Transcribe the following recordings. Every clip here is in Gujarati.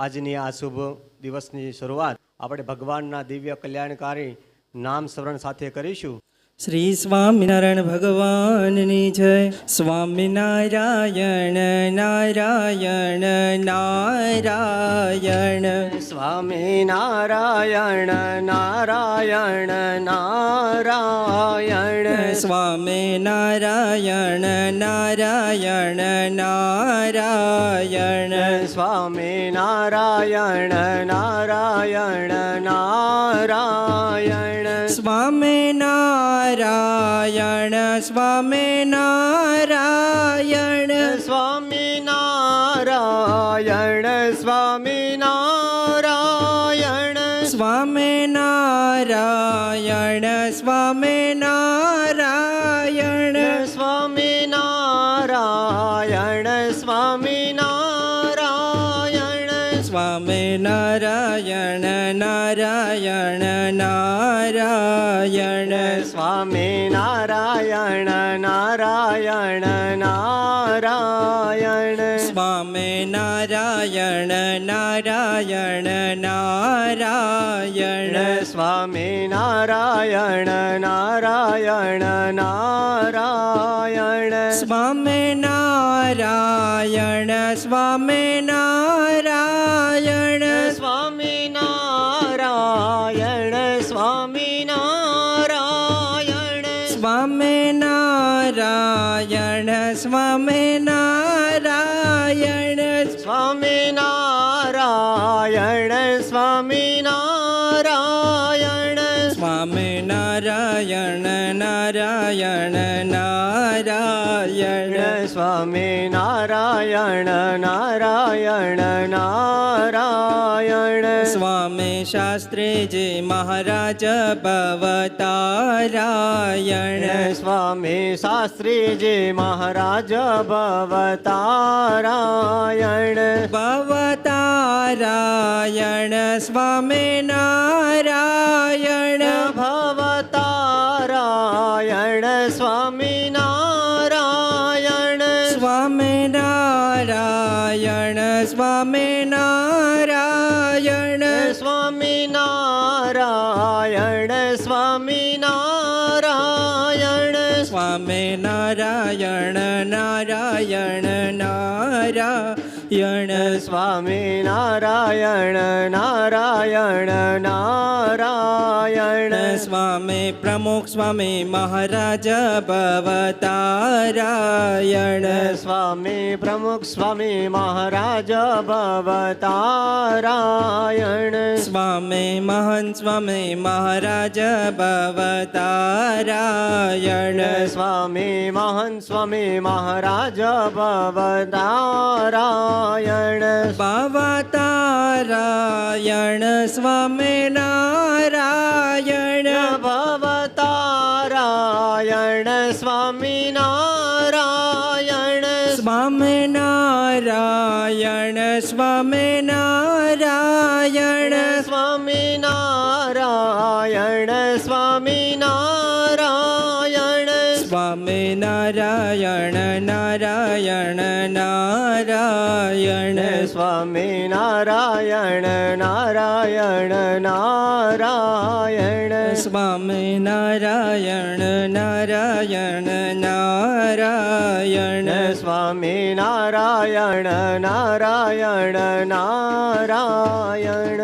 આજની આ શુભ દિવસની શરૂઆત આપણે ભગવાનના દિવ્ય કલ્યાણકારી નામ સ્મરણ સાથે કરીશું. શ્રી સ્વામિનારાયણ ભગવાનની જય. સ્વામિનારાયણ નારાયણ નારાયણ. સ્વામિનારાયણ નારાયણ નારાયણ. સ્વામિનારાયણ નારાયણ નારાયણ. સ્વામિનારાયણ નારાયણ નારાયણ. સ્વામિનારાયણ સ્વામિનારાયણ. સ્વામિનારાયણ સ્વામિનારાયણ. સ્વામિનારાયણ સ્વામિનારાયણ. સ્વામિનારાયણ સ્વામિનારાયણ. સ્વામિનારાયણ નારાયણ નારાયણ. સ્વામિનારાયણ નારાયણ નારાયણ. સ્વામિનારાયણ નારાયણ નારાયણ. સ્વામિનારાયણ નારાયણ નારાયણ. સ્વામિનારાયણ સ્વામિનારાયણ. સ્વામિનારાયણ સ્વામિનારાયણ. સ્વામિનારાયણ સ્વામિનારાયણ. સ્વામિનારાયણ સ્વામિનારાયણ. સ્વામિનારાયણ નારાયણ નારાયણ. સ્વામિનારાયણ નારાયણ નારાયણ. સ્વામી શાસ્ત્રીજી મહારાજ ભવતારાયણ. સ્વામી શાસ્ત્રીજી મહારાજ ભવતારાયણ. ભવતારાયણ સ્વામિનારાયણ. ભવતારાયણ સ્વામિનારાયણ. સ્વામિનારાયણ સ્વામિનારાયણ. સ્વામિનારાયણ સ્વામિનારાયણ. સ્વામિનારાયણ નારાયણ નારાયણ. સ્વામિનારાયણ નારાયણ નારાયણ. સ્વામી પ્રમુખ સ્વામી મહારાજ ભવતારાયણ. સ્વામી પ્રમુખ સ્વામી મહારાજ ભવતારાયણ. સ્વામી મહંત સ્વામી મહારાજ ભવતારાયણ. સ્વામી મહંત સ્વામી મહારાજ ભવતારાયણ. ભવતારાયણ સ્વામિનારાયણ. ભવતારાયણ સ્વામિનારાયણ. સ્વામિનારાયણ સ્વામિનારાયણ. સ્વામિનારાયણ સ્વામિનારાયણ. સ્વામિનારાયણ નારાયણ નારાયણ. સ્વામિનારાયણ નારાયણ નારાયણ. સ્વામિનારાયણ નારાયણ નારાયણ. સ્વામિનારાયણ નારાયણ નારાયણ.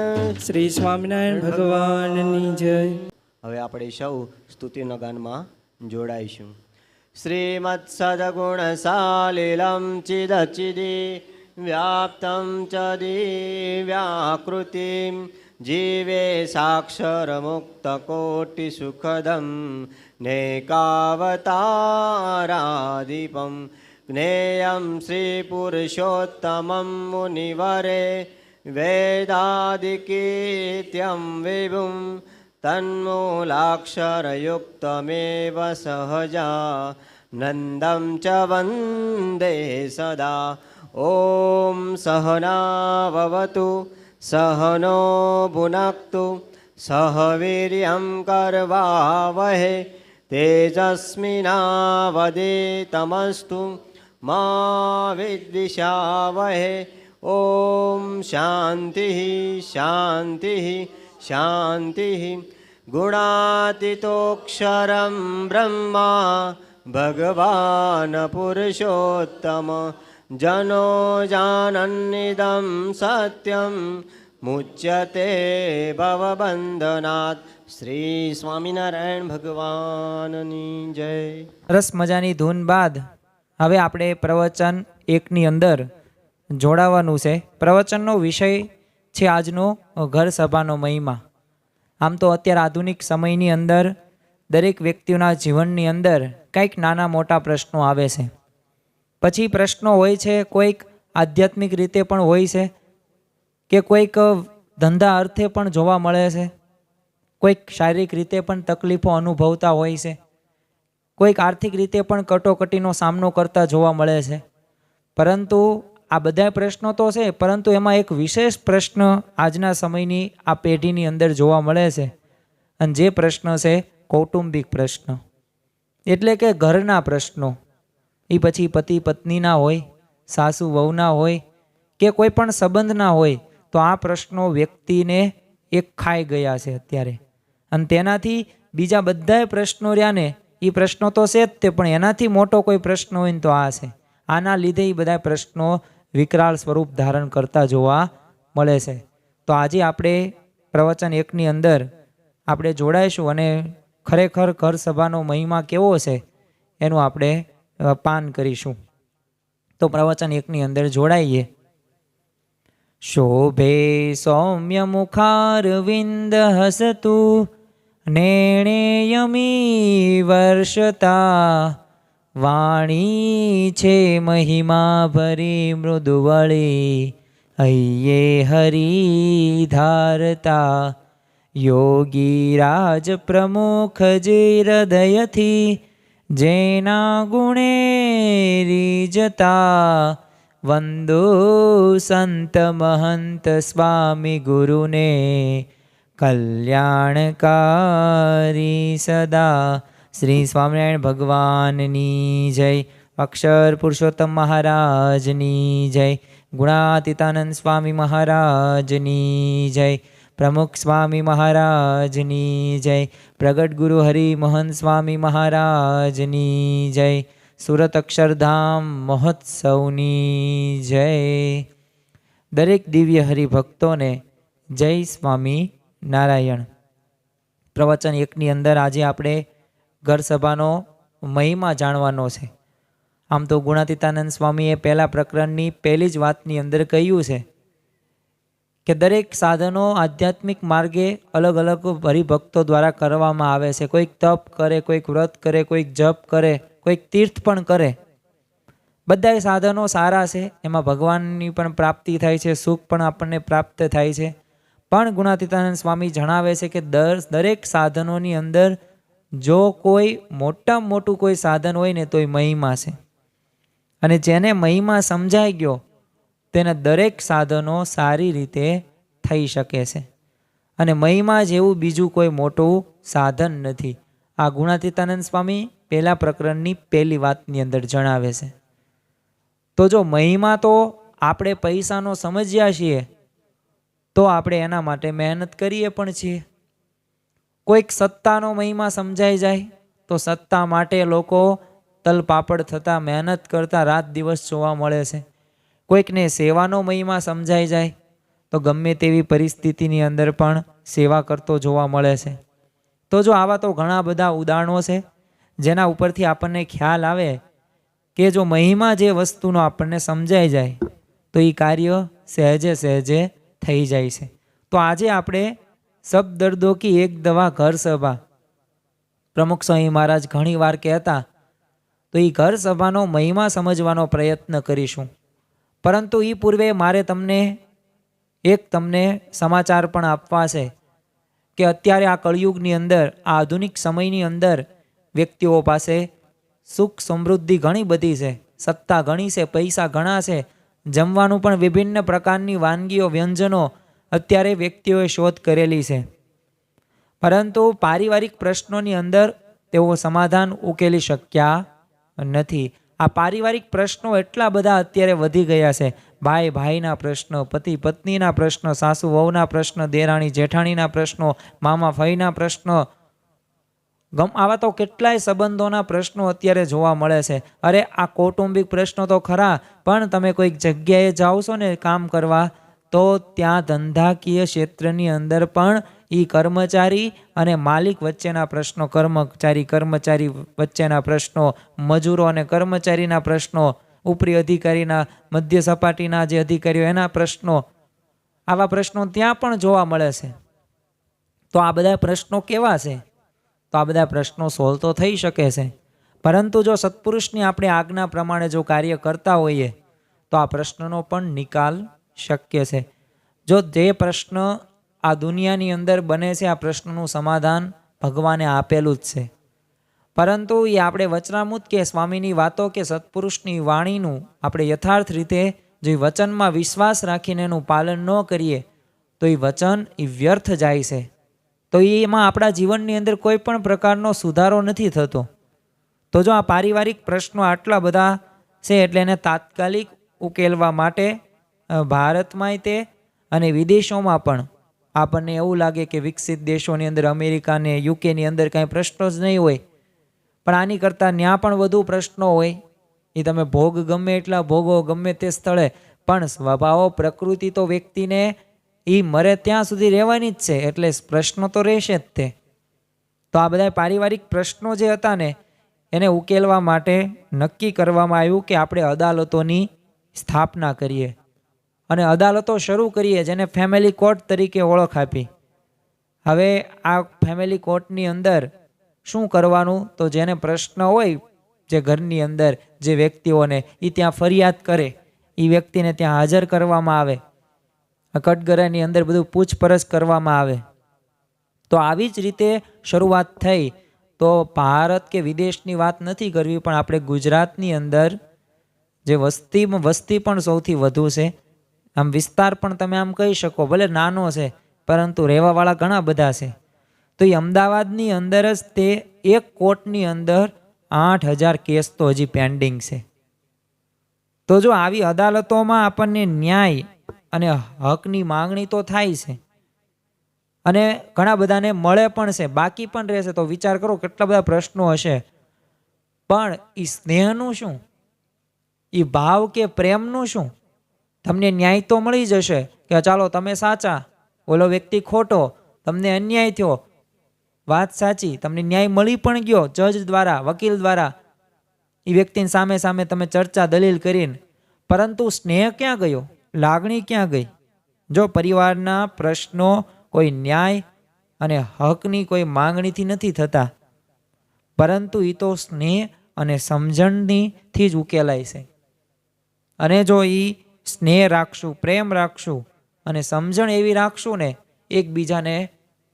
શ્રી સ્વામિનારાયણ ભગવાનની જય. હવે આપણે સૌ સ્તુતિના ગાનમાં જોડાઈશું. શ્રીમત્ સદગુણશાલિલં ચિદચિદી વ્યાપ્तं ચ દિવ્યાકૃતિં જીવે સાક્ષરમુક્તકોટિસુખદં નેકાવતારાદીપં જ્ઞેયં શ્રીપુરુષોત્તમં મુનિવરે વેદાદિકીર્ત્યં વિભું તન્મૂલાક્ષરયુક્તમેવ સહજા નંદં ચ વંદે સદા. ઓમ સહનાવવતુ સહનો ભુનક્તુ સહ વીર્યં કરવાવહે તેજસ્વિનાવધીતમસ્તુ મા વિદ્વિષાવહે. ઓમ શાંતિ શાંતિ શાંતિ. ગુણાતીતોક્ષરમ બ્રહ્મા ભગવાન પુરુષોત્તમ. જનો જાનન્નિદં સત્યમ મુચ્યતે ભવબંધનાत्. શ્રી સ્વામિનારાયણ ભગવાનની જય. સરસ મજાની ધૂન બાદ હવે આપણે પ્રવચન 1ની અંદર જોડાવાનું છે. પ્રવચનનો વિષય છે આજનો ઘર સભાનો મહિમા. આમ તો અત્યારે આધુનિક સમયની અંદર દરેક વ્યક્તિઓના જીવનની અંદર કંઈક નાના મોટા પ્રશ્નો આવે છે. પછી પ્રશ્નો હોય છે, કોઈક આધ્યાત્મિક રીતે પણ હોય છે, કે કોઈક ધંધા અર્થે પણ જોવા મળે છે, કોઈક શારીરિક રીતે પણ તકલીફો અનુભવતા હોય છે, કોઈક આર્થિક રીતે પણ કટોકટીનો સામનો કરતા જોવા મળે છે. પરંતુ આ બધા પ્રશ્નો તો છે, પરંતુ એમાં એક વિશેષ પ્રશ્ન આજના સમયની આ પેઢીની અંદર જોવા મળે છે. અને જે પ્રશ્ન છે કૌટુંબિક પ્રશ્ન, એટલે કે ઘરના પ્રશ્નો. એ પછી પતિ પત્નીના હોય, સાસુ વહુના હોય, કે કોઈ પણ સંબંધના હોય, તો આ પ્રશ્નો વ્યક્તિને એક ખાઈ ગયા છે અત્યારે. અને તેનાથી બીજા બધાય પ્રશ્નો રહ્યા ને, એ પ્રશ્નો તો છે જ તે, પણ એનાથી મોટો કોઈ પ્રશ્ન હોય ને તો આ છે. આના લીધે એ બધા પ્રશ્નો વિકરાળ સ્વરૂપ ધારણ કરતા જોવા મળે છે. તો આજે આપણે પ્રવચન 1ની અંદર આપણે જોડાઈશું અને ખરેખર ઘર સભાનો મહિમા કેવો છે એનું આપણે પાન કરીશું. તો પ્રવચન 1ની અંદર જોડાઈએ. શોભે સૌમ્ય મુખારવિંદ હસતુ નેણેયમી વર્ષતા. વાણી છે મહિમા ભરી મૃદુવળી હૈયે હરી ધારતા. યોગી રાજ પ્રમુખ જે હૃદયથી જેના ગુણે રીજતા. વંદો સંત મહંત સ્વામી ગુરુને કલ્યાણકારી સદા. શ્રી સ્વામિનારાયણ ભગવાનની જય. અક્ષર પુરુષોત્તમ મહારાજની જય. ગુણાતીતાનંદ સ્વામી મહારાજની જય. પ્રમુખ સ્વામી મહારાજની જય. પ્રગટ ગુરુ હરિમોહન સ્વામી મહારાજની જય. સુરત અક્ષરધામ મહોત્સવની જય. દરેક દિવ્ય હરિભક્તોને જય સ્વામી નારાયણ. પ્રવચન 1ની અંદર આજે આપણે ઘર સભાનો મહિમા જાણવાનો છે. આમ તો ગુણાતીતાનંદ સ્વામીએ પહેલા પ્રકરણની પહેલી જ વાતની અંદર કહ્યું છે કે દરેક સાધનો આધ્યાત્મિક માર્ગે અલગ અલગ હરિભક્તો દ્વારા કરવામાં આવે છે. કોઈક તપ કરે, કોઈક વ્રત કરે, કોઈક જપ કરે, કોઈક તીર્થ પણ કરે. બધાય સાધનો સારા છે, એમાં ભગવાનની પણ પ્રાપ્તિ થાય છે, સુખ પણ આપણને પ્રાપ્ત થાય છે. પણ ગુણાતીતાનંદ સ્વામી જણાવે છે કે દરેક સાધનોની અંદર જો કોઈ મોટામાં મોટું કોઈ સાધન હોય ને તો એ મહિમા છે. અને જેને મહિમા સમજાઈ ગયો તેના દરેક સાધનો સારી રીતે થઈ શકે છે. અને મહિમા જેવું બીજું કોઈ મોટું સાધન નથી. આ ગુણાતીતાનંદ સ્વામી પહેલા પ્રકરણની પહેલી વાતની અંદર જણાવે છે. તો જો મહિમા તો આપણે પૈસાનો સમજ્યા છીએ તો આપણે એના માટે મહેનત કરીએ પણ છીએ. કોઈક સત્તાનો મહિમા સમજાઈ જાય તો સત્તા માટે લોકો તલપાપડ થતા મહેનત કરતા રાત દિવસ જોવા મળે છે. કોઈકને સેવાનો મહિમા સમજાઈ જાય તો ગમે તેવી પરિસ્થિતિની અંદર પણ સેવા કરતો જોવા મળે છે. તો જો આવા તો ઘણા બધા ઉદાહરણો છે જેના ઉપરથી આપણને ખ્યાલ આવે કે જો મહિમા જે વસ્તુનો આપણને સમજાઈ જાય તો એ કાર્ય સહેજે સહેજે થઈ જાય છે. તો આજે આપણે સબ દર્દો કી એક દવા ઘર સભા પ્રમુખ સ્વામી મહારાજ ઘણી વાર કહેતા, તો એ ઘર સભાનો મહિમા સમજવાનો પ્રયત્ન કરીશું. પરંતુ એ પૂર્વે મારે તમને સમાચાર પણ આપવા છે કે અત્યારે આ કળિયુગની અંદર, આ આધુનિક સમયની અંદર વ્યક્તિઓ પાસે સુખ સમૃદ્ધિ ઘણી બધી છે, સત્તા ઘણી છે, પૈસા ઘણા છે, જમવાનું પણ વિભિન્ન પ્રકારની વાનગીઓ, વ્યંજનો અત્યારે વ્યક્તિઓએ શોધ કરેલી છે. પરંતુ પારિવારિક પ્રશ્નોની અંદર તેઓ સમાધાન ઉકેલી શક્યા નથી. આ પારિવારિક પ્રશ્નો એટલા બધા અત્યારે વધી ગયા છે. ભાઈ ભાઈના પ્રશ્નો, પતિ પત્નીના પ્રશ્નો, સાસુ વહુના પ્રશ્નો, દેરાણી જેઠાણીના પ્રશ્નો, મામા ફઈના પ્રશ્નો, આવા તો કેટલાય સંબંધોના પ્રશ્નો અત્યારે જોવા મળે છે. અરે આ કૌટુંબિક પ્રશ્નો તો ખરા, પણ તમે કોઈક જગ્યાએ જાઓ છો ને કામ કરવા, તો ત્યાં ધંધાકીય ક્ષેત્રની અંદર પણ એ કર્મચારી અને માલિક વચ્ચેના પ્રશ્નો, કર્મચારી વચ્ચેના પ્રશ્નો, મજૂરો અને કર્મચારીના પ્રશ્નો, ઉપરી અધિકારીના, મધ્ય સપાટીના જે અધિકારીઓ એના પ્રશ્નો, આવા પ્રશ્નો ત્યાં પણ જોવા મળે છે. તો આ બધા પ્રશ્નો કેવા છે? તો આ બધા પ્રશ્નો સોલ્વ તો થઈ શકે છે, પરંતુ જો સત્પુરુષની આપણે આજ્ઞા પ્રમાણે જો કાર્ય કરતા હોઈએ તો આ પ્રશ્નનો પણ નિકાલ શક્ય છે. જો જે પ્રશ્ન આ દુનિયાની અંદર બને છે, આ પ્રશ્નનું સમાધાન ભગવાને આપેલું જ છે, પરંતુ એ આપણે વચનામૃત કે સ્વામીની વાતો કે સત્પુરુષની વાણીનું આપણે યથાર્થ રીતે જે વચનમાં વિશ્વાસ રાખીને એનું પાલન ન કરીએ તો એ વચન એ વ્યર્થ જાય છે. તો એમાં આપણા જીવનની અંદર કોઈ પણ પ્રકારનો સુધારો નથી થતો. તો જો આ પારિવારિક પ્રશ્નો આટલા બધા છે એટલે એને તાત્કાલિક ઉકેલવા માટે ભારતમાંય તે અને વિદેશોમાં પણ આપણને એવું લાગે કે વિકસિત દેશોની અંદર, અમેરિકા ને યુકેની અંદર કાંઈ પ્રશ્નો જ નહીં હોય, પણ આની કરતાં ત્યાં પણ વધુ પ્રશ્નો હોય. એ તમે ભોગ ગમે એટલા ભોગો ગમે તે સ્થળે, પણ સ્વભાવો પ્રકૃતિ તો વ્યક્તિને એ મરે ત્યાં સુધી રહેવાની જ છે, એટલે પ્રશ્નો તો રહેશે જ તે. તો આ બધા પારિવારિક પ્રશ્નો જે હતા ને એને ઉકેલવા માટે નક્કી કરવામાં આવ્યું કે આપણે અદાલતોની સ્થાપના કરીએ અને અદાલતો શરૂ કરીએ, જેને ફેમિલી કોર્ટ તરીકે ઓળખ આપી. હવે આ ફેમિલી કોર્ટની અંદર શું કરવાનું? તો જેને પ્રશ્ન હોય જે ઘરની અંદર જે વ્યક્તિઓને, એ ત્યાં ફરિયાદ કરે, એ વ્યક્તિને ત્યાં હાજર કરવામાં આવે, કટઘરાની અંદર બધું પૂછપરછ કરવામાં આવે. તો આવી જ રીતે શરૂઆત થઈ. તો ભારત કે વિદેશની વાત નથી કરવી, પણ આપણે ગુજરાતની અંદર જે વસ્તી પણ સૌથી વધુ છે, આમ વિસ્તાર પણ તમે આમ કહી શકો ભલે નાનો છે, પરંતુ રહેવાવાળા ઘણા બધા છે. તો એ અમદાવાદની અંદર જ તે એક કોર્ટની અંદર 8,000 કેસ તો હજી પેન્ડિંગ છે. તો જો આવી અદાલતોમાં આપણને ન્યાય અને હકની માંગણી તો થાય છે અને ઘણા બધાને મળે પણ છે, બાકી પણ રહેશે. તો વિચાર કરો કેટલા બધા પ્રશ્નો હશે, પણ એ સ્નેહનું શું? એ ભાવ કે પ્રેમનું શું? તમને ન્યાય તો મળી જશે કે ચાલો તમે સાચા, ઓલો વ્યક્તિ ખોટો, તમને અન્યાય થયો, વાત સાચી, તમને ન્યાય મળી પણ ગયો જજ દ્વારા, વકીલ દ્વારા, એ વ્યક્તિની સામે સામે તમે ચર્ચા દલીલ કરીને, પરંતુ સ્નેહ ક્યાં ગયો? લાગણી ક્યાં ગઈ? જો પરિવારના પ્રશ્નો કોઈ ન્યાય અને હકની કોઈ માંગણીથી નથી થતા, પરંતુ એ તો સ્નેહ અને સમજણથી જ ઉકેલાય છે. અને જો એ સ્નેહ રાખશું, પ્રેમ રાખશું અને સમજણ એવી રાખશું ને, એકબીજાને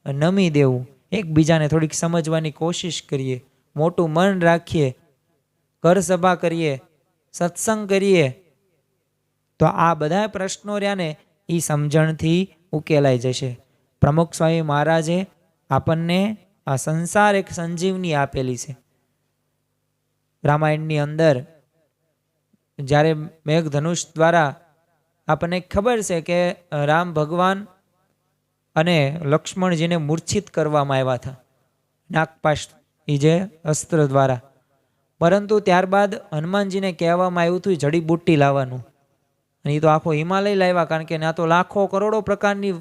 નમી દેવું, એકબીજાને થોડીક સમજવાની કોશિશ કરીએ, મોટું મન રાખીએ, ઘર સભા કરીએ, સત્સંગ કરીએ, તો આ બધા પ્રશ્નો રહ્યા ને એ સમજણથી ઉકેલાઈ જશે. પ્રમુખ સ્વામી મહારાજે આપણને આ સંસાર એક સંજીવની આપેલી છે. રામાયણની અંદર જ્યારે મેઘધનુષ દ્વારા આપણને ખબર છે કે રામ ભગવાન અને લક્ષ્મણજીને મૂર્છિત કરવામાં આવ્યા હતા નાગપાશ એ જે અસ્ત્ર દ્વારા, પરંતુ ત્યારબાદ હનુમાનજીને કહેવામાં આવ્યું હતું જડીબુટ્ટી લાવવાનું, અને એ તો આખો હિમાલય લાવ્યા, કારણ કે ત્યાં તો લાખો કરોડો પ્રકારની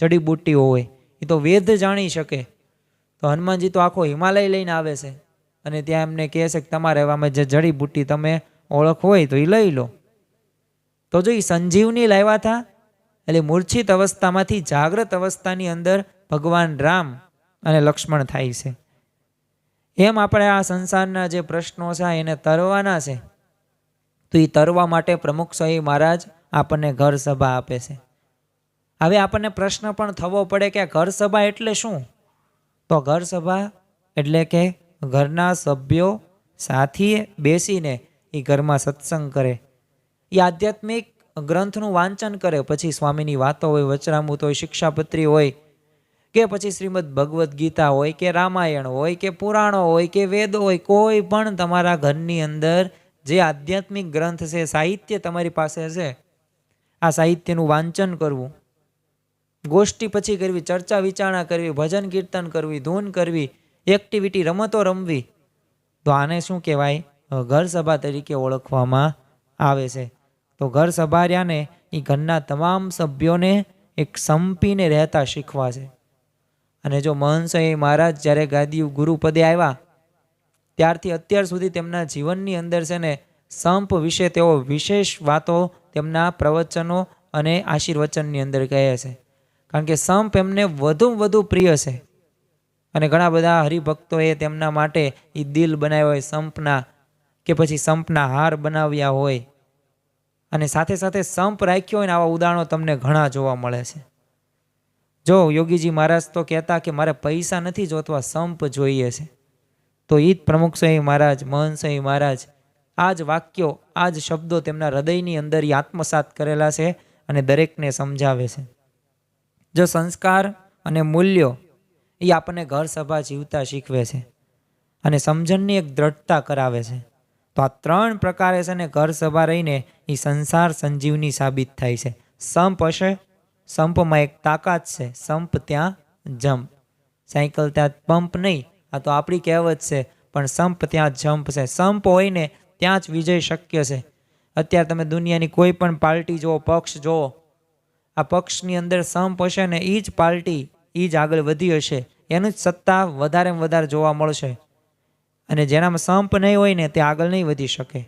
જડીબુટ્ટીઓ હોય, એ તો વેદ જાણી શકે. તો હનુમાનજી તો આખો હિમાલય લઈને આવે છે અને ત્યાં એમને કહે છે કે તમારે એવામાં જે જડીબુટ્ટી તમે ઓળખ હોય તો એ લઈ લો. તો જો એ સંજીવની લાવ્યા હતા, એટલે મૂર્છિત અવસ્થામાંથી જાગ્રત અવસ્થાની અંદર ભગવાન રામ અને લક્ષ્મણ થાય છે. એમ આપણે આ સંસારના જે પ્રશ્નો છે એને તરવાના છે. તો એ તરવા માટે પ્રમુખ સ્વામી મહારાજ આપણને ઘર સભા આપે છે. હવે આપણને પ્રશ્ન પણ થવો પડે કે ઘર સભા એટલે શું? તો ઘર સભા એટલે કે ઘરના સભ્યો સાથે બેસીને એ ઘરમાં સત્સંગ કરે, એ આધ્યાત્મિક ગ્રંથનું વાંચન કરે, પછી સ્વામીની વાતો હોય, વચનામૃત હોય, શિક્ષાપત્રી હોય, કે પછી શ્રીમદ ભગવદ્ ગીતા હોય કે રામાયણ હોય કે પુરાણો હોય કે વેદો હોય, કોઈ પણ તમારા ઘરની અંદર જે આધ્યાત્મિક ગ્રંથ છે, સાહિત્ય તમારી પાસે હશે, આ સાહિત્યનું વાંચન કરવું, ગોષ્ઠી પછી કરવી, ચર્ચા વિચારણા કરવી, ભજન કીર્તન કરવી, ધૂન કરવી, એક્ટિવિટી રમતો રમવી, તો આને શું કહેવાય? ઘર સભા તરીકે ઓળખવામાં આવે છે. તો ઘર સભા રહ્યાને એ ઘરના તમામ સભ્યોને એક સંપીને રહેતા શીખવા છે. અને જો મહંસય મહારાજ જ્યારે ગાદી ગુરુપદે આવ્યા ત્યારથી અત્યાર સુધી તેમના જીવનની અંદર છે ને સંપ વિશે તેઓ વિશેષ વાતો તેમના પ્રવચનો અને આશીર્વચનની અંદર કહે છે. કારણ કે સંપ એમને વધુ પ્રિય છે. અને ઘણા બધા હરિભક્તોએ તેમના માટે એ દિલ બનાવ્યા હોય સંપના, કે પછી સંપના હાર બનાવ્યા હોય, અને સાથે સાથે સંપ રાખ્યો હોય ને આવા ઉદાહરણો તમને ઘણા જોવા મળે છે. જો યોગીજી મહારાજ તો કહેતા કે મારે પૈસા નથી જોતવા, સંપ જોઈએ છે. તો એ જ પ્રમુખ સ્વામી મહારાજ, મહંત સ્વામી મહારાજ આ જ વાક્યો, આ જ શબ્દો તેમના હૃદયની અંદર આત્મસાત કરેલા છે અને દરેકને સમજાવે છે. જો સંસ્કાર અને મૂલ્યો એ આપણને ઘર સભા જીવતા શીખવે છે અને સમજણની એક દ્રઢતા કરાવે છે. તો આ 3 પ્રકારે છે ને ઘર સભા રહીને એ સંસાર સંજીવની સાબિત થાય છે. સંપ હશે, સંપમાં એક તાકાત છે, સંપ ત્યાં જંપ. સાયકલ ત્યાં પંપ નહીં, આ તો આપણી કહેવત છે, પણ સંપ ત્યાં જંપ છે. સંપ હોય ને ત્યાં જ વિજય શક્ય છે. અત્યારે તમે દુનિયાની કોઈ પણ પાર્ટી જુઓ, પક્ષ જુઓ, આ પક્ષની અંદર સંપ હશે ને એ જ પાર્ટી એ જ આગળ વધી હશે, એનું જ સત્તા વધારેમાં વધારે જોવા મળશે. અને જેનામાં સંપ નહીં હોય ને તે આગળ નહીં વધી શકે.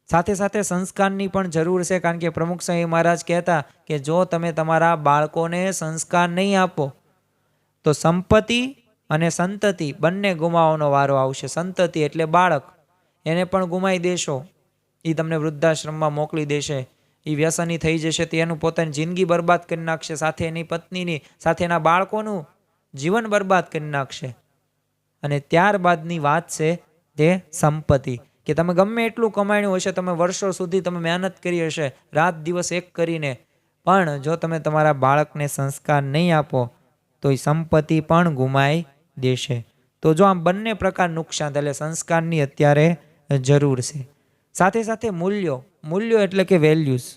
સાથે સાથે સંસ્કારની પણ જરૂર છે. કારણ કે પ્રમુખ સ્વામી મહારાજ કહેતા કે જો તમે તમારા બાળકોને સંસ્કાર નહીં આપો તો સંપત્તિ અને સંતતિ બંને ગુમાવવાનો વારો આવશે. સંતતિ એટલે બાળક, એને પણ ગુમાવી દેશો, એ તમને વૃદ્ધાશ્રમમાં મોકલી દેશે, એ વ્યસની થઈ જશે, તે એનું પોતાની જિંદગી બરબાદ કરી નાખશે, સાથે એની પત્નીની, સાથે એના બાળકોનું જીવન બરબાદ કરી નાખશે. અને ત્યારબાદની વાત છે તે સંપત્તિ, કે તમે ગમે એટલું કમાણ્યું હશે, તમે વર્ષો સુધી તમે મહેનત કરી હશે, રાત દિવસ એક કરીને, પણ જો તમે તમારા બાળકને સંસ્કાર નહીં આપો તો એ સંપત્તિ પણ ગુમાઈ દેશે. તો જો આમ બંને પ્રકાર નુકસાન થાય, એટલે સંસ્કારની અત્યારે જરૂર છે. સાથે સાથે મૂલ્યો, મૂલ્યો એટલે કે વેલ્યુઝ.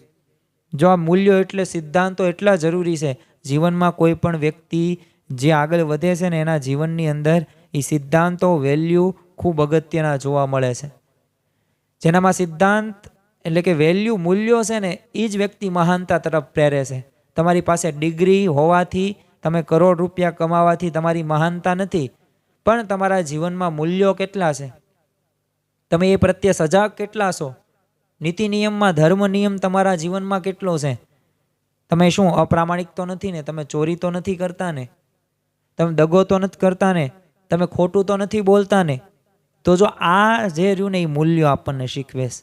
જો આ મૂલ્યો એટલે સિદ્ધાંતો એટલા જરૂરી છે. જીવનમાં કોઈ પણ વ્યક્તિ જે આગળ વધે છે ને એના જીવનની અંદર એ સિદ્ધાંતો, વેલ્યુ ખૂબ અગત્યના જોવા મળે છે. જેનામાં સિદ્ધાંત એટલે કે વેલ્યુ, મૂલ્યો છે ને એ જ વ્યક્તિ મહાનતા તરફ પ્રેરે છે. તમારી પાસે ડિગ્રી હોવાથી, તમે કરોડ રૂપિયા કમાવાથી તમારી મહાનતા નથી, પણ તમારા જીવનમાં મૂલ્યો કેટલા છે, તમે એ પ્રત્યે સજાગ કેટલા છો, નીતિ નિયમમાં ધર્મ નિયમ તમારા જીવનમાં કેટલો છે, તમે શું અપ્રામાણિક તો નથી ને, તમે ચોરી તો નથી કરતા ને, તમે દગો તો નથી કરતા ને, તમે ખોટું તો નથી બોલતા ને. તો જો આ જે રહ્યું ને એ મૂલ્યો આપણને શીખવે છે.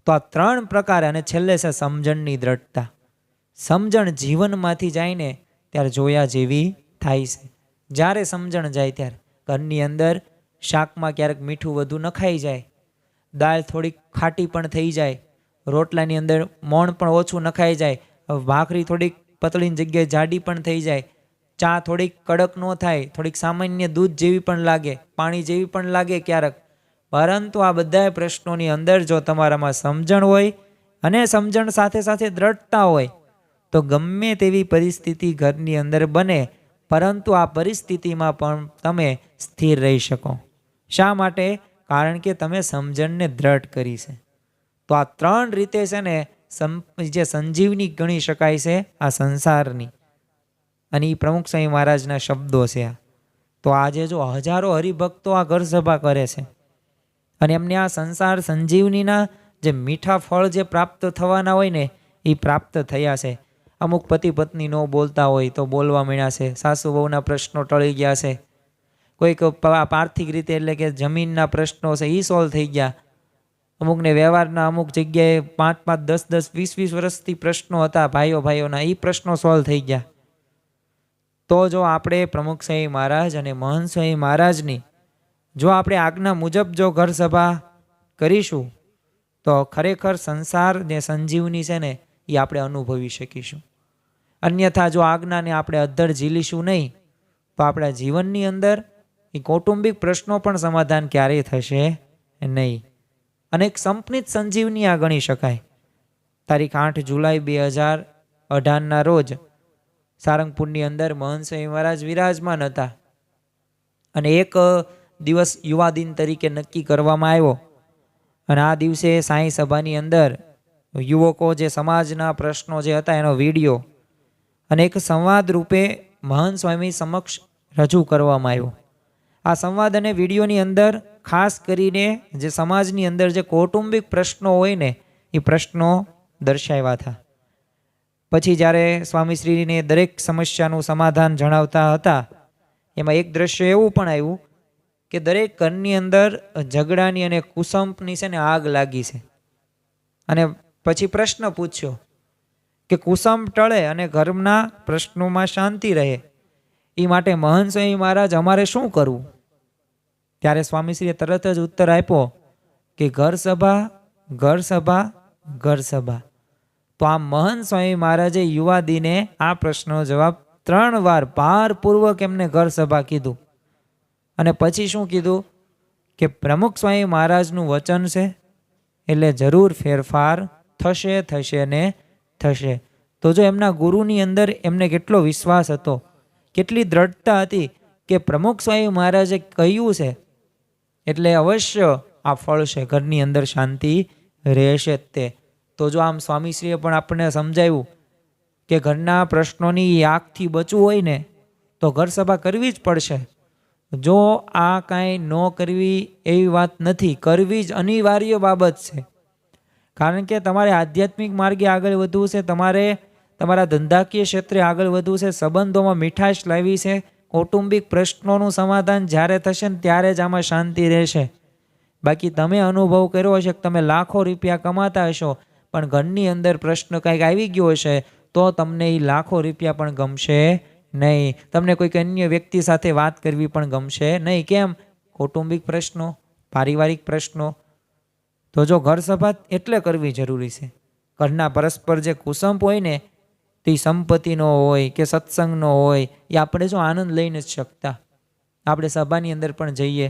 તો આ 3 પ્રકારે, અને છેલ્લે છે સમજણની દ્રઢતા. સમજણ જીવનમાંથી જાય ને ત્યારે જોયા જેવી થાય છે. જ્યારે સમજણ જાય ત્યારે ઘરની અંદર શાકમાં ક્યારેક મીઠું વધુ નખાઈ જાય, દાળ થોડીક ખાટી પણ થઈ જાય, રોટલાની અંદર મોણ પણ ઓછું નખાઈ જાય, ભાખરી થોડીક પતળીની જગ્યાએ જાડી પણ થઈ જાય, ચા થોડીક કડક ન થાય, થોડીક સામાન્ય દૂધ જેવી પણ લાગે, પાણી જેવી પણ લાગે ક્યારેક. પરંતુ આ બધા પ્રશ્નોની અંદર જો તમારામાં સમજણ હોય અને સમજણ સાથે સાથે દ્રઢતા હોય તો ગમે તેવી પરિસ્થિતિ ઘરની અંદર બને, પરંતુ આ પરિસ્થિતિમાં પણ તમે સ્થિર રહી શકો. શા માટે? કારણ કે તમે સમજણને દ્રઢ કરી છે. તો આ 3 રીતે છે ને જે સંજીવની ગણી શકાય છે આ સંસારની, અને એ પ્રમુખ સ્વામી મહારાજના શબ્દો છે. તો આજે જો હજારો હરિભક્તો આ ઘર સભા કરે છે અને એમને આ સંસાર સંજીવનીના જે મીઠા ફળ જે પ્રાપ્ત થવાના હોય ને એ પ્રાપ્ત થયા છે. અમુક પતિ પત્ની ન બોલતા હોય તો બોલવા મળ્યા છે, સાસુ વહુના પ્રશ્નો ટળી ગયા છે, કોઈક આર્થિક રીતે એટલે કે જમીનના પ્રશ્નો છે એ સોલ્વ થઈ ગયા, અમુકને વ્યવહારના અમુક જગ્યાએ 5-5, 10-10, 20-20 વર્ષથી પ્રશ્નો હતા ભાઈઓના, એ પ્રશ્નો સોલ્વ થઈ ગયા. તો જો આપણે પ્રમુખ સ્વામી મહારાજ અને મહંત સ્વામી મહારાજની જો આપણે આજ્ઞા મુજબ જો ઘર સભા કરીશું તો ખરેખર સંસાર ને સંજીવની છે ને એ આપણે અનુભવી શકીશું. અન્યથા જો આજ્ઞાને આપણે અધ્ધર ઝીલીશું નહીં તો આપણા જીવનની અંદર એ કૌટુંબિક પ્રશ્નો પણ સમાધાન ક્યારેય થશે નહીં. અને એક સંપનિત સંજીવની આ ગણી શકાય. તારીખ 8 જુલાઈ 2018ના રોજ સારંગપુરની અંદર મહંત સ્વામી મહારાજ વિરાજમાન હતા અને એક દિવસ યુવા દિન તરીકે નક્કી કરવામાં આવ્યો. અને આ દિવસે સાંઈ સભાની અંદર યુવકો જે સમાજના પ્રશ્નો જે હતા એનો વિડીયો અને એક સંવાદ રૂપે મહંત સ્વામી સમક્ષ રજૂ કરવામાં આવ્યો. આ સંવાદ અને વિડીયોની અંદર ખાસ કરીને જે સમાજની અંદર જે કૌટુંબિક પ્રશ્નો હોય ને એ પ્રશ્નો દર્શાવ્યા હતા. પછી જ્યારે સ્વામીશ્રીને દરેક સમસ્યાનું સમાધાન જણાવતા હતા એમાં એક દ્રશ્ય એવું પણ આવ્યું કે દરેક ઘરની અંદર ઝઘડાની અને કુસંપની છે ને આગ લાગી છે. અને પછી પ્રશ્ન પૂછ્યો કે કુસંપ ટળે અને ઘરના પ્રશ્નોમાં શાંતિ રહે એ માટે મહંત સ્વામી મહારાજ અમારે શું કરવું? ત્યારે સ્વામીશ્રીએ તરત જ ઉત્તર આપ્યો કે ઘર સભા, ઘર સભા, ઘર સભા. તો આ મહંત સ્વામી મહારાજે યુવાદીને આ પ્રશ્નનો જવાબ 3 વાર ભારપૂર્વક એમને ઘર સભા કીધું. અને પછી શું કીધું કે પ્રમુખ સ્વામી મહારાજનું વચન છે એટલે જરૂર ફેરફાર થશે, થશે ને થશે. તો જો એમના ગુરુની અંદર એમને કેટલો વિશ્વાસ હતો, કેટલી દ્રઢતા હતી કે પ્રમુખ સ્વામી મહારાજે કહ્યું છે એટલે અવશ્ય આ ફળ છે, ઘરની અંદર શાંતિ રહેશે જ તે. તો જો આમ સ્વામીશ્રીએ પણ આપણને સમજાવ્યું કે ઘરના પ્રશ્નોની આગથી બચવું હોય ને તો ઘર સભા કરવી જ પડશે. જો આ કાંઈ ન કરવી એવી વાત નથી, કરવી જ અનિવાર્ય બાબત છે. કારણ કે તમારે આધ્યાત્મિક માર્ગે આગળ વધવું છે, તમારે તમારા ધંધાકીય ક્ષેત્રે આગળ વધવું છે, સંબંધોમાં મીઠાશ લાવી છે. કૌટુંબિક પ્રશ્નોનું સમાધાન જ્યારે થશે ને ત્યારે જ આમાં શાંતિ રહેશે. બાકી તમે અનુભવ કર્યો હશે કે તમે લાખો રૂપિયા કમાતા હશો પણ ઘરની અંદર પ્રશ્ન કંઈક આવી ગયો હશે તો તમને એ લાખો રૂપિયા પણ ગમશે નહીં. તમને કોઈક અન્ય વ્યક્તિ સાથે વાત કરવી પણ ગમશે નહીં. કેમ? કૌટુંબિક પ્રશ્નો, પારિવારિક પ્રશ્નો. તો જો ઘર સભા એટલે કરવી જરૂરી છે. ઘરના પરસ્પર જે કુસંપ હોય ને તે સંપત્તિનો હોય કે સત્સંગનો હોય એ આપણે જો આનંદ લઈ નથી શકતા. આપણે સભાની અંદર પણ જઈએ,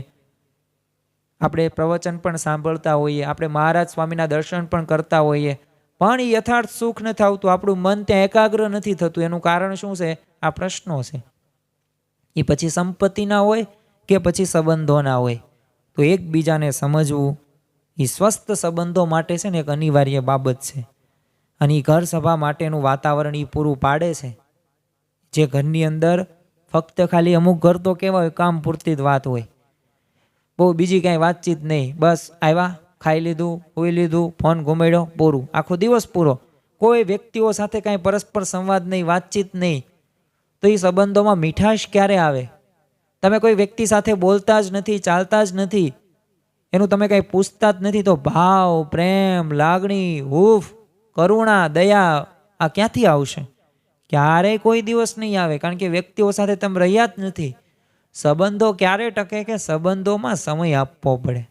આપણે પ્રવચન પણ સાંભળતા હોઈએ, આપણે મહારાજ સ્વામીના દર્શન પણ કરતા હોઈએ પણ એ યથાર્થ સુખ નથી આવતું, આપણું મન ત્યાં એકાગ્ર નથી થતું. એનું કારણ શું છે? આ પ્રશ્નો છે. એ પછી સંપત્તિના હોય કે પછી સંબંધોના હોય. તો એકબીજાને સમજવું એ સ્વસ્થ સંબંધો માટે છે ને એક અનિવાર્ય બાબત છે. અને એ ઘર સભા માટેનું વાતાવરણ એ પૂરું પાડે છે. જે ઘરની અંદર ફક્ત ખાલી અમુક ઘર તો કેવા હોય કામ પૂરતી જ વાત હોય, બહુ બીજી કાંઈ વાતચીત નહીં. બસ આવ્યા, ખાઈ લીધું, સૂઈ લીધું, ફોન ઘુમાડ્યો, પૂરું, આખો દિવસ પૂરો. કોઈ વ્યક્તિઓ સાથે કાંઈ પરસ્પર સંવાદ નહીં, વાતચીત નહીં. તો એ સંબંધોમાં મીઠાશ ક્યારે આવે? તમે કોઈ વ્યક્તિ સાથે બોલતા જ નથી, ચાલતા જ નથી, એનું તમે કાંઈ પૂછતા જ નથી તો ભાવ, પ્રેમ, લાગણી, હૂફ, કરુણા, દયા આ ક્યાંથી આવશે? ક્યારેય કોઈ દિવસ નહીં આવે. કારણ કે વ્યક્તિઓ સાથે તમે રહ્યા જ નથી. સંબંધો ક્યારે ટકે કે સંબંધોમાં સમય આપવો પડે.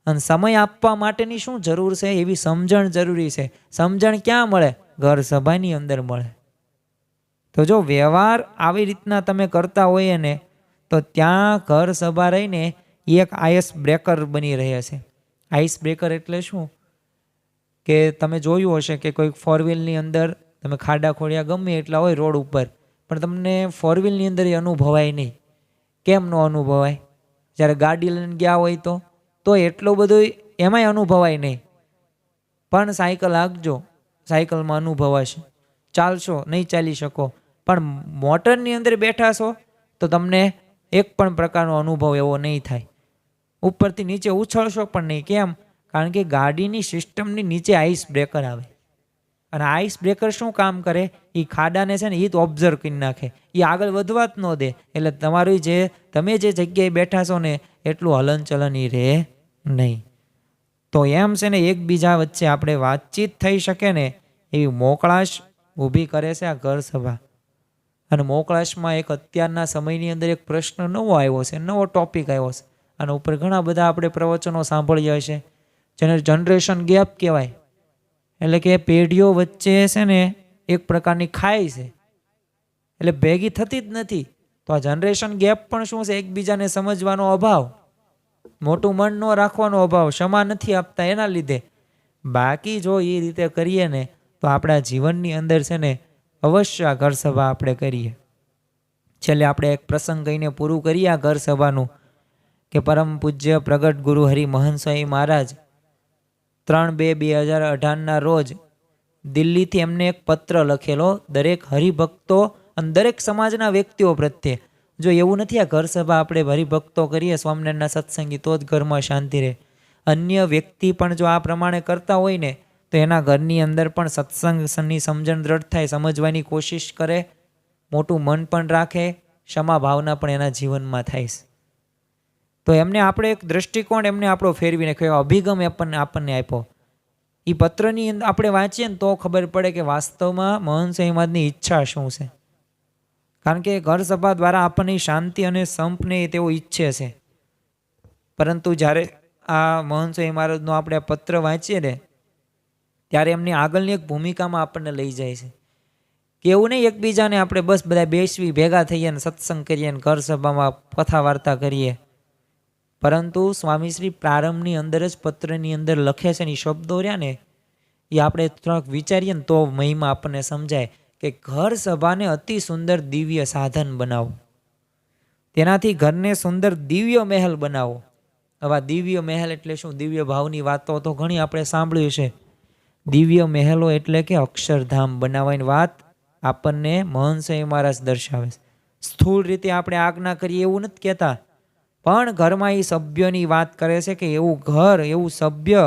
અને સમય આપવા માટેની શું જરૂર છે? એવી સમજણ જરૂરી છે. સમજણ ક્યાં મળે? ઘર સભાની અંદર મળે. તો જો વ્યવહાર આવી રીતના તમે કરતા હોઈએ ને તો ત્યાં ઘર સભા રહીને એક આઈસ બ્રેકર બની રહ્યા છે. આઈસ બ્રેકર એટલે શું? કે તમે જોયું હશે કે કોઈ 4 વ્હીલની અંદર તમે ખાડા ખોડિયા ગમે એટલા હોય રોડ ઉપર પણ તમને 4 વ્હીલની અંદર એ અનુભવાય નહીં. કેમ ન અનુભવાય? જ્યારે ગાડી લઈને ગયા હોય તો એટલું બધું એમાંય અનુભવાય નહીં. પણ સાયકલ હાંકજો, સાયકલમાં અનુભવાશે. ચાલશો, નહીં ચાલી શકો. પણ મોટરની અંદર બેઠા છો તો તમને એક પણ પ્રકારનો અનુભવ એવો નહીં થાય. ઉપરથી નીચે ઉછળશો પણ નહીં. કેમ? કારણ કે ગાડીની સિસ્ટમની નીચે આઈસ બ્રેકર આવે. અને આઈસ બ્રેકર શું કામ કરે? એ ખાડાને છે ને એ જ ઓબ્ઝર્વ કરી નાખે, એ આગળ વધવા જ ન દે. એટલે તમારું તમે જે જગ્યાએ બેઠા છો ને એટલું હલનચલન એ રહે નહીં. તો એમ છે ને એકબીજા વચ્ચે આપણે વાતચીત થઈ શકે ને એવી મોકળાશ ઊભી કરે છે આ ઘર સભા. અને મોકળાશમાં એક અત્યારના સમયની અંદર એક પ્રશ્ન નવો આવ્યો છે, નવો ટોપિક આવ્યો છે. આના ઉપર ઘણા બધા આપણે પ્રવચનો સાંભળ્યા છે જેને જનરેશન ગેપ કહેવાય. એટલે કે પેઢીઓ વચ્ચે છે ને એક પ્રકારની ખાઈ છે, એટલે ભેગી થતી જ નથી. તો આ જનરેશન ગેપ પણ શું છે? એકબીજાને સમજવાનો અભાવ. મોટું મન ન રાખવાનો અભાવ, ક્ષમા નથી આપતા એના લીધે. બાકી જો એ રીતે કરીએ ને તો આપણા જીવનની અંદર છે ને અવશ્ય આ ઘર સભા આપણે કરીએ. છેલ્લે આપણે એક પ્રસંગ કહીને પૂરું કરીએ આ ઘર સભાનું કે પરમ પૂજ્ય પ્રગટ ગુરુ હરિ મહંત સ્વામી મહારાજ 3/2/2018 રોજ દિલ્હીથી એમને એક પત્ર લખેલો દરેક હરિભક્તો અને દરેક સમાજના વ્યક્તિઓ પ્રત્યે. જો એવું નથી આ ઘર સભા આપણે હરિભક્તો કરીએ સ્વામિનારાયણના સત્સંગી તો જ ઘરમાં શાંતિ રહે. અન્ય વ્યક્તિ પણ જો આ પ્રમાણે કરતા હોય ને તો એના ઘરની અંદર પણ સત્સંગની સમજણ દ્રઢ થાય, સમજવાની કોશિશ કરે, મોટું મન પણ રાખે, ક્ષમા ભાવના પણ એના જીવનમાં થાય. તો એમને આપણે એક દ્રષ્ટિકોણ એમને આપણો ફેરવીને કયો અભિગમ આપણને આપ્યો. એ પત્રની અંદર આપણે વાંચીએ ને તો ખબર પડે કે વાસ્તવમાં મહંત સ્વામી મહારાજની ઈચ્છા શું છે. કારણ કે ઘર સભા દ્વારા આપણને શાંતિ અને સંપને તેઓ ઈચ્છે છે. પરંતુ જ્યારે આ મહંત સ્વામી મહારાજનો આપણે આ પત્ર વાંચીએ ને ત્યારે એમની આગળની એક ભૂમિકામાં આપણને લઈ જાય છે કે એવું નહીં એકબીજાને આપણે બસ બધા બેસવી ભેગા થઈએ ને સત્સંગ કરીએ ને ઘર સભામાં કથા વાર્તા કરીએ. પરંતુ સ્વામીશ્રી પ્રારંભની અંદર જ પત્રની અંદર લખે છે ને એ શબ્દો રહ્યા ને એ આપણે થોડાક વિચારીએ ને તો મહિમા આપણને સમજાય કે ઘર સભાને અતિ સુંદર દિવ્ય સાધન બનાવો, તેનાથી ઘરને સુંદર દિવ્ય મહેલ બનાવો. હવે દિવ્ય મહેલ એટલે શું? દિવ્ય ભાવની વાતો તો ઘણી આપણે સાંભળ્યું છે. દિવ્ય મહેલો એટલે કે અક્ષરધામ બનાવવાની વાત આપણને મહંત સ્વામી મહારાજ દર્શાવે છે. સ્થૂળ રીતે આપણે આજ્ઞા કરીએ એવું નથી કહેતા, પણ ઘરમાં એ સભ્યની વાત કરે છે કે એવું ઘર, એવું સભ્ય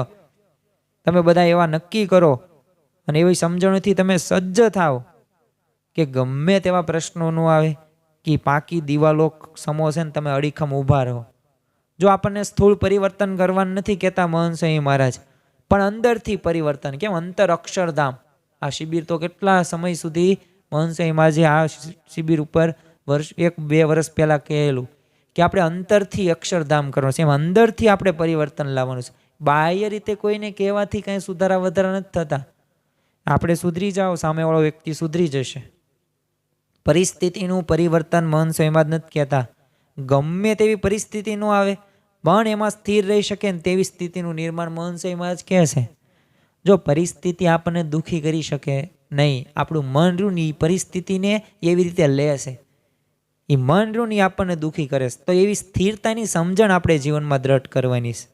તમે બધા એવા નક્કી કરો અને એવી સમજણથી તમે સજ્જ થાવ કે ગમે તેવા પ્રશ્નો ન આવે કે પાકી દિવાલો સમો છે ને તમે અડીખમ ઊભા રહો. જો આપણને સ્થૂળ પરિવર્તન કરવાનું નથી કહેતા મહંત સ્વામી મહારાજ, પણ અંદરથી પરિવર્તન. કેમ? અંતર અક્ષરધામ. આ શિબિર તો કેટલા સમય સુધી મહંત સ્વામી મહારાજે આ શિબિર ઉપર 1-2 વર્ષ પહેલાં કહેલું કે આપણે અંતરથી અક્ષરધામ કરવાનું છે. એમ અંદરથી આપણે પરિવર્તન લાવવાનું છે. બાહ્ય રીતે કોઈને કહેવાથી કાંઈ સુધારા વધારા નથી થતા. આપણે સુધરી જાઓ, સામેવાળો વ્યક્તિ સુધરી જશે. પરિસ્થિતિનું પરિવર્તન મહંત સ્વામી મહારાજ નથી કહેતા. ગમે તેવી પરિસ્થિતિ ન આવે પણ એમાં સ્થિર રહી શકે ને તેવી સ્થિતિનું નિર્માણ મહંત સ્વામી મહારાજ કહે છે. જો પરિસ્થિતિ આપણને દુઃખી કરી શકે નહીં, આપણું મન રૂ ની પરિસ્થિતિને એવી રીતે લે છે, એ મન રૂ ની આપણને દુઃખી કરે છે, તો એવી સ્થિરતાની સમજણ આપણે જીવનમાં દ્રઢ કરવાની છે.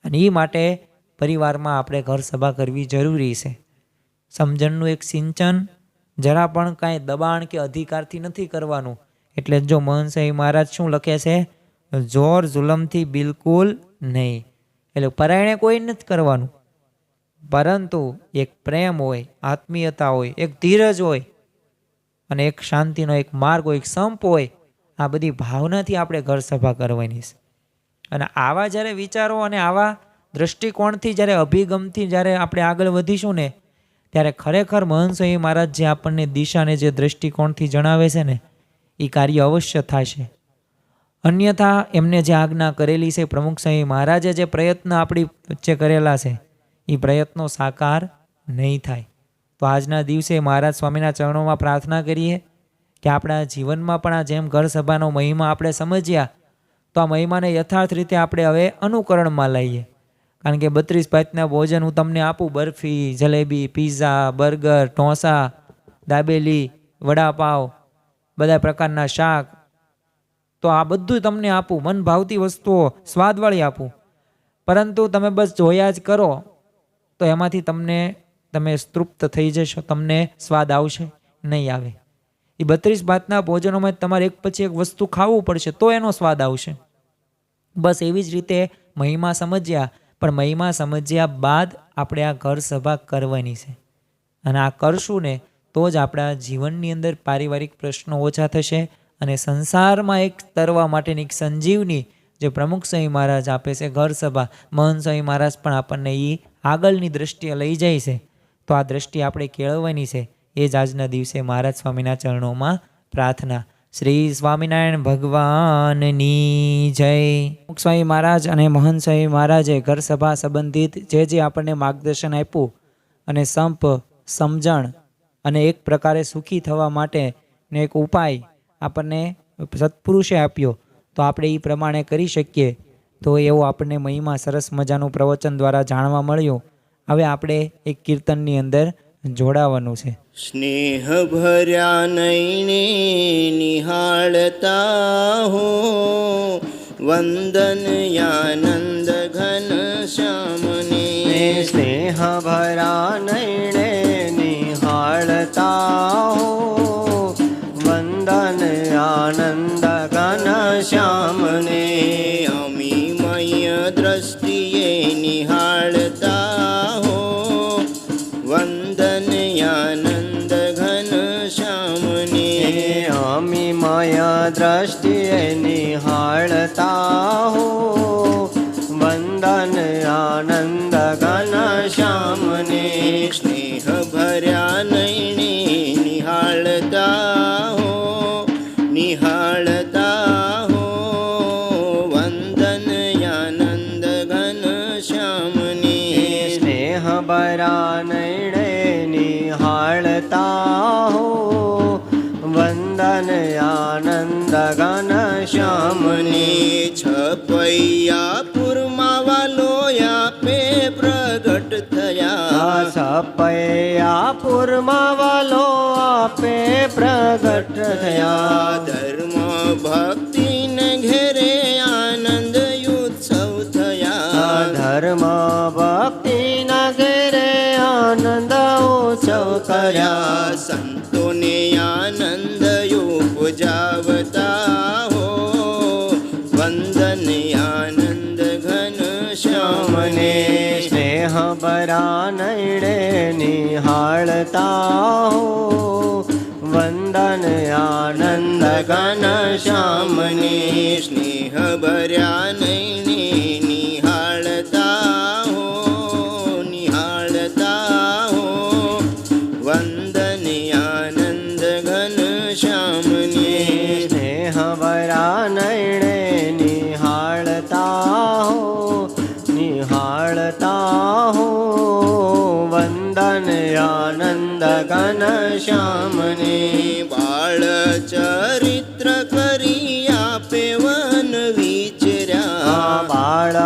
અને એ માટે પરિવારમાં આપણે ઘર સભા કરવી જરૂરી છે. સમજણનું એક સિંચન જરા પણ કાંઈ દબાણ કે અધિકારથી નથી કરવાનું. એટલે જો મહંત સ્વામી મહારાજ શું લખે છે? જોર જુલમથી બિલકુલ નહીં. એટલે પરાયણે કોઈ નથી કરવાનું, પરંતુ એક પ્રેમ હોય, આત્મીયતા હોય, એક ધીરજ હોય અને એક શાંતિનો એક માર્ગ હોય, એક સંપ હોય. આ બધી ભાવનાથી આપણે ઘર સભા કરવાની છે. અને આવા જ્યારે વિચારો અને આવા દ્રષ્ટિકોણથી જ્યારે અભિગમથી જ્યારે આપણે આગળ વધીશું ને ત્યારે ખરેખર મહંત સ્વામી મહારાજ જે આપણને દિશાને જે દ્રષ્ટિકોણથી જણાવે છે ને એ કાર્ય અવશ્ય થશે. અન્યથા એમને જે આજ્ઞા કરેલી છે, પ્રમુખ સ્વામી મહારાજે જે પ્રયત્ન આપણી વચ્ચે કરેલા છે એ પ્રયત્નો સાકાર નહીં થાય. તો આજના દિવસે મહારાજ સ્વામીના ચરણોમાં પ્રાર્થના કરીએ કે આપણા જીવનમાં પણ આ જેમ ઘર સભાનો મહિમા આપણે સમજ્યા તો આ મહિમાને યથાર્થ રીતે આપણે હવે અનુકરણમાં લઈએ. કારણ કે 32 ભાતના ભોજન હું તમને આપું, બરફી, જલેબી, પીઝા, બર્ગર, ઢોસા, દાબેલી, વડાપાવ, બધા પ્રકારના શાક, તો આ બધું તમને આપું, મન ભાવતી વસ્તુઓ સ્વાદવાળી આપું, પરંતુ તમે બસ જોયા જ કરો તો એમાંથી તમે તૃપ્ત થઈ જશો, તમને સ્વાદ આવશે નહીં આવે. એ 32 ભાતના ભોજનોમાં તમારે એક પછી એક વસ્તુ ખાવું પડશે તો એનો સ્વાદ આવશે. બસ એવી જ રીતે મહિમા સમજ્યા, પણ મહિમા સમજ્યા બાદ આપણે આ ઘર સભા કરવાની છે. અને આ કરશું ને તો જ આપણા જીવનની અંદર પારિવારિક પ્રશ્નો ઓછા થશે અને સંસારમાં એક તરવા માટેની એક સંજીવની જે પ્રમુખ સ્વામી મહારાજ આપે છે ઘર સભા, મહંત સ્વામી મહારાજ પણ આપણને એ આગળની દ્રષ્ટિએ લઈ જાય છે. તો આ દ્રષ્ટિ આપણે કેળવવાની છે. એ જ આજના દિવસે મહારાજ સ્વામીના ચરણોમાં પ્રાર્થના. શ્રી સ્વામિનારાયણ ભગવાનની જય. પ્રમુખ સ્વામી મહારાજ અને મહંત સ્વામી મહારાજે ઘર સભા સંબંધિત જે આપણને માર્ગદર્શન આપ્યું અને સંપ, સમજણ અને એક પ્રકારે સુખી થવા માટેનો એક ઉપાય આપણને સત્પુરુષે આપ્યો, તો આપણે એ પ્રમાણે કરી શકીએ. તો એવો આપણને મહિમા સરસ મજાનું પ્રવચન દ્વારા જાણવા મળ્યું. હવે આપણે એક કીર્તનની અંદર જોડાવાનું છે. સ્નેહ ભર્યા નૈણે નિહાળતા હો, વંદન આનંદ ઘન શ્યામને. સ્નેહ ભરા નૈણે નિહાળતા હો, વંદન આનંદ ઘન શ્યામને. અમીમય દ્રષ્ટિએ નિહાળતા હો, વંદન આનંદ ઘન શ્યામને. અમીમય દ્રષ્ટિએ નિહાળતા હો, વંદન આનંદ ઘન શ્યામને. સ્નેહ ભર્યા નૈણે નિહાળતા હો, નિહાળતા હો, વંદન આનંદ ઘન શ્યામને. સ્નેહ ભરા નૈણે નિહાળતા હો, વંદન આનંદ ઘન શ્યામને. છપૈયા પુરમાં વાલો આપે પ્રગટ થયા. સપૈયા પુરમાં વાલો આપે પ્રગટ થયા. ધર્મ ભક્તિ ને ઘેરે આનંદ ઉત્સવ થયા. ધર્મ ભક્તિ ના ઘેરે આનંદ ઉત્સવ કર્યા. સંતોને આનંદ ઉપજાવતા હો, વંદન આનંદ ઘન શ્યામને. સ્નેહ ભરા નૈણે નિહાળતા હો, વંદન આનંદ ઘન શ્યામને. સ્નેહ ભર્યા નૈણે નિહાળતા હો, નિહાળતા હો, વંદન આનંદ ઘન શ્યામને. સ્નેહ ભરા નૈણે નિહાળતા હો, નિહાળતા હો, વંદન આનંદ ઘન શ્યામને. બાળ ચરિત્ર કરી આપે વન વિચર્યા. બાળ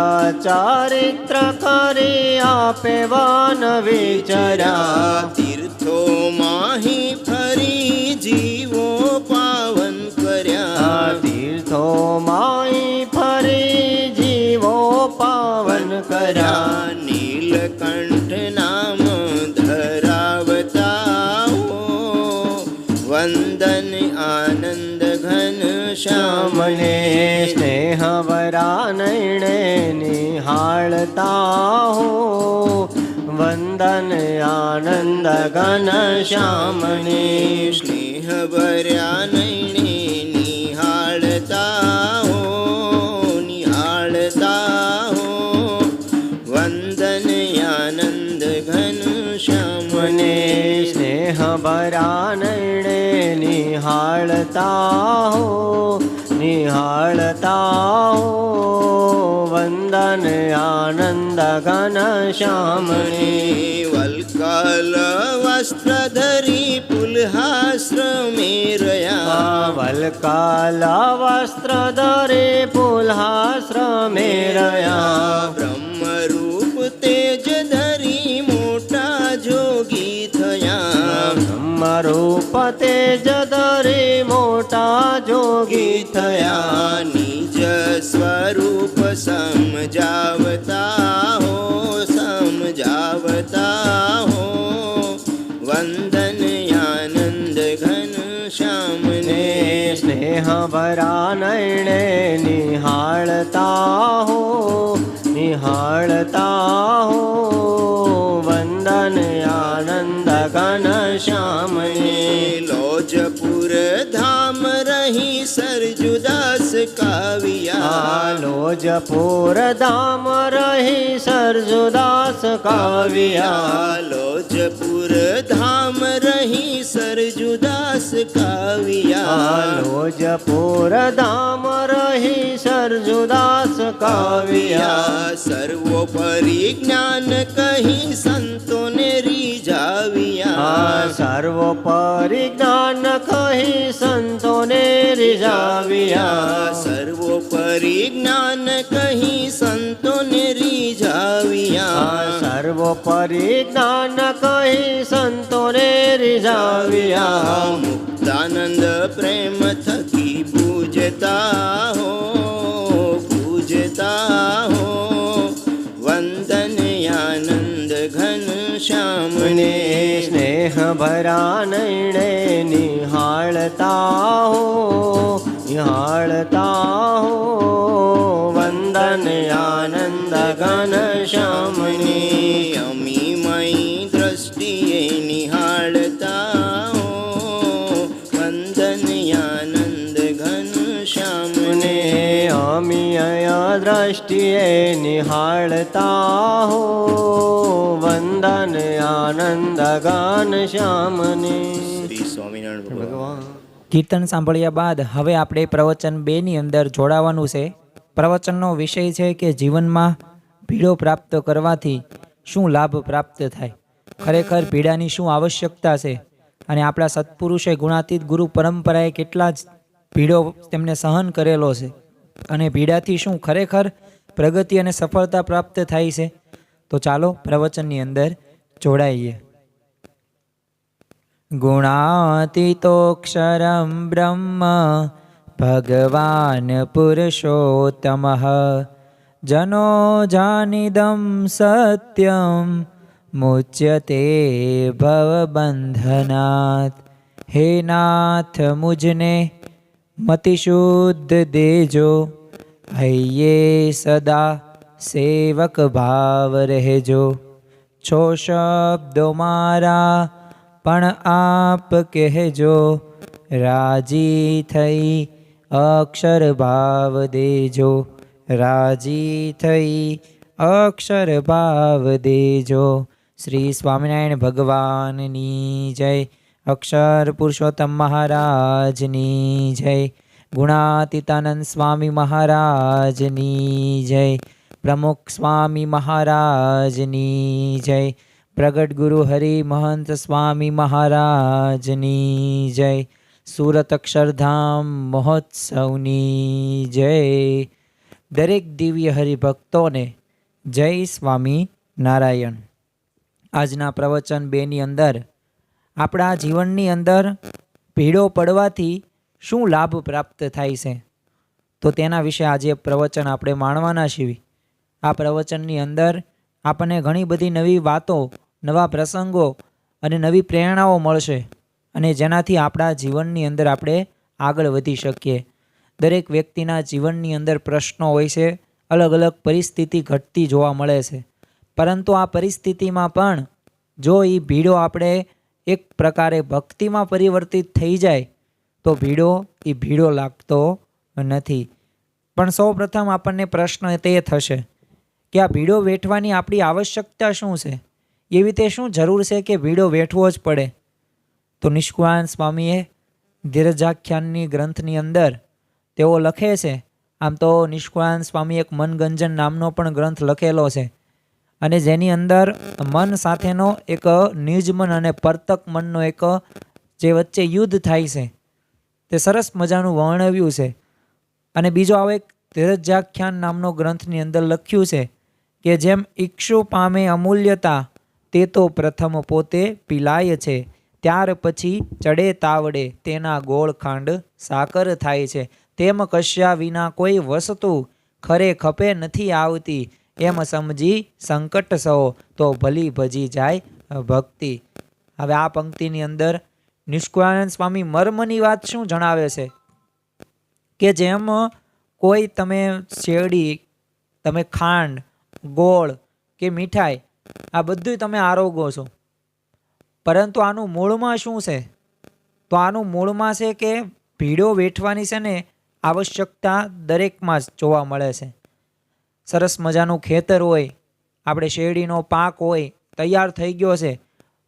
ચારિત્ર કરી આપે વન વિચર્યા. તીર્થો માહી ફરી જીવો પાવન કર્યા. તીર્થો માઈ ફરી જીવો પાવન કર્યા. નીલકંઠ નામ ધરાવતા હો, વંદન આનંદ ઘન શ્યામને. સ્નેહ ભરા નૈણે નિહાળતા હો, વંદન આનંદ ઘન શ્યામને. સ્નેહ ભર્યા નૈણે નિહાળતા હો, નિહાળતા હો, વંદન આનંદ ઘન શ્યામને. સ્નેહ ભરા નૈણે નિહાળતા હો, નિહાળતા હો, વંદન આનંદ ઘન શ્યામને. વલ્કલ વસ્ત્ર ધરી પુલહાશ્રમે રહ્યા. વલ્કાલા વસ્ત્ર ધરે પુલ્હાશ્રમે રહ્યા. બ્રહ્મરૂપ તેજ ધરી મોટા જોગી થયા. બ્રહ્મરૂપ તેજ ધરે મોટા જોગી થયા. નિજ સ્વરૂપ સમજાવતા હો, સમજાવતા હો, વંદન આનંદ ઘન શ્યામને. સ્નેહ ભરા નૈણે નિહાળતા હો, નિહાળતા હો, વંદન આનંદ ઘન શ્યામને. લોજપુર ધામ રહી સરજુદાસ કાવ્યા. લોજપુર ધામ રહી સરજુદાસ કાવ્યા. લોજપુર ધામ રહી સરજુદાસ કાવ્યા. લોજપુર ધામ રહી સરજુદાસ કાવ્યા. સર્વોપરી જ્ઞાન કહી સંતોને રીઝાવ્યા. સર્વોપરી જ્ઞાન કહી સંતોને રીઝાવ્યા. સર્વોપરી જ્ઞાન કહી સર્વોપરી જ્ઞાન કહી સંતોને રીઝાવ્યા. મુક્તાનંદ પ્રેમ થકી પૂજતા હો, પૂજતા હો. વંદન આનંદ ઘન શ્યામને સ્નેહ ભરા નૈણે નિહાળતા હો, નિહાળતા હો. વંદન આનંદ ઘન શ્યામને અમીમય દ્રષ્ટિએ નિહાળતા હો. વંદન આનંદ ઘન શ્યામને અમિય દ્રષ્ટિએ નિહાળતા હો. વંદન આનંદ ઘન શ્યામને. શ્રી સ્વામિનારાયણ ભગવાન. ભગવાન કીર્તન સાંભળ્યા બાદ હવે આપણે પ્રવચન 2 ની અંદર જોડાવાનું છે. પ્રવચનનો વિષય છે કે જીવનમાં ભીડો પ્રાપ્ત કરવાથી શું લાભ પ્રાપ્ત થાય, ખરેખર ભીડાની શું આવશ્યકતા છે, અને આપણા સત્પુરુષે ગુણાતીત ગુરુ પરંપરાએ કેટલા જ ભીડો તેમને સહન કરેલો છે, અને ભીડાથી શું ખરેખર પ્રગતિ અને સફળતા પ્રાપ્ત થાય છે. તો ચાલો પ્રવચનની અંદર જોડાઈએ. ગુણાતીતોક્ષરમ બ્રહ્મ ભગવાન પુરુષોત્તમઃ જનો જાનિદં સત્યમ મુચ્યતે ભવબંધનાત. હે નાથ મુજને મતિશુદ્ધ દેજો, હૈયે સદા સેવક ભાવ રહેજો. છો શબ્દો મારા પણ આપ કહેજો, રાજી થઈ અક્ષર ભાવ દેજો, રાજી થઈ અક્ષર ભાવ દેજો. શ્રી સ્વામિનારાયણ ભગવાનની જય. અક્ષર પુરુષોત્તમ મહારાજની જય. ગુણાતીતાનંદ સ્વામી મહારાજની જય. પ્રમુખ સ્વામી મહારાજની જય. પ્રગટ ગુરુ હરિ મહંત સ્વામી મહારાજની જય. સુરત અક્ષરધામ મહોત્સવની જય. દરેક દિવ્ય હરિભક્તોને જય સ્વામી નારાયણ. આજના પ્રવચન 2 ની અંદર આપણા જીવનની અંદર ભીડો પડવાથી શું લાભ પ્રાપ્ત થાય છે, તો તેના વિશે આજે પ્રવચન આપણે માણવાના છીએ. આ પ્રવચનની અંદર આપણને ઘણી બધી નવી વાતો, નવા પ્રસંગો અને નવી પ્રેરણાઓ મળશે, અને જેનાથી આપણા જીવનની અંદર આપણે આગળ વધી શકીએ. દરેક વ્યક્તિના જીવનની અંદર પ્રશ્નો હોય છે, અલગ અલગ પરિસ્થિતિ ઘટતી જોવા મળે છે, પરંતુ આ પરિસ્થિતિમાં પણ જો એ ભીડો આપણે એક પ્રકારે ભક્તિમાં પરિવર્તિત થઈ જાય તો ભીડો લાગતો નથી. પણ સૌ પ્રથમ આપણને પ્રશ્ન તે થશે કે આ ભીડો વેઠવાની આપણી આવશ્યકતા શું છે, એવી તે શું જરૂર છે કે ભીડો વેઠવો જ પડે. તો નિષ્કુળાનંદ સ્વામીએ ધીરજાખ્યાનની ગ્રંથની અંદર તેઓ લખે છે. આમ તો નિષ્કુળાનંદ સ્વામી એક મનગંજન નામનો પણ ગ્રંથ લખેલો છે, અને જેની અંદર મન સાથેનો એક નિજ મન અને પરતક મનનો એક જે વચ્ચે યુદ્ધ થાય છે તે સરસ મજાનું વર્ણવ્યું છે. અને બીજો આવો એક ધીરજાખ્યાન નામનો ગ્રંથની અંદર લખ્યું છે કે જેમ ઈક્ષુ પામે અમૂલ્યતા તે તો પ્રથમ પોતે પીલાય છે, ત્યાર પછી ચડે તાવડે તેના ગોળ ખાંડ સાકર થાય છે. તેમ કશ્યા વિના કોઈ વસ્તુ ખરે ખપે નથી આવતી, એમ સમજી સંકટ સહો તો ભલી ભજી જાય ભક્તિ. હવે આ પંક્તિની અંદર નિષ્કુળાનંદ સ્વામી મર્મની વાત શું જણાવે છે કે જેમ કોઈ તમે શેરડી, તમે ખાંડ, ગોળ કે મીઠાઈ આ બધું તમે આરોગો છો, પરંતુ આનું મૂળમાં શું છે? તો આનું મૂળમાં છે કે ભીડો વેઠવાની છે ને આવશ્યકતા દરેકમાં જ જોવા મળે છે. સરસ મજાનું ખેતર હોય, આપણે શેરડીનો પાક હોય, તૈયાર થઈ ગયો છે,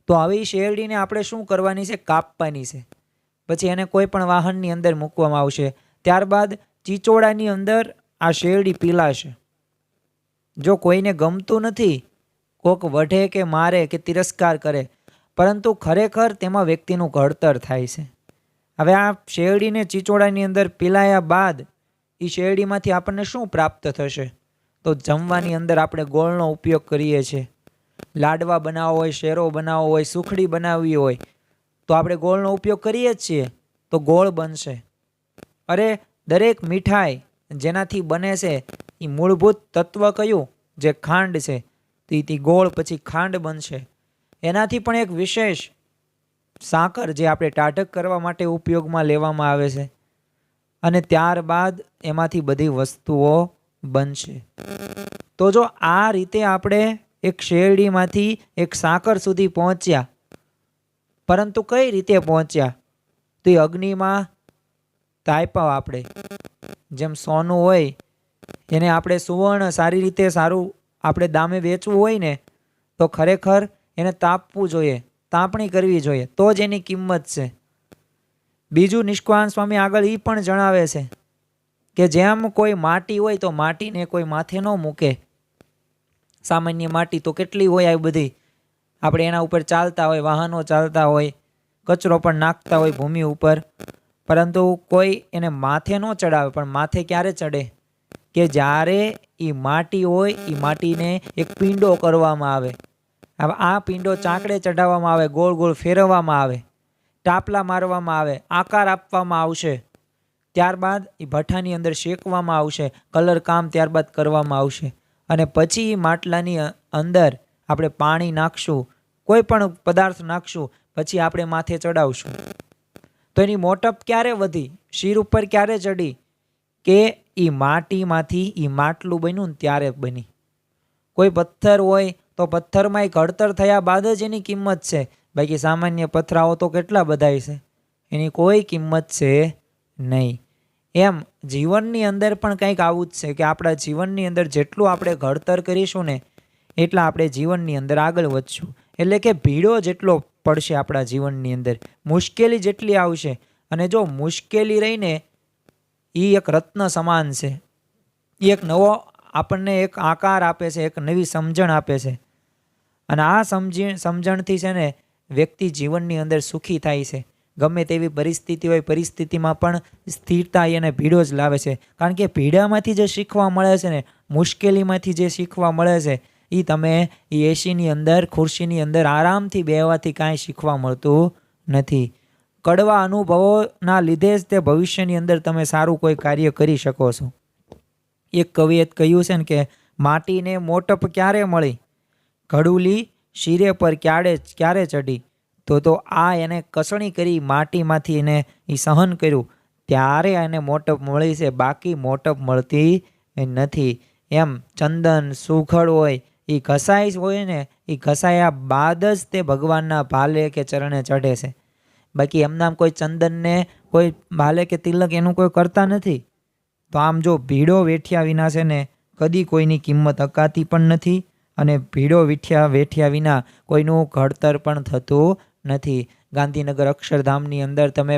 તો આવી શેરડીને આપણે શું કરવાની છે? કાપવાની છે. પછી એને કોઈ પણ વાહનની અંદર મૂકવામાં આવશે. ત્યારબાદ ચીચોડાની અંદર આ શેરડી પીલાશે. જો કોઈને ગમતું નથી, કોક વઢે કે મારે કે તિરસ્કાર કરે, પરંતુ ખરેખર તેમાં વ્યક્તિનું ઘડતર થાય છે. હવે આ શેરડીને ચીચોડાની અંદર પીલાયા બાદ એ શેરડીમાંથી આપણને શું પ્રાપ્ત થશે? તો જમવાની અંદર આપણે ગોળનો ઉપયોગ કરીએ છીએ, લાડવા બનાવવા હોય, શેરો બનાવવો હોય, સુખડી બનાવવી હોય તો આપણે ગોળનો ઉપયોગ કરીએ જ છીએ, તો ગોળ બનશે. અરે દરેક મીઠાઈ જેનાથી બને છે એ મૂળભૂત તત્વ કયું? જે ખાંડ છે. તો એ ગોળ પછી ખાંડ બનશે. એનાથી પણ એક વિશેષ સાકર જે આપણે ટાઢક કરવા માટે ઉપયોગમાં લેવામાં આવે છે, અને ત્યારબાદ એમાંથી બધી વસ્તુઓ બનશે. તો જો આ રીતે આપણે એક શેરડીમાંથી એક સાકર સુધી પહોંચ્યા, પરંતુ કઈ રીતે પહોંચ્યા? તો એ અગ્નિમાં તાપ્યા. આપણે જેમ સોનું હોય એને આપણે સુવર્ણ સારી રીતે સારું આપણે દામે વેચવું હોય ને, તો ખરેખર એને તાપવું જોઈએ, તાપણી કરવી જોઈએ, તો જ એની કિંમત છે. બીજું નિષ્કાન સ્વામી આગળ એ પણ જણાવે છે કે જેમ કોઈ માટી હોય તો માટીને કોઈ માથે ન મૂકે. સામાન્ય માટી તો કેટલી હોય આ બધી, આપણે એના ઉપર ચાલતા હોય, વાહનો ચાલતા હોય, કચરો પણ નાખતા હોય ભૂમિ ઉપર, પરંતુ કોઈ એને માથે ન ચડાવે. પણ માથે ક્યારે ચડે? કે જ્યારે એ માટી હોય એ માટીને એક પીંડો કરવામાં આવે. હવે આ પીંડો ચાકડે ચઢાવવામાં આવે, ગોળ ગોળ ફેરવવામાં આવે, ટાપલા મારવામાં આવે, આકાર આપવામાં આવશે, ત્યારબાદ એ ભઠ્ઠાની અંદર શેકવામાં આવશે, કલર કામ ત્યારબાદ કરવામાં આવશે, અને પછી એ માટલાની અંદર આપણે પાણી નાખશું, કોઈ પણ પદાર્થ નાખશું, પછી આપણે માથે ચડાવશું. તો એની મોટપ ક્યારે વધી? શિર ઉપર ક્યારે ચડી? કે એ માટીમાંથી એ માટલું બન્યું ને ત્યારે બની. કોઈ પથ્થર હોય તો પથ્થરમાં એ ઘડતર થયા બાદ જ એની કિંમત છે. બાકી સામાન્ય પથરાઓ તો કેટલા બધાય છે, એની કોઈ કિંમત છે નહીં. એમ જીવનની અંદર પણ કંઈક આવું જ છે કે આપણા જીવનની અંદર જેટલું આપણે ઘડતર કરીશું ને એટલા આપણે જીવનની અંદર આગળ વધશું. એટલે કે ભીડો જેટલો પડશે આપણા જીવનની અંદર, મુશ્કેલી જેટલી આવશે, અને જો મુશ્કેલી રહીને એ એક રત્ન સમાન છે. એ એક નવો આપણને એક આકાર આપે છે, એક નવી સમજણ આપે છે. અને આ સમજણથી છે ને વ્યક્તિ જીવનની અંદર સુખી થાય છે. ગમે તેવી પરિસ્થિતિ હોય, પરિસ્થિતિમાં પણ સ્થિરતા એને ભીડો જ લાવે છે. કારણ કે ભીડામાંથી જે શીખવા મળે છે ને, મુશ્કેલીમાંથી જે શીખવા મળે છે, એ તમે એ એસીની અંદર, ખુરશીની અંદર આરામથી બેહવાથી કાંઈ શીખવા મળતું નથી. કડવા અનુભવોના લીધે જ તે ભવિષ્યની અંદર તમે સારું કોઈ કાર્ય કરી શકો છો. એક કવિએ કહ્યું છે ને કે માટીને મોટપ ક્યારે મળી, ઘડુલી શિરે પર ક્યારે ચડી. તો આ એને કસણી કરી, માટીમાંથી એને એ સહન કર્યું, ત્યારે એને મોટપ મળી છે, બાકી મોટપ મળતી નથી. એમ ચંદન સુઘડ હોય એ ઘસાઈ હોય ને, એ ઘસાયા બાદ જ તે ભગવાનના ભાલે કે ચરણે ચઢે છે. બાકી એમનામ કોઈ ચંદનને કોઈ ભાલે કે તિલક એનું કોઈ કરતા નથી. તો આમ જો ભીડો વેઠ્યા વિના છે ને કદી કોઈની કિંમત અકાતી પણ નથી, અને ભીડો વેઠ્યા વિના કોઈનું ઘડતર પણ થતું નથી. ગાંધીનગર અક્ષરધામની અંદર તમે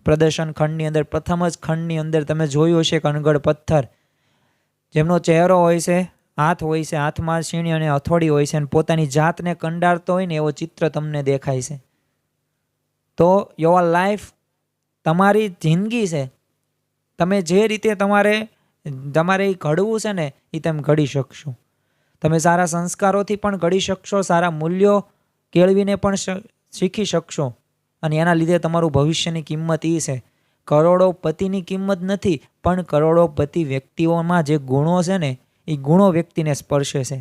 પ્રદર્શન ખંડની અંદર પ્રથમ જ ખંડની અંદર તમે જોયું હશે કનગડ પથ્થર, જેમનો ચહેરો હોય છે, હાથ હોય છે, હાથમાં સીણી અને હથોડી હોય છે, અને પોતાની જાતને કંડારતો હોય ને એવો ચિત્ર તમને દેખાય છે. તો યોર લાઈફ, તમારી જિંદગી છે, તમે જે રીતે તમારે એ ઘડવું છે ને એ તમે ઘડી શકશો. તમે સારા સંસ્કારોથી પણ ઘડી શકશો, સારા મૂલ્યો કેળવીને પણ શીખી શકશો, અને એના લીધે તમારું ભવિષ્યની કિંમત એ છે. કરોડોપતિની કિંમત નથી, પણ કરોડોપતિ વ્યક્તિઓમાં જે ગુણો છે ને એ ગુણો વ્યક્તિને સ્પર્શે છે.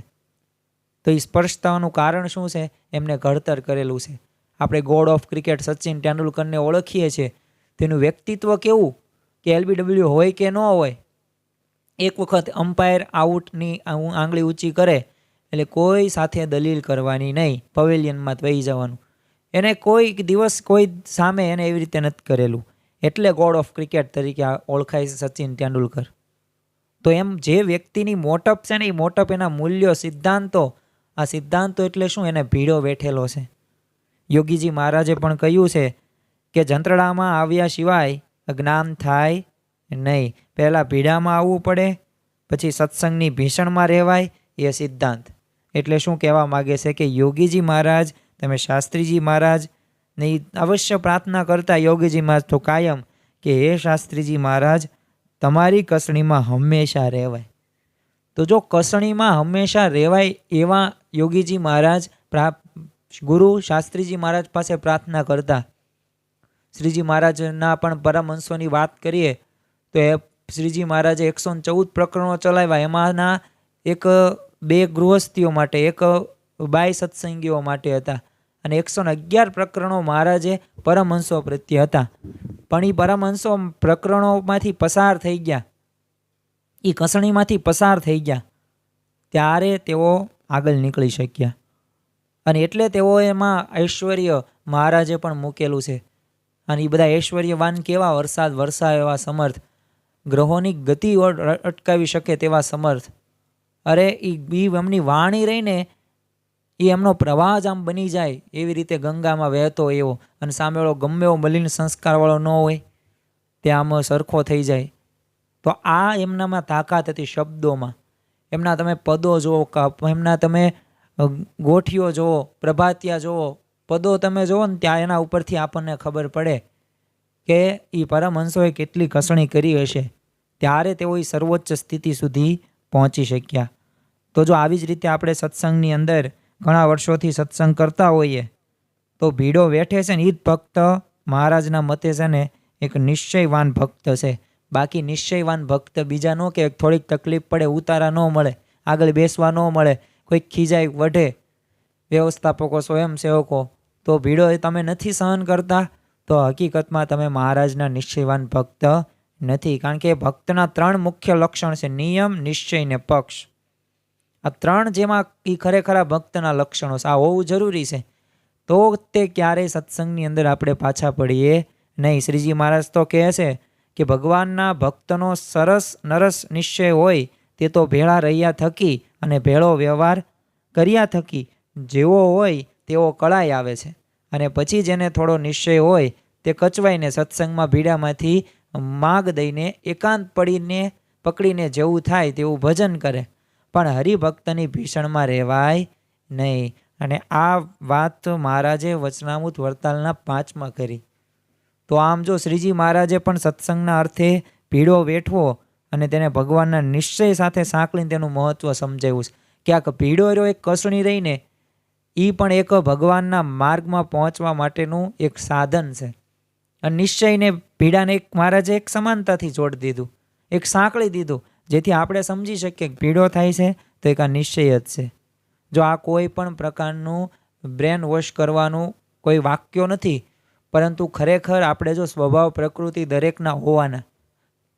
તો એ સ્પર્શતાનું કારણ શું છે? એમને ઘડતર કરેલું છે. આપણે ગોડ ઓફ ક્રિકેટ સચિન તેંડુલકરને ઓળખીએ છીએ, તેનું વ્યક્તિત્વ કેવું કે LBW હોય કે ન હોય, એક વખત અમ્પાયર આઉટની આંગળી ઊંચી કરે એટલે કોઈ સાથે દલીલ કરવાની નહીં, પવેલિયનમાં વહી જવાનું. એને કોઈ દિવસ કોઈ સામે એને એવી રીતે નથી કરેલું, એટલે ગોડ ઓફ ક્રિકેટ તરીકે ઓળખાય છે સચિન તેંડુલકર. તો એમ જે વ્યક્તિની મોટપ છે ને એ મોટપ એના મૂલ્યો, સિદ્ધાંતો, આ સિદ્ધાંતો એટલે શું? એને ભીડો વેઠેલો છે. યોગીજી મહારાજે પણ કહ્યું છે કે જંત્રણામાં આવ્યા સિવાય જ્ઞાન થાય નહીં. પહેલાં ભીડામાં આવવું પડે, પછી સત્સંગની ભીષણમાં રહેવાય, એ સિદ્ધાંત. એટલે શું કહેવા માગે છે કે યોગીજી મહારાજ, તમે શાસ્ત્રીજી મહારાજને અવશ્ય પ્રાર્થના કરતા યોગીજી મહારાજ તો કાયમ કે હે શાસ્ત્રીજી મહારાજ, તમારી કસણીમાં હંમેશા રહેવાય. તો જો કસણીમાં હંમેશા રહેવાય એવા યોગીજી મહારાજ ગુરુ શાસ્ત્રીજી મહારાજ પાસે પ્રાર્થના કરતા. શ્રીજી મહારાજના પણ પરમહંસોની વાત કરીએ તો એ શ્રીજી મહારાજે 114 પ્રકરણો ચલાવ્યા. એમાંના એક 2 ગૃહસ્થીઓ માટે, એક બાઈ સત્સંગીઓ માટે હતા, અને 111 પ્રકરણો મહારાજે પરમહંસો પ્રત્યે હતા. પણ એ પરમહંસો પ્રકરણોમાંથી પસાર થઈ ગયા, એ કસણીમાંથી પસાર થઈ ગયા, ત્યારે તેઓ આગળ નીકળી શક્યા. અને એટલે તેઓ એમાં ઐશ્વર્ય મહારાજે પણ મૂકેલું છે. અને એ બધા ઐશ્વર્યવાન કેવા? વરસાદ વરસાવે એવા સમર્થ, ગ્રહોની ગતિ અટકાવી શકે તેવા સમર્થ. અરે એ એમની વાણી રહીને એ એમનો પ્રવાહ જ આમ બની જાય એવી રીતે ગંગામાં વહેતો એવો. અને સામેવાળો ગમે એવો મલિન સંસ્કારવાળો ન હોય તે આમ સરખો થઈ જાય. તો આ એમનામાં તાકાત હતી શબ્દોમાં. એમના તમે પદો જુઓ, એમના તમે ગોઠીઓ જુઓ, પ્રભાતિયા જુઓ, પદો તમે જુઓ ને ત્યાં એના ઉપરથી આપણને ખબર પડે કે એ પરમહંસોએ કેટલી ઘસણી કરી હશે, ત્યારે તેઓ એ સર્વોચ્ચ સ્થિતિ સુધી પહોંચી શક્યા. તો જો આવી જ રીતે આપણે સત્સંગની અંદર ઘણા વર્ષોથી સત્સંગ કરતા હોઈએ તો ભીડો વેઠે છે ને એ જ ભક્ત મહારાજના મતે છે ને એક નિશ્ચયવાન ભક્ત છે. બાકી નિશ્ચયવાન ભક્ત બીજા નો કે થોડીક તકલીફ પડે, ઉતારા ન મળે, આગળ બેસવા ન મળે, કોઈક ખીજાય વઢે, વ્યવસ્થાપકો સ્વયંસેવકો, તો ભીડો એ તમે નથી સહન કરતા તો હકીકતમાં તમે મહારાજના નિશ્ચયવાન ભક્ત નથી. કારણ કે ભક્તના 3 મુખ્ય લક્ષણ છે: નિયમ, નિશ્ચય ને પક્ષ. આ 3 જેમાં એ ખરેખર ભક્તના લક્ષણો છે. આ હોવું જરૂરી છે, તો તે ક્યારેય સત્સંગની અંદર આપણે પાછા પડીએ નહીં. શ્રીજી મહારાજ તો કહે છે કે ભગવાનના ભક્તનો સરસ નરસ નિશ્ચય હોય તે તો ભેળા રહ્યા થકી અને ભેળો વ્યવહાર કર્યા થકી જેવો હોય તેવો કળાઈ આવે છે. અને પછી જેને થોડો નિશ્ચય હોય તે કચવાઈને સત્સંગમાં ભીડામાંથી માગ દઈને એકાંત પકડીને જેવું થાય તેવું ભજન કરે, પણ હરિભક્તની ભીષણમાં રહેવાય નહીં. અને આ વાત મહારાજે વચનામૃત વરતાલના 5માં કરી. તો આમ જો શ્રીજી મહારાજે પણ સત્સંગના અર્થે ભીડો વેઠવો અને તેને ભગવાનના નિશ્ચય સાથે સાંકળીને તેનું મહત્ત્વ સમજાવ્યું છે. ક્યાંક ભીડો રહ્યો એક કસણી રહીને એ પણ એક ભગવાનના માર્ગમાં પહોંચવા માટેનું એક સાધન છે. અને નિશ્ચયને ભીડાને એક મહારાજે એક સમાનતાથી જોડી દીધું, એક સાંકળી દીધું, જેથી આપણે સમજી શકીએ કે ભીડો થાય છે તો એક આ નિશ્ચય જ છે. જો આ કોઈ પણ પ્રકારનું બ્રેન વોશ કરવાનું કોઈ વાક્યો નથી, પરંતુ ખરેખર આપણે જો સ્વભાવ પ્રકૃતિ દરેકના હોવાના,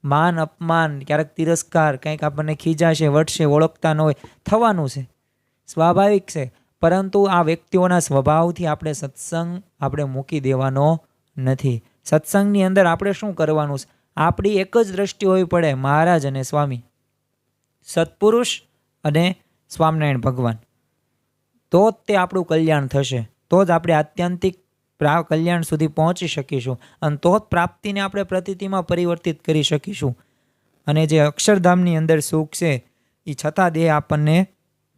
માન અપમાન, ક્યારેક તિરસ્કાર, કંઈક આપણને ખીજાશે, વટશે, ઓળખતા ન હોય, થવાનું છે, સ્વાભાવિક છે. પરંતુ આ વ્યક્તિઓના સ્વભાવથી આપણે સત્સંગ આપણે મૂકી દેવાનો નથી. સત્સંગની અંદર આપણે શું કરવાનું છે? આપણી એક જ દ્રષ્ટિ હોવી પડે, મહારાજ અને સ્વામી, સત્પુરુષ અને સ્વામિનારાયણ ભગવાન. તો જ તે આપણું કલ્યાણ થશે, તો જ આપણે આત્યંતિક કલ્યાણ સુધી પહોંચી શકીશું, અને તો જ પ્રાપ્તિને આપણે પ્રતીતિમાં પરિવર્તિત કરી શકીશું. અને જે અક્ષરધામની અંદર સુખ છે એ છતાં દેહ આપણને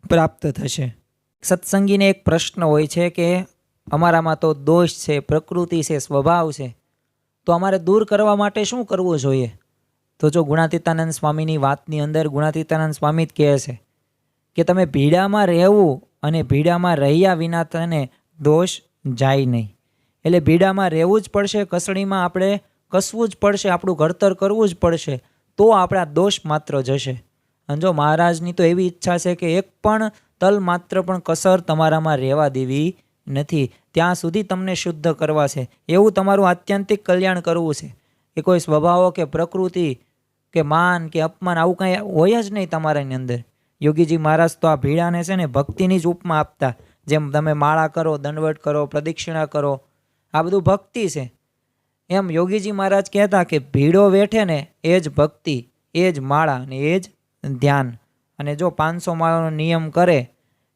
પ્રાપ્ત થશે. સત્સંગીને એક પ્રશ્ન હોય છે કે અમારામાં તો દોષ છે, પ્રકૃતિ છે, સ્વભાવ છે, તો અમારે દૂર કરવા માટે શું કરવું જોઈએ? તો જો ગુણાતીતાનંદ સ્વામીની વાતની અંદર ગુણાતીતાનંદ સ્વામી જ કહે છે કે તમે ભીડામાં રહેવું અને ભીડામાં રહ્યા વિના તને દોષ જાય નહીં. એટલે ભીડામાં રહેવું જ પડશે, કસણીમાં આપણે કસવું જ પડશે, આપણું ઘડતર કરવું જ પડશે, તો આપણા દોષ માત્ર જશે. અને જો મહારાજની તો એવી ઈચ્છા છે કે એક પણ તલ માત્ર પણ કસર તમારામાં રહેવા દેવી નથી, ત્યાં સુધી તમને શુદ્ધ કરવા છે. એવું તમારું આત્યંતિક કલ્યાણ કરવું છે. એ કોઈ સ્વભાવો કે પ્રકૃતિ કે માન કે અપમાન આવું કાંઈ હોય જ નહીં તમારાની અંદર. યોગીજી મહારાજ તો આ ભીડાને છે ને ભક્તિની જ ઉપમા આપતા. જેમ તમે માળા કરો, દંડવટ કરો, પ્રદક્ષિણા કરો, આ બધું ભક્તિ છે. એમ યોગીજી મહારાજ કહેતા કે ભીડો વેઠે ને એ જ ભક્તિ, એ જ માળા ને એ જ ધ્યાન. અને જો 500 માળાનો નિયમ કરે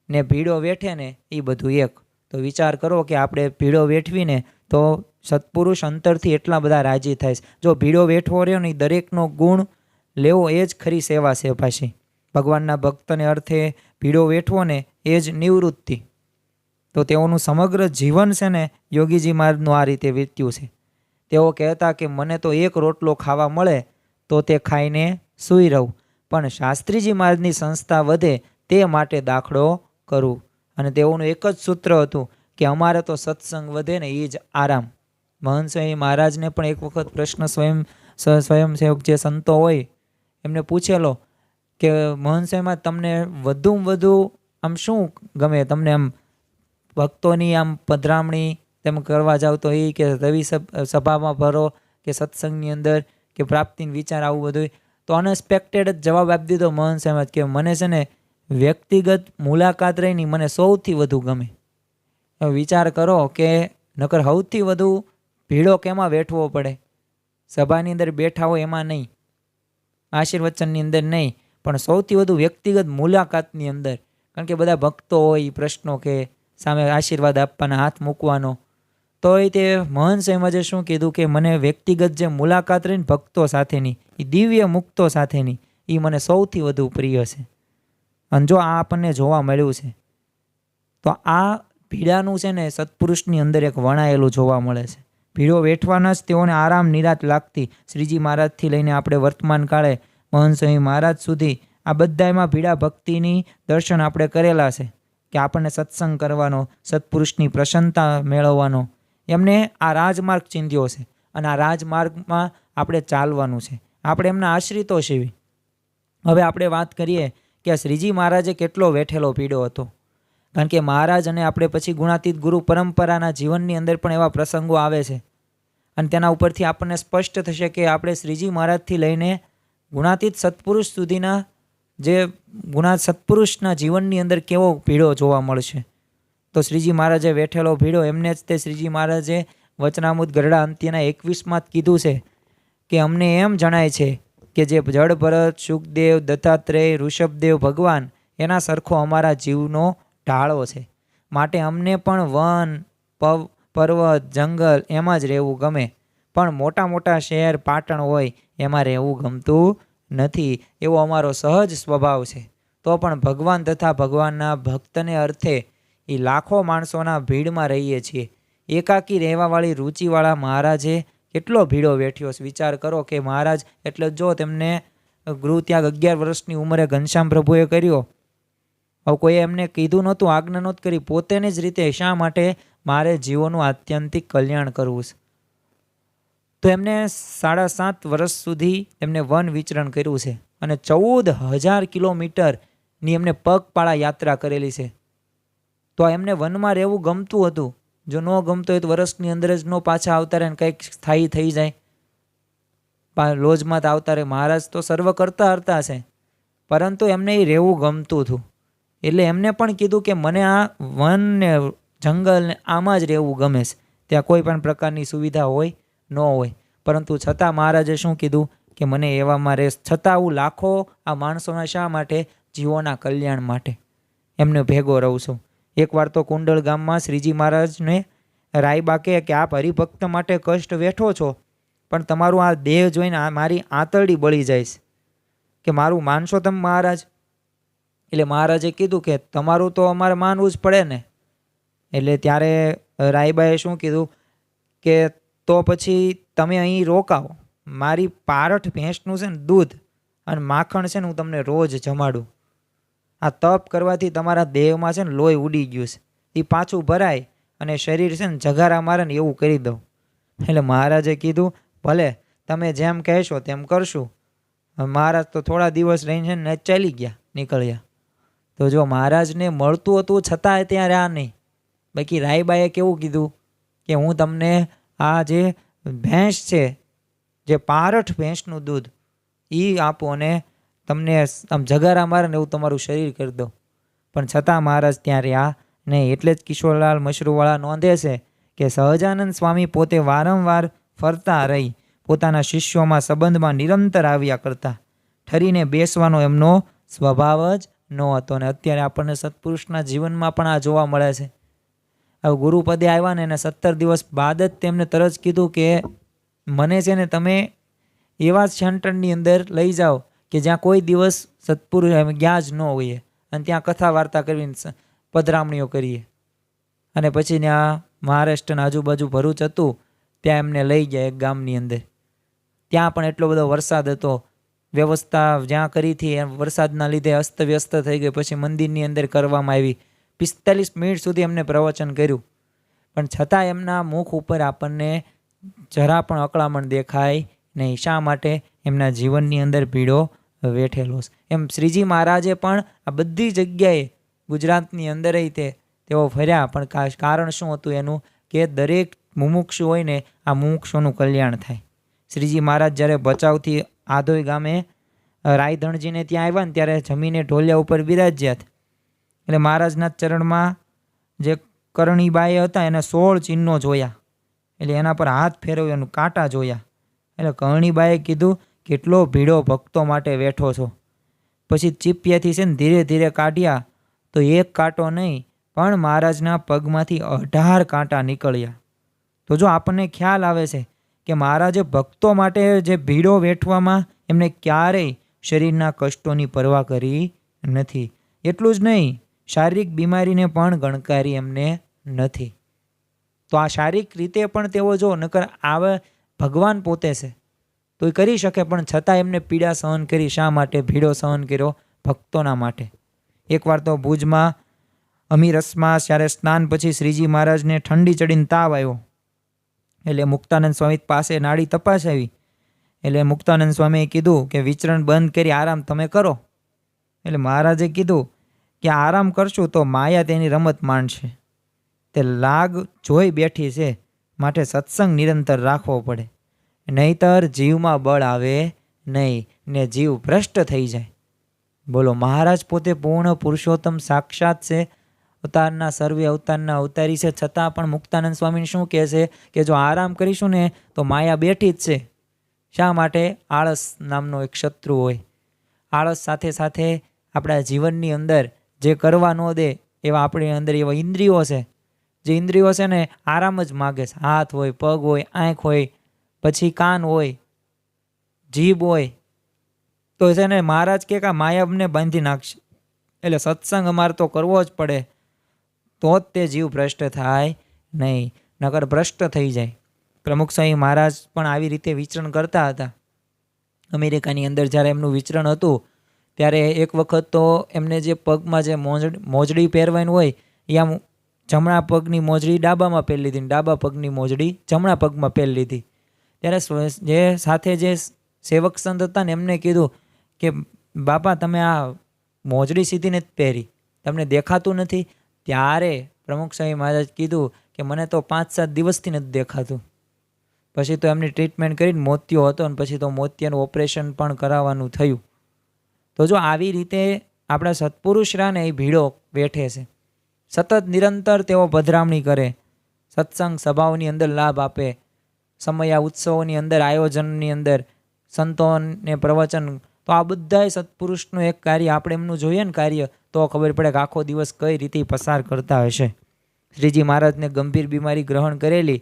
ને ભીડો વેઠે ને એ બધું એક. તો વિચાર કરો કે આપણે ભીડો વેઠવીને તો સત્પુરુષ અંતરથી એટલા બધા રાજી થાય છે. જો ભીડો વેઠવો રહ્યો ને દરેકનો ગુણ લેવો એ જ ખરી સેવા છે. પાછી ભગવાનના ભક્તને અર્થે ભીડો વેઠવો ને એ જ નિવૃત્તિ. તો તેઓનું સમગ્ર જીવન છે ને યોગીજી મહારાજનું આ રીતે વીત્યું છે. તેઓ કહેતા કે મને તો એક રોટલો ખાવા મળે તો તે ખાઈને સૂઈ રહું, પણ શાસ્ત્રીજી મહારાજની સંસ્થા વધે તે માટે દાખલો કરું. અને તેઓનું એક જ સૂત્ર હતું કે અમારે તો સત્સંગ વધે ને એ જ આરામ. મહંત સ્વામી મહારાજને પણ એક વખત પ્રશ્ન સ્વયંસેવક જે સંતો હોય એમને પૂછેલો કે મહંત સ્વામીમાં તમને વધુમાં વધુ આમ શું ગમે, તમને આમ ભક્તોની આમ પધરામણી તેમ કરવા જાવ તો એ કે રવિ સભામાં ભરો કે સત્સંગની અંદર કે પ્રાપ્તિનો વિચાર, આવું બધું. તો અનએક્સપેક્ટેડ જ જવાબ આપી દીધો મહંત સ્વામી કે મને છે ને વ્યક્તિગત મુલાકાત રહીને મને સૌથી વધુ ગમે. હવે વિચાર કરો કે નકર સૌથી વધુ ભીડો કેમાં વેઠવો પડે? સભાની અંદર બેઠા હોય એમાં નહીં, આશીર્વચનની અંદર નહીં, પણ સૌથી વધુ વ્યક્તિગત મુલાકાતની અંદર. કારણ કે બધા ભક્તો હોય, પ્રશ્નો કે સામે આશીર્વાદ આપવાના, હાથ મૂકવાનો. તો એ તે મહંત સ્વામીએ શું કીધું કે મને વ્યક્તિગત જે મુલાકાત રહીને ભક્તો સાથેની, એ દિવ્ય મુક્તો સાથેની, એ મને સૌથી વધુ પ્રિય છે. અને જો આ આપણને જોવા મળ્યું છે તો આ ભીડાનું છે ને સત્પુરુષની અંદર એક વણાયેલું જોવા મળે છે. ભીડો વેઠવાના જ તેઓને આરામ નિરાત લાગતી. શ્રીજી મહારાજથી લઈને આપણે વર્તમાન કાળે મહંત સ્વામી મહારાજ સુધી આ બધામાં ભીડા ભક્તિની દર્શન આપણે કરેલા છે કે આપણને સત્સંગ કરવાનો, સત્પુરુષની પ્રસન્નતા મેળવવાનો. એમને આ રાજમાર્ગ ચીંધ્યો છે અને આ રાજમાર્ગમાં આપણે ચાલવાનું છે. આપણે એમના આશ્રિતો છીએ. હવે આપણે વાત કરીએ કે શ્રીજી મહારાજે કેટલો વેઠેલો પીડો હતો. કારણ કે મહારાજ અને આપણે પછી ગુણાતીત ગુરુ પરંપરાના જીવનની અંદર પણ એવા પ્રસંગો આવે છે અને તેના ઉપરથી આપણને સ્પષ્ટ થશે કે આપણે શ્રીજી મહારાજથી લઈને ગુણાતીત સત્પુરુષ સુધીના જે સત્પુરુષના જીવનની અંદર કેવો પીડો જોવા મળશે. તો શ્રીજી મહારાજે વેઠેલો ભીડો એમને જ તે શ્રીજી મહારાજે વચનામૃત ગરડા અંત્યના 21માં જ કીધું છે કે અમને એમ જણાય છે કે જે જળ ભરત, સુખદેવ, દત્તાત્રેય, ઋષભદેવ ભગવાન એના સરખો અમારા જીવનો ઢાળો છે. માટે અમને પણ વન, પર્વત, જંગલ એમાં જ રહેવું ગમે, પણ મોટા મોટા શહેર, પાટણ હોય એમાં રહેવું ગમતું નથી. એવો અમારો સહજ સ્વભાવ છે. તો પણ ભગવાન તથા ભગવાનના ભક્તને અર્થે એ લાખો માણસોના ભીડમાં રહીએ છીએ. એકાકી રહેવાવાળી રુચિવાળા મહારાજે કેટલો ભીડો વેઠ્યો છે. વિચાર કરો કે મહારાજ એટલે જો તેમને ગૃહ ત્યાગ 11 વર્ષની ઉંમરે ઘનશ્યામ પ્રભુએ કર્યો. હવે કોઈએ એમને કીધું નહોતું, આજ્ઞા નહોતી કરી, પોતેની જ રીતે શા માટે મારે જીવોનું આત્યંતિક કલ્યાણ કરવું છે. તો એમને 7.5 વર્ષ સુધી એમને વન વિચરણ કર્યું છે અને 14,000 કિલોમીટરની એમને પગપાળા યાત્રા કરેલી છે. તો એમને વનમાં રહેવું ગમતું હતું. જો ન ગમતું હોય તો વર્ષની અંદર જ ન પાછા આવતા રહે ને કંઈક સ્થાયી થઈ જાય, લોજમાં આવતા રહે. મહારાજ તો સર્વ કરતા હરતા છે, પરંતુ એમને એ રહેવું ગમતું હતું. એટલે એમને પણ કીધું કે મને આ વન ને જંગલ ને આમાં જ રહેવું ગમે છે. ત્યાં કોઈ પણ પ્રકારની સુવિધા હોય ન હોય, પરંતુ છતાં મહારાજે શું કીધું કે મને એવામાં રહે. છતાં હું લાખો આ માણસોના શા માટે? જીવોના કલ્યાણ માટે એમને ભેગો રહું છું. એકવાર તો કુંડળ ગામમાં શ્રીજી મહારાજને રાયબા કહે કે આપ હરિભક્ત માટે કષ્ટ વેઠો છો, પણ તમારું આ દેહ જોઈને મારી આંતરડી બળી જાય છે, કે મારું માનશો તમે મહારાજ? એટલે મહારાજે કીધું કે તમારું તો અમારે માનવું જ પડે ને. એટલે ત્યારે રાયબાએ શું કીધું કે તો પછી તમે અહીં રોકાવો, મારી પારઠ ભેંસનું છે ને દૂધ અને માખણ છે ને હું તમને રોજ જમાડું. આ તપ કરવાથી તમારા દેહમાં છે ને લોહી ઉડી ગયું છે, એ પાછું ભરાય અને શરીર છે ને જગારા મારે ને એવું કરી દઉં. એટલે મહારાજે કીધું ભલે તમે જેમ કહેશો તેમ કરશું. મહારાજ તો થોડા દિવસ રહીને છે ને ચાલી ગયા, નીકળ્યા. તો જો મહારાજને મળતું હતું છતાં ત્યાં રહ્યા નહીં. બાકી રાયબાએ કેવું કીધું કે હું તમને આ જે ભેંસ છે, જે પારઠ ભેંસનું દૂધ એ આપો અને તમને આમ જગારા મારે ને એવું તમારું શરીર કરી દો. પણ છતાં મહારાજ ત્યાં રહ્યા નહીં. એટલે જ કિશોરલાલ મશરૂવાળા નોંધે છે કે સહજાનંદ સ્વામી પોતે વારંવાર ફરતા રહી પોતાના શિષ્યોમાં સંબંધમાં નિરંતર આવ્યા કરતા. ઠરીને બેસવાનો એમનો સ્વભાવ જ ન હતો. અને અત્યારે આપણને સત્પુરુષના જીવનમાં પણ આ જોવા મળે છે. હવે ગુરુપદે આવ્યા ને એને 17 દિવસ બાદ જ તેમને તરત કીધું કે મને છે ને તમે એવા સેન્ટરની અંદર લઈ જાઓ કે જ્યાં કોઈ દિવસ સત્પુરુષ ગયા જ ન હોઈએ, અને ત્યાં કથા વાર્તા કરીને પધરામણીઓ કરીએ. અને પછી ત્યાં મહારાષ્ટ્રના આજુબાજુ ભરૂચ હતું, ત્યાં એમને લઈ ગયા એક ગામની અંદર. ત્યાં પણ એટલો બધો વરસાદ હતો, વ્યવસ્થા જ્યાં કરી હતી એ વરસાદના લીધે અસ્તવ્યસ્ત થઈ ગઈ. પછી મંદિરની અંદર કરવામાં આવી. 45 મિનિટ સુધી એમને પ્રવચન કર્યું, પણ છતાં એમના મુખ ઉપર આપણને જરા પણ અકળામણ દેખાય નહીં. શા માટે? એમના જીવનની અંદર ભીડો વેઠેલો છે. એમ શ્રીજી મહારાજે પણ આ બધી જગ્યાએ ગુજરાતની અંદર તેઓ ફર્યા, પણ કારણ શું હતું એનું? કે દરેક મુમુક્ષુ હોય ને, આ મુમુક્ષુનું કલ્યાણ થાય. શ્રીજી મહારાજ જ્યારે ભચાઉથી આધોઈ ગામે રાયધણજીને ત્યાં આવ્યા ને, ત્યારે જમીને ઢોલિયા ઉપર બિરાજ્યા હતા. એટલે મહારાજના ચરણમાં જે કરણીબાઈ હતા એને 16 ચિહ્નો જોયા. એટલે એના પર હાથ ફેરવ્યો, એનું કાંટા જોયા. એટલે કરણીબાઈએ કીધું, કેટલો ભીડો ભક્તો માટે બેઠો છો. પછી ચીપિયાથી છે ને ધીરે ધીરે કાઢ્યા તો એક કાંટો નહીં, પણ મહારાજના પગમાંથી 18 કાંટા નીકળ્યા. તો જો આપણને ખ્યાલ આવે છે કે મહારાજે ભક્તો માટે જે ભીડો વેઠવામાં એમને ક્યારેય શરીરના કષ્ટોની પરવા કરી નથી. એટલું જ નહીં, શારીરિક બીમારીને પણ ગણકારી એમને નથી. તો આ શારીરિક રીતે પણ તેઓ જો નકર આવે, ભગવાન પોતે છે તો એ કરી શકે, પણ છતાં એમને પીડા સહન કરી. શા માટે ભીડો સહન કર્યો? ભક્તોના માટે. એકવાર તો ભુજમાં અમીરસમાં જ્યારે સ્નાન પછી શ્રીજી મહારાજને ઠંડી ચડીને તાવ આવ્યો. એટલે મુક્તાનંદ સ્વામી પાસે નાડી તપાસાવી. એટલે મુક્તાનંદ સ્વામીએ કીધું કે વિચરણ બંધ કરી આરામ તમે કરો. એટલે મહારાજે કીધું કે આરામ કરશું તો માયા તેની રમત માંડશે. તે લાગ જોઈ બેઠી છે, માટે સત્સંગ નિરંતર રાખવો પડે, નહીતર જીવમાં બળ આવે નહીં ને જીવ ભ્રષ્ટ થઈ જાય. બોલો, મહારાજ પોતે પૂર્ણ પુરુષોત્તમ સાક્ષાત છે, અવતારના સર્વે અવતારના અવતારી છે, છતાં પણ મુક્તાનંદ સ્વામી શું કહે છે કે જો આરામ કરીશું ને તો માયા બેઠી જ છે. શા માટે? આળસ નામનો એક શત્રુ હોય. આળસ સાથે સાથે આપણા જીવનની અંદર જે કરવા ન દે એવા આપણી અંદર એવા ઇન્દ્રિયો છે, જે ઇન્દ્રિયો છે ને આરામ જ માગે છે. હાથ હોય, પગ હોય, આંખ હોય, પછી કાન હોય, જીભ હોય, તો છે ને મહારાજ કે માયા અમને બાંધી નાખશે. એટલે સત્સંગ અમારે તો કરવો જ પડે, તો જ તે જીવ ભ્રષ્ટ થાય નહીં, નકર ભ્રષ્ટ થઈ જાય. પ્રમુખ સ્વામી મહારાજ પણ આવી રીતે વિચરણ કરતા હતા. અમેરિકાની અંદર જ્યારે એમનું વિચરણ હતું ત્યારે એક વખત તો એમને જે પગમાં જે મોજડી પહેરવાની હોય એ આમ જમણા પગની મોજડી ડાબામાં પહેરી લીધી, ડાબા પગની મોજડી જમણા પગમાં પહેરી લીધી. ત્યારે જે સાથે જે સેવક સંત હતા ને એમને કીધું કે બાપા તમે આ મોજડી સીધી નથી પહેરી, તમને દેખાતું નથી. ત્યારે પ્રમુખ સ્વામી મહારાજ કીધું કે મને તો 5-7 દિવસથી નથી દેખાતું. પછી તો એમની ટ્રીટમેન્ટ કરીને મોતિયો હતો ને પછી તો મોતિયાનું ઓપરેશન પણ કરાવવાનું થયું. તો જો આવી રીતે આપણા સત્પુરુષ રહ્યા ને એ ભીડો બેઠે છે, સતત નિરંતર તેઓ પધરામણી કરે, સત્સંગ સભાઓની અંદર લાભ આપે, સમયા ઉત્સવોની અંદર આયોજનની અંદર સંતોને પ્રવચન. તો આ બધાય સત્પુરુષનું એક કાર્ય. આપણે એમનું જોઈએ ને કાર્ય તો ખબર પડે કે આખો દિવસ કઈ રીતે પસાર કરતા હશે. શ્રીજી મહારાજને ગંભીર બીમારી ગ્રહણ કરેલી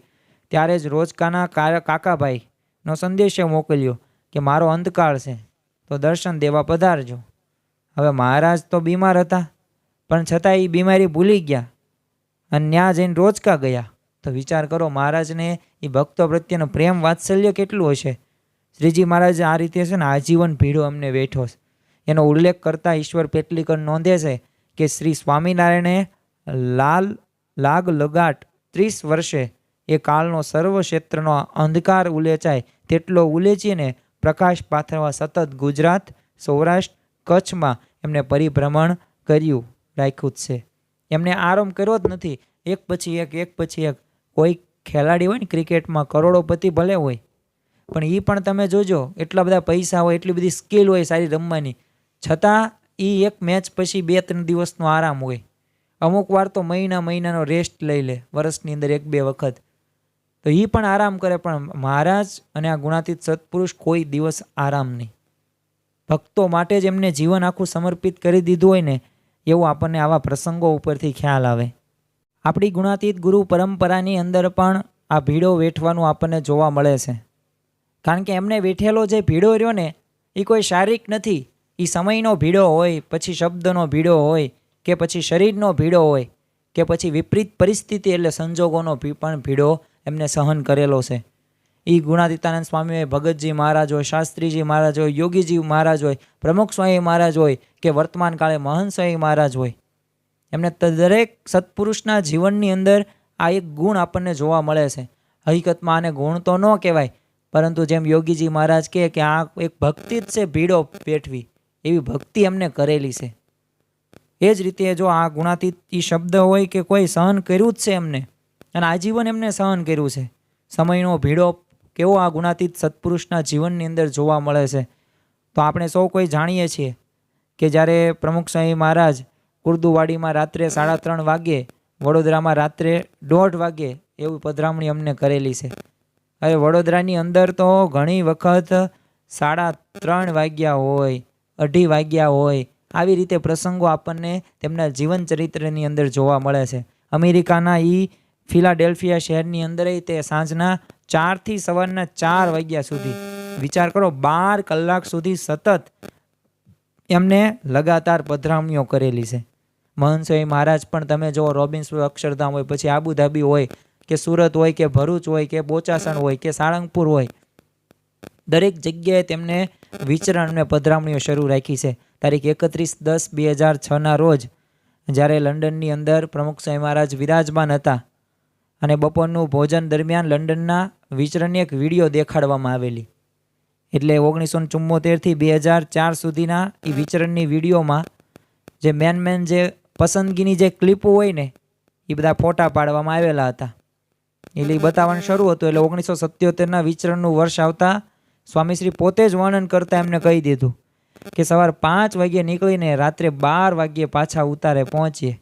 ત્યારે જ રોજકાના કાકાભાઈનો સંદેશો મોકલ્યો કે મારો અંતકાળ છે તો દર્શન દેવા પધારજો. હવે મહારાજ તો બીમાર હતા, પણ છતાં એ બીમારી ભૂલી ગયા અને ત્યાં જઈને રોજકા ગયા. તો વિચાર કરો મહારાજને એ ભક્તો પ્રત્યેનો પ્રેમ વાત્સલ્ય કેટલું હશે. શ્રીજી મહારાજ આ રીતે છે ને આજીવન ભીડો અમને બેઠો છે. એનો ઉલ્લેખ કરતા ઈશ્વર પેટલીકર નોંધે છે કે શ્રી સ્વામિનારાયણે લાગ લગાટ 30 વર્ષે એ કાળનો સર્વ ક્ષેત્રનો અંધકાર ઉલેચાય તેટલો ઉલેચીને પ્રકાશ પાથરવા સતત ગુજરાત, સૌરાષ્ટ્ર, કચ્છમાં એમને પરિભ્રમણ કર્યું રાખ્યું જ છે. એમને આરામ કર્યો જ નથી. એક પછી એક. કોઈ ખેલાડી હોય ને ક્રિકેટમાં કરોડોપતિ ભલે હોય, પણ એ પણ તમે જોજો એટલા બધા પૈસા હોય, એટલી બધી સ્કિલ હોય સારી રમવાની, છતાં એ એક મેચ પછી 2-3 દિવસનો આરામ હોય. અમુક વાર તો મહિનાનો રેસ્ટ લઈ લે, વર્ષની અંદર 1-2 વખત. તો એ પણ આરામ કરે, પણ મહારાજ અને આ ગુણાતીત સત્પુરુષ કોઈ દિવસ આરામ નહીં. ભક્તો માટે જ એમને જીવન આખું સમર્પિત કરી દીધું હોય ને એવું આપણને આવા પ્રસંગો ઉપરથી ખ્યાલ આવે. આપણી ગુણાતીત ગુરુ પરંપરાની અંદર પણ આ ભીડો વેઠવાનું આપણને જોવા મળે છે. કારણ કે એમને વેઠેલો જે ભીડો રહ્યો ને એ કોઈ શારીરિક નથી. એ સમયનો ભીડો હોય, પછી શબ્દનો ભીડો હોય, કે પછી શરીરનો ભીડો હોય, કે પછી વિપરીત પરિસ્થિતિ એટલે સંજોગોનો પણ ભીડો એમને સહન કરેલો છે. એ ગુણાતીતાનંદ સ્વામી હોય, ભગતજી મહારાજ હોય, શાસ્ત્રીજી મહારાજ હોય, યોગીજી મહારાજ હોય, પ્રમુખ સ્વામી મહારાજ હોય, કે વર્તમાન કાળે મહંત સ્વામી મહારાજ હોય, એમને દરેક સત્પુરુષના જીવનની અંદર આ એક ગુણ આપણને જોવા મળે છે. હકીકતમાં આને ગુણ તો ન કહેવાય, પરંતુ જેમ યોગીજી મહારાજ કહે કે આ એક ભક્તિ જ છે, ભીડો પેઠવી, એવી ભક્તિ એમને કરેલી છે. એ જ રીતે જો આ ગુણાતીત એ શબ્દ હોય કે કોઈ સહન કર્યું જ છે એમને, અને આજીવન એમને સહન કર્યું છે. સમયનો ભીડો કેવો આ ગુણાતીત સત્પુરુષના જીવનની અંદર જોવા મળે છે. તો આપણે સૌ કોઈ જાણીએ છીએ કે જ્યારે પ્રમુખ સ્વામી મહારાજ કુર્દુવાડીમાં રાત્રે 3:30 વાગ્યે, વડોદરામાં રાત્રે 1:30 વાગ્યે એવી પધરામણી અમને કરેલી છે. હવે વડોદરાની અંદર તો ઘણી વખત 3:30 વાગ્યા હોય, 2:30 વાગ્યા હોય, આવી રીતે પ્રસંગો આપણને તેમના જીવન ચરિત્રની અંદર જોવા મળે છે. અમેરિકાના ફિલાડેલ્ફિયા શહેરની અંદર તે સાંજના 4 થી સવારના 4 વાગ્યા સુધી, વિચાર કરો, 12 કલાક સુધી સતત એમને લગાતાર પધરામણીઓ કરેલી છે. મહંત સ્વામી મહારાજ પણ તમે જુઓ, રોબિન્સપુર અક્ષરધામ હોય, પછી આબુધાબી હોય કે સુરત હોય કે ભરૂચ હોય કે બોચાસણ હોય કે સાળંગપુર હોય, દરેક જગ્યાએ તેમને વિચરણ અને પધરામણીઓ શરૂ રાખી છે. તારીખ 31/10/2006 રોજ જ્યારે લંડનની અંદર પ્રમુખ સ્વામી મહારાજ વિરાજમાન હતા અને બપોરનું ભોજન દરમિયાન લંડનના વિચરણની એક વિડીયો દેખાડવામાં આવેલી. એટલે 1974 થી 2004 સુધીના એ વિચરણની વિડીયોમાં જે મેન જે પસંદગીની જે ક્લિપો હોય ને, એ બધા ફોટા પાડવામાં આવેલા હતા. એટલે એ બતાવવાનું શરૂ હતું. એટલે 1977ના વિચરણનું વર્ષ આવતા સ્વામીશ્રી પોતે જ વર્ણન કરતા એમને કહી દીધું કે સવાર 5 વાગ્યે નીકળીને રાત્રે 12 વાગ્યે પાછા ઉતારે પહોંચીએ.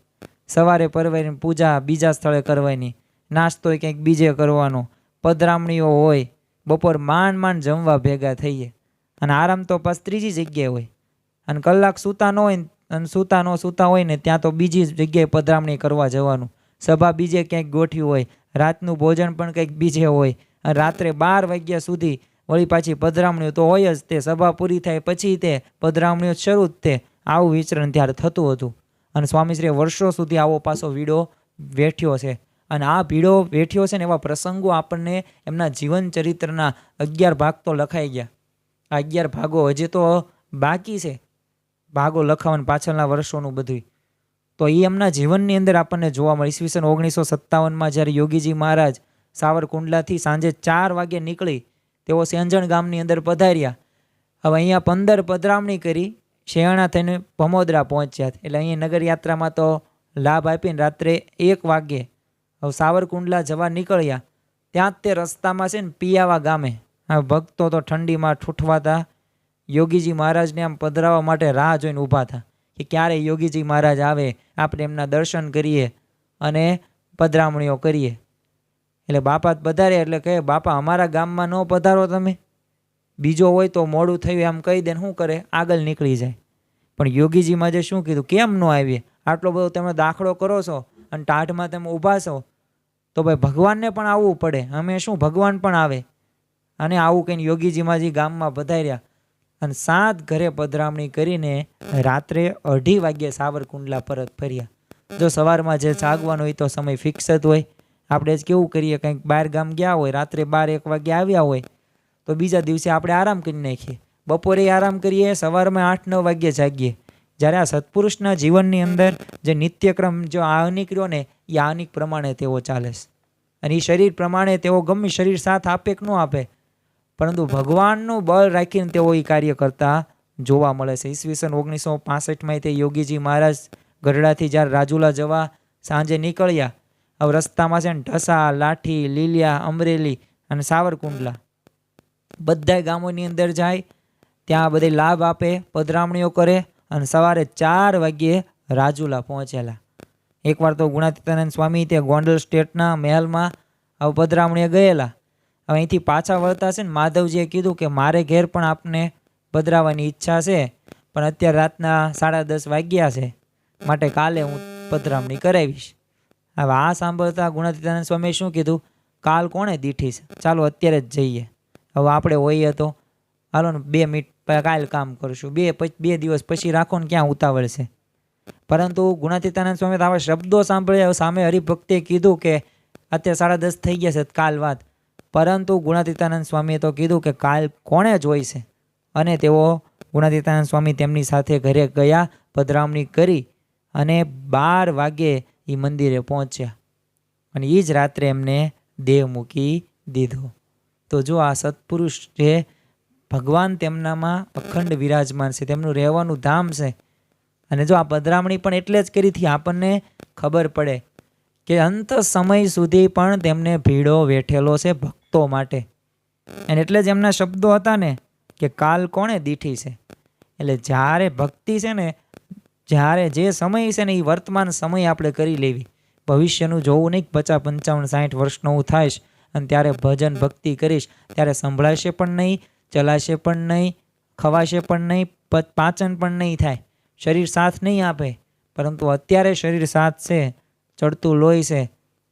સવારે પરવારીને પૂજા બીજા સ્થળે કરવાની, નાસ્તો કંઈક બીજે કરવાનો, પધરામણીઓ હોય, બપોર માંડ જમવા ભેગા થઈએ, અને આરામ તો પાછ ત્રીજી જગ્યાએ હોય, અને કલાક સૂતા ન હોય અને સૂતા હોય ને ત્યાં તો બીજી જગ્યાએ પધરામણી કરવા જવાનું. સભા બીજે ક્યાંક ગોઠવી હોય, રાતનું ભોજન પણ કંઈક બીજે હોય, અને રાત્રે 12 વાગ્યા સુધી વળી પાછી પધરામણીઓ તો હોય જ. તે સભા પૂરી થાય પછી તે પધરામણીઓ શરૂ જ. તે આવું વિચરણ ત્યારે થતું હતું. અને સ્વામીશ્રીએ વર્ષો સુધી આવો પાછો ભીડો વેઠ્યો છે. અને આ ભીડો વેઠ્યો છે ને એવા પ્રસંગો આપણને એમના જીવન ચરિત્રના 11 ભાગ તો લખાઈ ગયા. આ 11 ભાગો હજી તો બાકી છે, ભાગો લખાવાના પાછળના વર્ષોનું બધું. તો એ એમના જીવનની અંદર આપણને જોવા મળે. ઈસવીસન 1957માં જ્યારે યોગીજી મહારાજ સાવરકુંડલાથી સાંજે 4 વાગે નીકળી તેઓ સેંજણ ગામની અંદર પધાર્યા. હવે અહીંયા 15 પધરામણી કરી શેણાં થઈને ભમોદરા પહોંચ્યા. એટલે અહીંયા નગરયાત્રામાં તો લાભ આપીને રાત્રે 1 વાગ્યે હવે સાવરકુંડલા જવા નીકળ્યા. ત્યાં જ તે રસ્તામાં છે ને પિયાવા ગામે આ ભક્તો તો ઠંડીમાં ઠૂઠવાતા યોગીજી મહારાજને આમ પધરાવવા માટે રાહ જોઈને ઊભા હતા કે ક્યારે યોગીજી મહારાજ આવે, આપણે એમના દર્શન કરીએ અને પધરામણીઓ કરીએ. એટલે બાપા પધારે એટલે કહે, બાપા અમારા ગામમાં ન પધારો, તમે બીજો હોય તો મોડું થયું એમ કહી દે, શું કરે, આગળ નીકળી જાય. પણ યોગીજી મહારાજે શું કીધું, કેમ ન આવીએ, આટલો બધો તમે દાખલો કરો છો અને ટાઢમાં તમે ઊભા છો, તો ભાઈ ભગવાનને પણ આવવું પડે, અમે શું ભગવાન પણ આવે. અને આવું કહીને યોગીજી મહારાજ ગામમાં પધાર્યા અને 7 ઘરે પધરામણી કરીને રાત્રે 2:30 વાગ્યે સાવરકુંડલા પરત ફર્યા. જો સવારમાં જે જાગવાનો હોય તો સમય ફિક્સ જ હોય. આપણે જ કેવું કરીએ, કંઈક બહાર ગામ ગયા હોય, રાત્રે 12-1 વાગે આવ્યા હોય તો બીજા દિવસે આપણે આરામ કરી નાખીએ, બપોરે આરામ કરીએ, સવારમાં 8-9 વાગ્યે જાગીએ. જ્યારે આ સત્પુરુષના જીવનની અંદર જે નિત્યક્રમ જો આહનિક રહ્યો ને, એ આહનિક પ્રમાણે તેઓ ચાલે છે. અને એ શરીર પ્રમાણે તેઓ ગમે શરીર સાથ આપે કે ન આપે, પરંતુ ભગવાનનું બળ રાખીને તેઓ એ કાર્ય કરતા જોવા મળે છે. ઈસવીસન 1965માં તે યોગીજી મહારાજ ગઢડાથી જ્યારે રાજુલા જવા સાંજે નીકળ્યા. હવે રસ્તામાં છે ને ઢસા, લાઠી, લીલિયા, અમરેલી અને સાવરકુંડલા બધા ગામોની અંદર જાય, ત્યાં બધે લાભ આપે, પધરામણીઓ કરે અને સવારે 4 વાગ્યે રાજુલા પહોંચેલા. એકવાર તો ગુણાતીતાનંદ સ્વામી તે ગોંડલ સ્ટેટના મહેલમાં હવે પધરામણીએ ગયેલા. હવે અહીંથી પાછા વળતા છે ને માધવજીએ કીધું કે મારે ઘેર પણ આપને પધરાવવાની ઈચ્છા છે, પણ અત્યારે રાતના 10:30 વાગ્યા છે, માટે કાલે હું પધરામણી કરાવીશ. હવે આ સાંભળતા ગુણાતીતાનંદ સ્વામીએ શું કીધું, કાલ કોણે દીઠી છે, ચાલો અત્યારે જ જઈએ. હવે આપણે હોઈએ તો હાલો ને 2 મિનિટ કાલ કામ કરશું, 2 દિવસ પછી રાખો ને, ક્યાં ઉતાવળ છે. પરંતુ ગુણાતીતાનંદ સ્વામી આવા શબ્દો સાંભળ્યા. સામે હરિભક્તે કીધું કે અત્યારે 10:30 થઈ ગયા છે, કાલ વાત. પરંતુ ગુણાતીતાનંદ સ્વામીએ તો કીધું કે કાલ કોણે જોઈ છે. અને તેઓ ગુણાતીતાનંદ સ્વામી તેમની સાથે ઘરે ગયા, પધરામણી કરી અને 12 વાગે એ મંદિરે પહોંચ્યા અને એ જ રાત્રે એમને દેહ મૂકી દીધો. તો જો આ સત્પુરુષ જે ભગવાન તેમનામાં અખંડ વિરાજમાન છે, તેમનું રહેવાનું ધામ છે. અને જો આ પધરામણી પણ એટલે જ કરી હતી આપણને ખબર પડે કે અંત સમય સુધી પણ તેમને ભીડો વેઠેલો છે ભક્તો માટે. અને એટલે જ એમના શબ્દો હતા ને કે કાલ કોણે દીઠી છે. એટલે જ્યારે ભક્તિ છે ને, જ્યારે જે સમય છે ને એ વર્તમાન સમય આપણે કરી લેવી. ભવિષ્યનું જોવું નહીં. 50, 55, 60 વર્ષનો હું થઈશ અને ત્યારે ભજન ભક્તિ કરીશ, ત્યારે સંભળાશે પણ નહીં, ચલાશે પણ નહીં, ખવાશે પણ નહીં, પાચન પણ નહીં થાય, શરીર સાથ નહીં આપે. પરંતુ અત્યારે શરીર સાથ છે, ચડતું લોહી છે,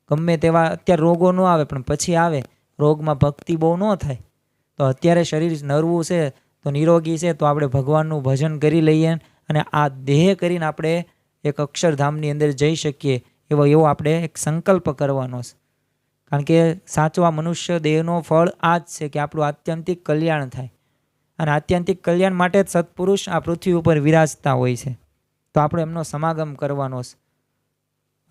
ગમે તેવા અત્યારે રોગો ન આવે પણ પછી આવે. રોગમાં ભક્તિ બહુ ન થાય. તો અત્યારે શરીર નરવું છે તો નિરોગી છે તો આપણે ભગવાનનું ભજન કરી લઈએ અને આ દેહ કરીને આપણે એક અક્ષરધામની અંદર જઈ શકીએ એવો આપણે એક સંકલ્પ કરવાનો છે. કારણ કે સાચો આ મનુષ્ય દેહનો ફળ આ જ છે કે આપણું આત્યંતિક કલ્યાણ થાય. અને આત્યંતિક કલ્યાણ માટે જ સત્પુરુષ આ પૃથ્વી ઉપર વિરાજતા હોય છે. તો આપણે એમનો સમાગમ કરવાનો છે.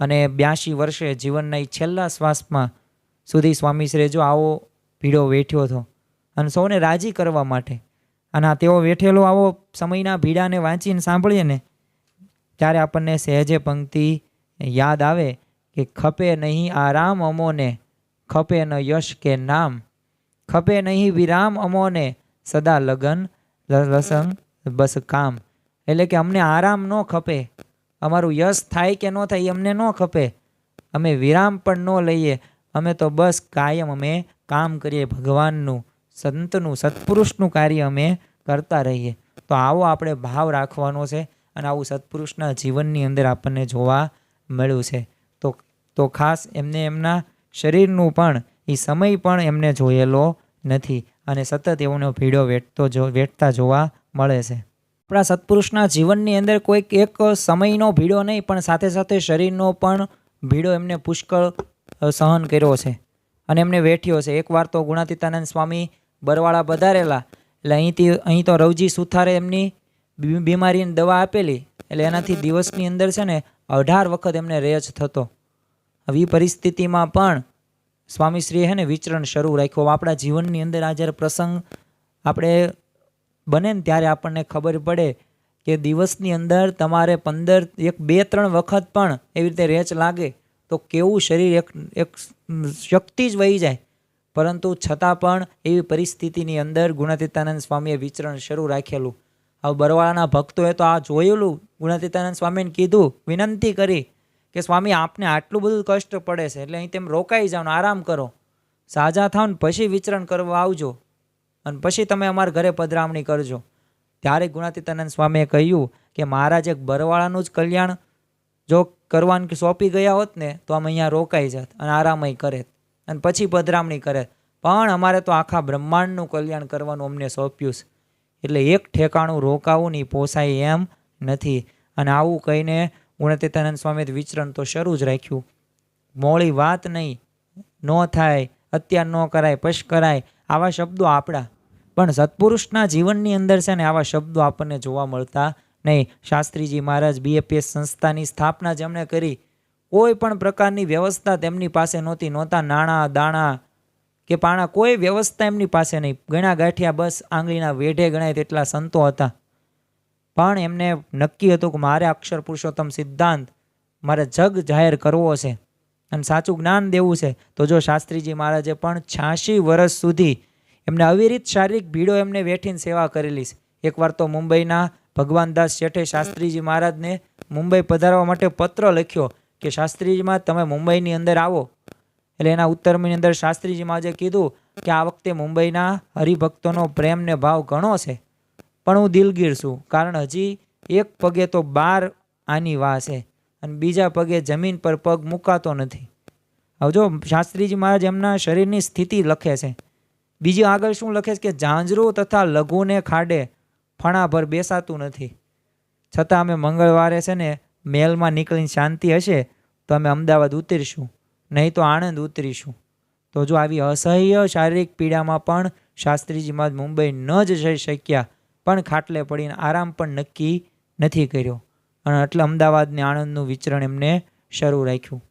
અને 82 વર્ષે જીવનના એ છેલ્લા શ્વાસમાં સુધી સ્વામીશ્રીએ જો આવો ભીડો વેઠ્યો હતો અને સૌને રાજી કરવા માટે. અને આ તેઓ વેઠેલો આવો સમયના ભીડાને વાંચીને સાંભળીએ ને ત્યારે આપણને સહેજે પંક્તિ યાદ આવે કે ખપે નહીં આરામ અમોને, ખપે ન યશ કે નામ, ખપે નહીં વિરામ અમોને, સદા લગન લસંગ બસ કામ. એટલે કે અમને આરામ ન ખપે, અમારું યશ થાય કે ન થાય અમને ન ખપે, અમે વિરામ પણ ન લઈએ, અમે તો બસ કાયમ અમે કામ કરીએ ભગવાનનું, સંતનું, સત્પુરુષનું કાર્ય અમે કરતા રહીએ. તો આવો આપણે ભાવ રાખવાનો છે અને આવું સત્પુરુષના જીવનની અંદર આપણને જોવા મળ્યું છે. તો ખાસ એમને એમના શરીરનું પણ એ સમય પણ એમને જોયેલો નથી અને સતત એઓનો ભીડો વેઠતા જોવા મળે છે. આપણા સત્પુરુષના જીવનની અંદર કોઈક એક સમયનો ભીડો નહીં પણ સાથે સાથે શરીરનો પણ ભીડો એમને પુષ્કળ સહન કર્યો છે અને એમને વેઠ્યો છે. એકવાર તો ગુણાતીતાનંદ સ્વામી બરવાળા પધારેલા એટલે અહીં તો રવજી સુથારે એમની બીમારીની દવા આપેલી એટલે એનાથી દિવસની અંદર છે ને 18 વખત એમને રેજ થતો. આવી પરિસ્થિતિમાં પણ સ્વામીશ્રીએ છે ને વિચરણ શરૂ રાખ્યું. આપણા જીવનની અંદર આ જ્યારે પ્રસંગ આપણે બને ને ત્યારે આપણને ખબર પડે કે દિવસની અંદર તમારે 15, 1, 2, 3 વખત પણ એવી રીતે રેચ લાગે તો કેવું શરીર એક શક્તિ જ વહી જાય. પરંતુ છતાં પણ એવી પરિસ્થિતિની અંદર ગુણાતીતાનંદ સ્વામીએ વિચરણ શરૂ રાખેલું. હવે બરવાળાના ભક્તોએ તો આ જોયેલું. ગુણાતીતાનંદ સ્વામીને કીધું, વિનંતી કરી કે સ્વામી આપને આટલું બધું કષ્ટ પડે છે એટલે અહીં તેમ રોકાઈ જાઓ ને આરામ કરો, સાજા થાવ ને પછી વિચરણ કરવા આવજો અને પછી તમે અમારા ઘરે પધરામણી કરજો. ત્યારે ગુણાતીતાનંદ સ્વામીએ કહ્યું કે મહારાજ એક બરવાળાનું જ કલ્યાણ જો કરવાનું સોંપી ગયા હોત ને તો અમે અહીંયા રોકાઈ જાત અને આરામય કરે અને પછી પધરામણી કરે. પણ અમારે તો આખા બ્રહ્માંડનું કલ્યાણ કરવાનું અમને સોંપ્યું છે એટલે એક ઠેકાણું રોકાવું નહીં પોસાય એમ નથી. અને આવું કહીને ગુણાતીતાનંદ સ્વામીએ વિચરણ તો શરૂ જ રાખ્યું. મોળી વાત નહીં, ન થાય, અત્યાર ન કરાય, પશ કરાય, આવા શબ્દો આપણા. પણ સત્પુરુષના જીવનની અંદર છે ને આવા શબ્દો આપણને જોવા મળતા નહીં. શાસ્ત્રીજી મહારાજ BAPS સંસ્થાની સ્થાપના જેમણે કરી, કોઈ પણ પ્રકારની વ્યવસ્થા તેમની પાસે નહોતી. નહોતા નાણાં દાણા કે પાણા, કોઈ વ્યવસ્થા એમની પાસે નહીં. ગણા ગાંઠિયા બસ આંગળીના વેઢે ગણાય તેટલા સંતો હતા. પણ એમને નક્કી હતું કે મારે અક્ષર પુરુષોત્તમ સિદ્ધાંત મારે જગ જાહેર કરવો છે અને સાચું જ્ઞાન દેવું છે. તો જો શાસ્ત્રીજી મહારાજે પણ 86 વર્ષ સુધી એમને અવિરત શારીરિક ભીડો એમને વેઠીને સેવા કરેલી છે. એકવાર તો મુંબઈના ભગવાનદાસ શેઠે શાસ્ત્રીજી મહારાજને મુંબઈ પધારવા માટે પત્ર લખ્યો કે શાસ્ત્રીજીમાં તમે મુંબઈની અંદર આવો. એટલે એના ઉત્તરની અંદર શાસ્ત્રીજી મહારાજે કીધું કે આ વખતે મુંબઈના હરિભક્તોનો પ્રેમ ને ભાવ ઘણો છે પણ હું દિલગીર છું, કારણ હજી એક પગે તો 12 આની વાહ છે અને બીજા પગે જમીન પર પગ મૂકાતો નથી. હવે જો શાસ્ત્રીજી મહારાજ એમના શરીરની સ્થિતિ લખે છે. બીજી આગળ શું લખે છે કે ઝાંઝરું તથા લઘુને ખાડે ફણાભર બેસાતું નથી. છતાં અમે મંગળવારે છે ને મેલમાં નીકળીને શાંતિ હશે તો અમે અમદાવાદ ઉતરીશું, નહીં તો આણંદ ઉતરીશું. તો જો આવી અસહ્ય શારીરિક પીડામાં પણ શાસ્ત્રીજી મહારાજ મુંબઈ ન જ જઈ શક્યા પણ ખાટલે પડીને આરામ પણ નક્કી નથી કર્યો. અને એટલે અમદાવાદને આણંદનું વિચરણ એમને શરૂ રાખ્યું.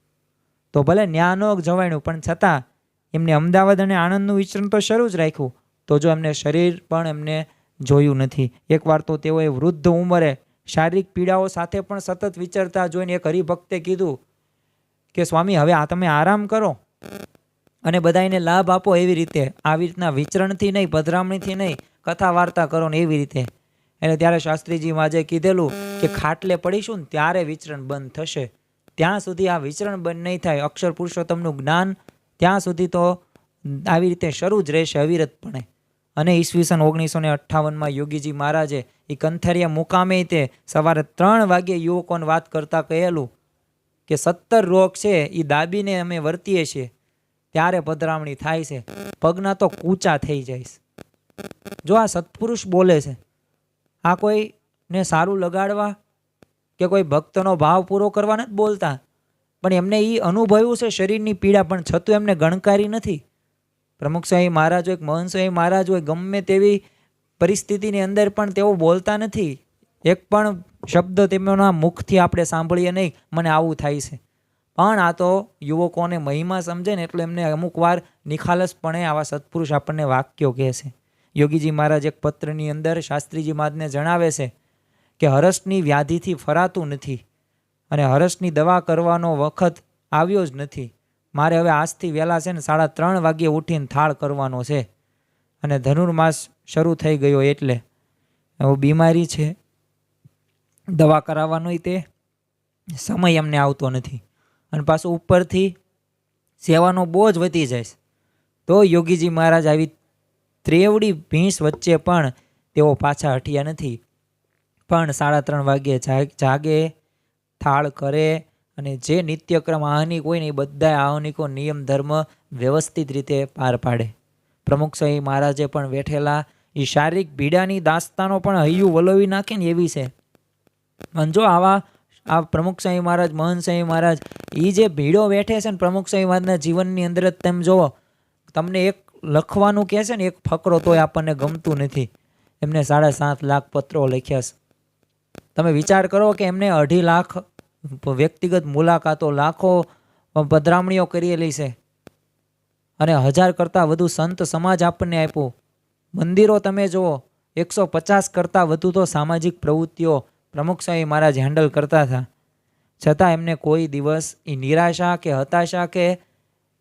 તો ભલે ન્યા ન જવાયું પણ છતાં એમને અમદાવાદ અને આણંદનું વિચરણ તો શરૂ જ રાખ્યું. તો જો એમને શરીર પણ એમને જોયું નથી. એકવાર તો તેઓએ વૃદ્ધ ઉંમરે શારીરિક પીડાઓ સાથે પણ સતત વિચરતા જોઈને એક હરિભક્તે કીધું કે સ્વામી હવે આ તમે આરામ કરો અને બધાને લાભ આપો. એવી રીતે આવી રીતના વિચરણથી નહીં, પધરામણીથી નહીં, કથા વાર્તા કરો ને એવી રીતે. એટલે ત્યારે શાસ્ત્રીજી માજે કીધેલું કે ખાટલે પડીશું ને ત્યારે વિચરણ બંધ થશે. ત્યાં સુધી આ વિચરણ બંધ નહીં થાય. અક્ષર પુરુષોત્તમનું જ્ઞાન ત્યાં સુધી તો આવી રીતે શરૂ જ રહેશે અવિરતપણે. અને ઈસવીસન 1958 યોગીજી મહારાજે એ કંથરિયા મુકામે તે સવારે 3 વાગ્યે યુવકોને વાત કરતા કહેલું કે 17 રોગ છે એ દાબીને અમે વર્તીએ છીએ ત્યારે પધરામણી થાય છે. પગના તો કૂચા થઈ જાય. જો આ સત્પુરુષ બોલે છે, આ કોઈને સારું લગાડવા કે કોઈ ભક્તનો ભાવ પૂરો કરવા નથી બોલતા, પણ એમને એ અનુભવ્યું છે શરીરની પીડા, પણ છતું એમને ગણકારી નથી. પ્રમુખ સ્વામી મહારાજ હોય, મહંત સ્વામી મહારાજ હોય, ગમે તેવી પરિસ્થિતિની અંદર પણ તેઓ બોલતા નથી. એક પણ શબ્દ તેમના મુખથી આપણે સાંભળીએ નહીં મને આવું થાય છે. પણ આ તો યુવકોને મહિમા સમજે ને એટલે એમને અમુક વાર નિખાલસપણે આવા સત્પુરુષ આપણને વાક્યો કહે છે. યોગીજી મહારાજ એક પત્રની અંદર શાસ્ત્રીજી મહારાજને જણાવે છે કે હરસની વ્યાધિથી ફરાતું નથી અને હરસની દવા કરવાનો વખત આવ્યો જ નથી. મારે હવે આજથી વહેલા છે ને 3:30 વાગ્યે ઉઠીને થાળ કરવાનો છે અને ધનુર્માસ શરૂ થઈ ગયો એટલે એવું બીમારી છે, દવા કરાવવાનો તે સમય અમને આવતો નથી અને પાછું ઉપરથી સેવાનો બોજ વધી જાય. તો યોગીજી મહારાજ આવી ત્રેવડી ભીંસ વચ્ચે પણ તેઓ પાછા હટ્યા નથી. પણ 3:30 વાગ્યે જાગે, થાળ કરે અને જે નિત્યક્રમ આહનિક હોય ને એ બધા આહનિકો નિયમ ધર્મ વ્યવસ્થિત રીતે પાર પાડે. પ્રમુખ સ્વામી મહારાજે પણ બેઠેલા એ શારીરિક પીડાની દાસ્તાનો પણ હૈયું વલોવી નાખે ને એવી છે. અને જો આ પ્રમુખ સ્વામી મહારાજ, મહંત સ્વામી મહારાજ એ જે ભીડો બેઠે છે ને પ્રમુખ સ્વામી મહારાજના જીવનની અંદર જ તેમ જુઓ, તમને એક લખવાનું કહે છે ને એક ફકરો તોય આપણને ગમતું નથી. એમને 7.5 લાખ પત્રો લખ્યા છે. તમે વિચાર કરો કે એમને 2.5 લાખ વ્યક્તિગત મુલાકાતો, લાખો પધરામણીઓ કરેલી છે અને 1000 કરતાં વધુ સંત સમાજ આપણને આપ્યો. મંદિરો તમે જુઓ, 150 કરતાં વધુ તો સામાજિક પ્રવૃત્તિઓ પ્રમુખ સ્વામી મહારાજ હેન્ડલ કરતા હતા. છતાં એમને કોઈ દિવસ એ નિરાશા કે હતાશા કે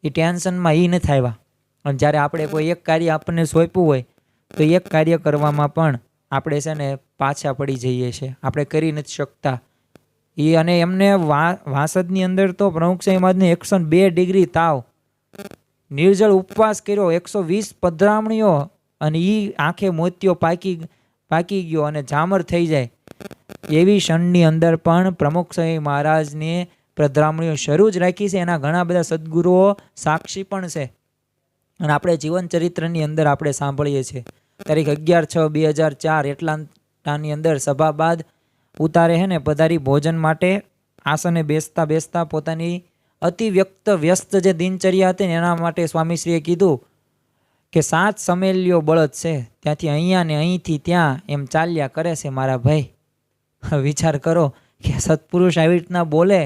એ ટેન્શનમાં એ નથી આવ્યા. અને જ્યારે આપણે કોઈ એક કાર્ય આપણને સોંપ્યું હોય તો એક કાર્ય કરવામાં પણ આપણે છે ને પાછા પડી જઈએ છીએ, આપણે કરી નથી શકતા. અને એમને વાસદની અંદર તો પ્રમુખ સ્વામી મહારાજને 102 ડિગ્રી તાવ, નિર્જળ ઉપવાસ કર્યો, 120 પધરામણીઓ અને એ આંખે મોતિયો પાકી ગયો અને જામર થઈ જાય એવી ક્ષણની અંદર પણ પ્રમુખ સ્વામી મહારાજને પધરામણીઓ શરૂ જ રાખી છે. એના ઘણા બધા સદગુરુઓ સાક્ષી પણ છે અને આપણે જીવન ચરિત્રની અંદર આપણે સાંભળીએ છીએ. તારીખ 11/6/2004 એટલાન્ટાની અંદર સભા બાદ ઉતારે છે ને પધારી ભોજન માટે આસને બેસતા પોતાની અતિ વ્યસ્ત જે દિનચર્યા હતી ને એના માટે સ્વામીશ્રીએ કીધું કે 7 સમેલ્યો બળદ છે, ત્યાંથી અહીંયા ને અહીંથી ત્યાં એમ ચાલ્યા કરે છે મારા ભાઈ. વિચાર કરો કે સત્પુરુષ આવી રીતના બોલે,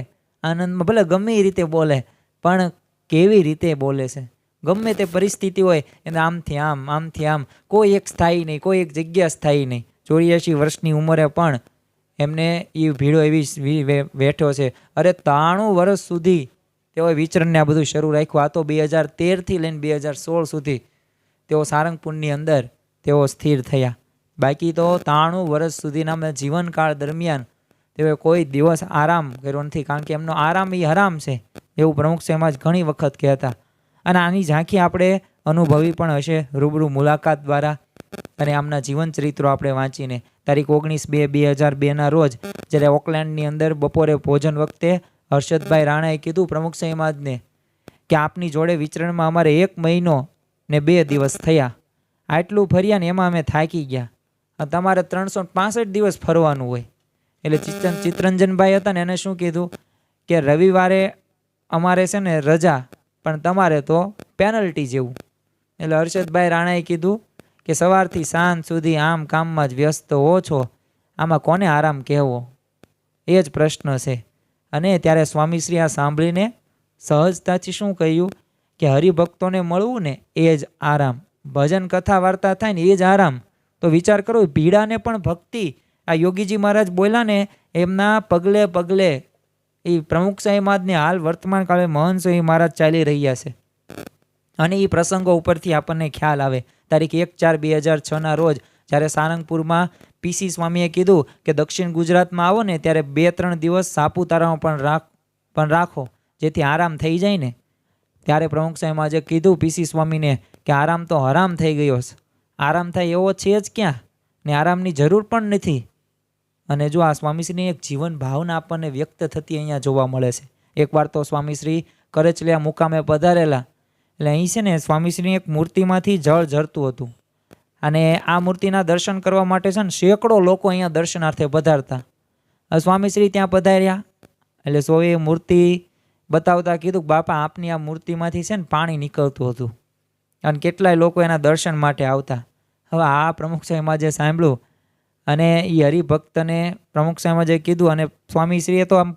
આનંદમાં ભલે ગમે એ રીતે બોલે પણ કેવી રીતે બોલે છે. ગમે તે પરિસ્થિતિ હોય એને આમથી આમ, કોઈ એક સ્થાયી નહીં, કોઈ એક જગ્યા સ્થાયી નહીં. 84 વર્ષની ઉંમરે પણ એમને એ ભીડો એવી બેઠો છે. અરે 93 વર્ષ સુધી તેઓએ વિચરણને આ બધું શરૂ રાખ્યું. આ તો 2013થી લઈને 2016 સુધી તેઓ સારંગપુરની અંદર તેઓ સ્થિર થયા. બાકી તો 93 વર્ષ સુધીના જીવનકાળ દરમિયાન તેઓએ કોઈ દિવસ આરામ કર્યો નથી, કારણ કે એમનો આરામ એ હરામ છે એવું પ્રમુખ સ્વામી ઘણી વખત કહેતા. અને આની ઝાંખી આપણે અનુભવી પણ હશે રૂબરૂ મુલાકાત દ્વારા અને આમના જીવન ચરિત્રો આપણે વાંચીને. તારીખ 19/2/2002 રોજ જ્યારે ઓકલેન્ડની અંદર બપોરે ભોજન વખતે હર્ષદભાઈ રાણાએ કીધું પ્રમુખ સ્વામી મહારાજને કે આપની જોડે વિચરણમાં અમારે 1 મહિનો ને 2 દિવસ થયા, આટલું ફર્યા ને એમાં અમે થાકી ગયા, તમારે 365 દિવસ ફરવાનું હોય. એટલે ચિત્તરંજનભાઈ હતા ને એને શું કીધું કે રવિવારે અમારે છે ને રજા, પણ તમારે તો પેનલ્ટી જેવું. એટલે હર્ષદભાઈ રાણાએ કીધું કે સવારથી સાંજ સુધી આમ કામમાં જ વ્યસ્ત હો છો, આમાં કોને આરામ કહેવો. એ જ પ્રશ્ન છે. અને ત્યારે સ્વામીશ્રી આ સાંભળીને સહજતાથી શું કહ્યું કે હરિભક્તોને મળવું ને એ જ આરામ. ભજન કથા વાર્તા થાય ને એ જ આરામ. તો વિચાર કરો, ભીડાને પણ ભક્તિ આ યોગીજી મહારાજ બોલ્યા ને એમના પગલે પગલે એ પ્રમુખ સાંઈ મહારાજને હાલ વર્તમાન કાળે મહંત સ્વામી મહારાજ ચાલી રહ્યા છે. અને એ પ્રસંગો ઉપરથી આપણને ખ્યાલ આવે. તારીખ 1/4/2006 રોજ જ્યારે સારંગપુરમાં પીસી સ્વામીએ કીધું કે દક્ષિણ ગુજરાતમાં આવો ને ત્યારે 2-3 દિવસ સાપુતારામાં પણ રાખો જેથી આરામ થઈ જાય ને. ત્યારે પ્રમુખ સાંઈ મહારાજે કીધું પીસી સ્વામીને કે આરામ તો હરામ થઈ ગયો છે. આરામ થાય એવો છે જ ક્યાં, ને આરામની જરૂર પણ નથી. અને જો આ સ્વામીશ્રીની એક જીવન ભાવના આપણને વ્યક્ત થતી અહીંયા જોવા મળે છે. એકવાર તો સ્વામીશ્રી કરચલિયા મુકામે પધારેલા, એટલે અહીં છે ને સ્વામીશ્રીની એક મૂર્તિમાંથી જળ ઝરતું હતું. અને આ મૂર્તિના દર્શન કરવા માટે છે ને સેંકડો લોકો અહીંયા દર્શનાર્થે પધારતા. સ્વામીશ્રી ત્યાં પધાર્યા એટલે સોએ મૂર્તિ બતાવતા કીધું કે બાપા આપની આ મૂર્તિમાંથી છે ને પાણી નીકળતું હતું અને કેટલાય લોકો એના દર્શન માટે આવતા. હવે આ પ્રમુખ સાંઈ મહારાજે સાંભળ્યું અને એ હરિભક્તને પ્રમુખ સાંઈ મહારાજે કીધું અને સ્વામીશ્રીએ તો આમ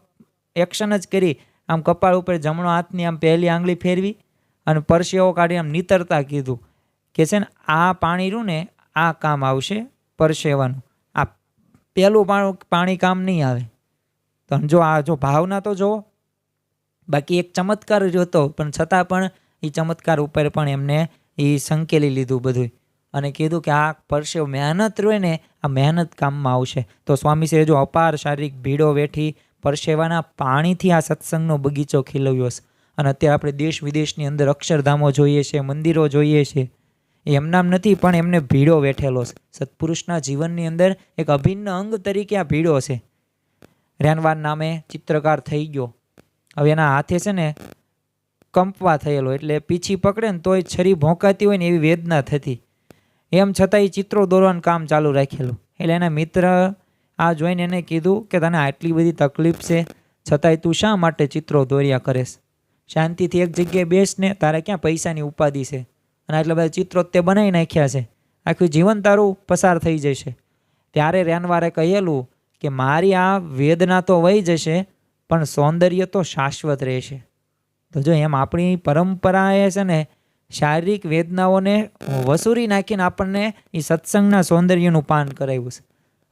એક્શન જ કરી. આમ કપાળ ઉપર જમણો હાથની આમ પહેલી આંગળી ફેરવી અને પરસેવો કાઢી આમ નીતરતા કીધું કે છે ને આ પાણી રહ્યું ને આ કામ આવશે પરસેવાનું, આ પહેલું પાણી કામ નહીં આવે. તો જો ભાવના તો જુઓ. બાકી એક ચમત્કાર જ હતો પણ છતાં પણ એ ચમત્કાર ઉપર પણ એમને એ સંકેલી લીધું બધું અને કીધું કે આ પરસેવ મહેનત રહે ને આ મહેનત કામમાં આવશે. તો સ્વામીશ્રીએ જો અપાર શારીરિક ભીડો વેઠી પરસેવાના પાણીથી આ સત્સંગનો બગીચો ખીલવ્યો છે. અને અત્યારે આપણે દેશ વિદેશની અંદર અક્ષરધામો જોઈએ છે, મંદિરો જોઈએ છે, એ એમનામ નથી પણ એમને ભીડો વેઠેલો છે. સત્પુરુષના જીવનની અંદર એક અભિન્ન અંગ તરીકે આ ભીડો છે. રેનવાર નામે ચિત્રકાર થઈ ગયો. હવે એના હાથે છે ને કંપવા થયેલો એટલે પીછી પકડે ને તોય છરી ભોંકાતી હોય ને એવી વેદના થતી. એમ છતાં એ ચિત્રો દોરવાનું કામ ચાલુ રાખેલું. એટલે એના મિત્ર આ જોઈને એને કીધું કે તને આટલી બધી તકલીફ છે છતાંય તું શા માટે ચિત્રો દોર્યા કરેશ? શાંતિથી એક જગ્યાએ બેસને, તારે ક્યાં પૈસાની ઉપાધિ છે અને આટલા બધા ચિત્રો તે બનાવી નાખ્યા છે, આખું જીવન તારું પસાર થઈ જશે. ત્યારે રેનવારે કહેલું કે મારી આ વેદના તો વહી જશે પણ સૌંદર્ય તો શાશ્વત રહેશે. તો જો એમ આપણી પરંપરાએ છે ને શારીરિક વેદનાઓને વસૂરી નાખીને આપણને એ સત્સંગના સૌંદર્યનું પાન કરાવ્યું છે.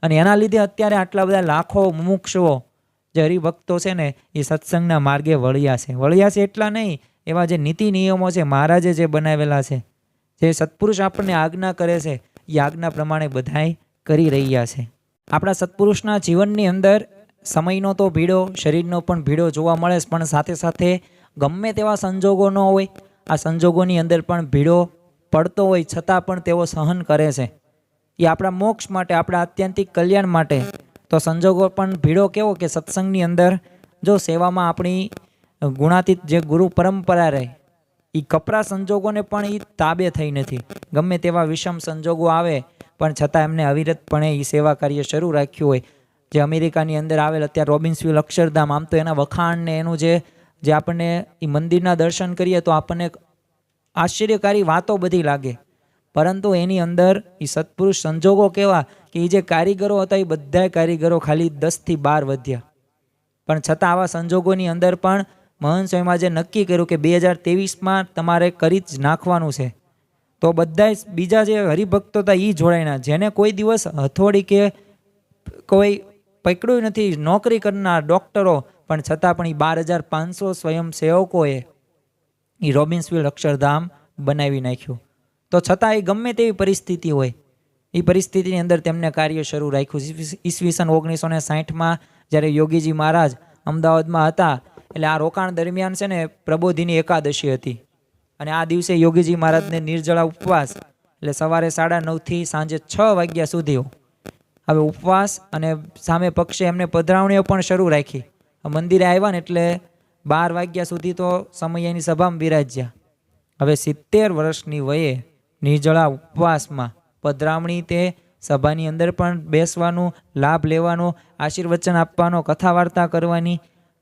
અને એના લીધે અત્યારે આટલા બધા લાખો મુમુક્ષુઓ જે હરિભક્તો છે ને એ સત્સંગના માર્ગે વળ્યા છે એટલા નહીં, એવા જે નીતિ નિયમો છે મહારાજે જે બનાવેલા છે, જે સત્પુરુષ આપણને આજ્ઞા કરે છે એ આજ્ઞા પ્રમાણે બધાય કરી રહ્યા છે. આપણા સત્પુરુષના જીવનની અંદર સમયનો તો ભીડો, શરીરનો પણ ભીડો જોવા મળે છે, પણ સાથે સાથે ગમે તેવા સંજોગો ન હોય, આ સંજોગોની અંદર પણ ભીડો પડતો હોય છતાં પણ તેઓ સહન કરે છે. એ આપણા મોક્ષ માટે, આપણા આત્યંતિક કલ્યાણ માટે. તો સંજોગો પણ ભીડો કેવો કે સત્સંગની અંદર જો સેવામાં આપણી ગુણાતીત જે ગુરુ પરંપરા રહે એ કપરા સંજોગોને પણ એ તાબે થઈ નથી. ગમે તેવા વિષમ સંજોગો આવે પણ છતાં એમને અવિરતપણે એ સેવા કાર્ય શરૂ રાખ્યું હોય. જે અમેરિકાની અંદર આવેલ અત્યારે રોબિન્સવિલ અક્ષરધામ, આમ તો એના વખાણ ને એનું જે આપણને એ મંદિરના દર્શન કરીએ તો આપણને આશ્ચર્યકારી વાતો બધી લાગે, પરંતુ એની અંદર એ સત્પુરુષ સંજોગો કેવા કે એ જે કારીગરો હતા એ બધા કારીગરો ખાલી 10 થી 12 વધ્યા. પણ છતાં આવા સંજોગોની અંદર પણ મહંત સ્વામીમાં જે નક્કી કર્યું કે 2023માં તમારે કરી જ નાખવાનું છે, તો બધા બીજા જે હરિભક્તો હતા એ જોડાયના. જેને કોઈ દિવસ હથોડી કે કોઈ પકડ્યું નથી, નોકરી કરનાર ડૉક્ટરો, પણ છતાં પણ એ 12,500 સ્વયંસેવકોએ એ રોબિન્સવિલ અક્ષરધામ બનાવી નાખ્યું. તો છતાં એ ગમે તેવી પરિસ્થિતિ હોય એ પરિસ્થિતિની અંદર તેમને કાર્ય શરૂ રાખ્યું. ઈસવીસન 1960માં જ્યારે યોગીજી મહારાજ અમદાવાદમાં હતા એટલે આ રોકાણ દરમિયાન છે ને પ્રબોધિની એકાદશી હતી અને આ દિવસે યોગીજી મહારાજને નિર્જળા ઉપવાસ, એટલે સવારે 9:30 થી સાંજે 6 વાગ્યા સુધી હવે ઉપવાસ અને સામે પક્ષે એમને પધરાવણીઓ પણ શરૂ રાખી. મંદિરે આવ્યા ને એટલે 12 વાગ્યા સુધી તો સમય એની સભામાં બિરાજ્યા. હવે 70 વર્ષની વયે નિર્જળા ઉપવાસમાં પધરામણી, તે સભાની અંદર પણ બેસવાનું, લાભ લેવાનો, આશીર્વચન આપવાનો, કથા વાર્તા કરવાની,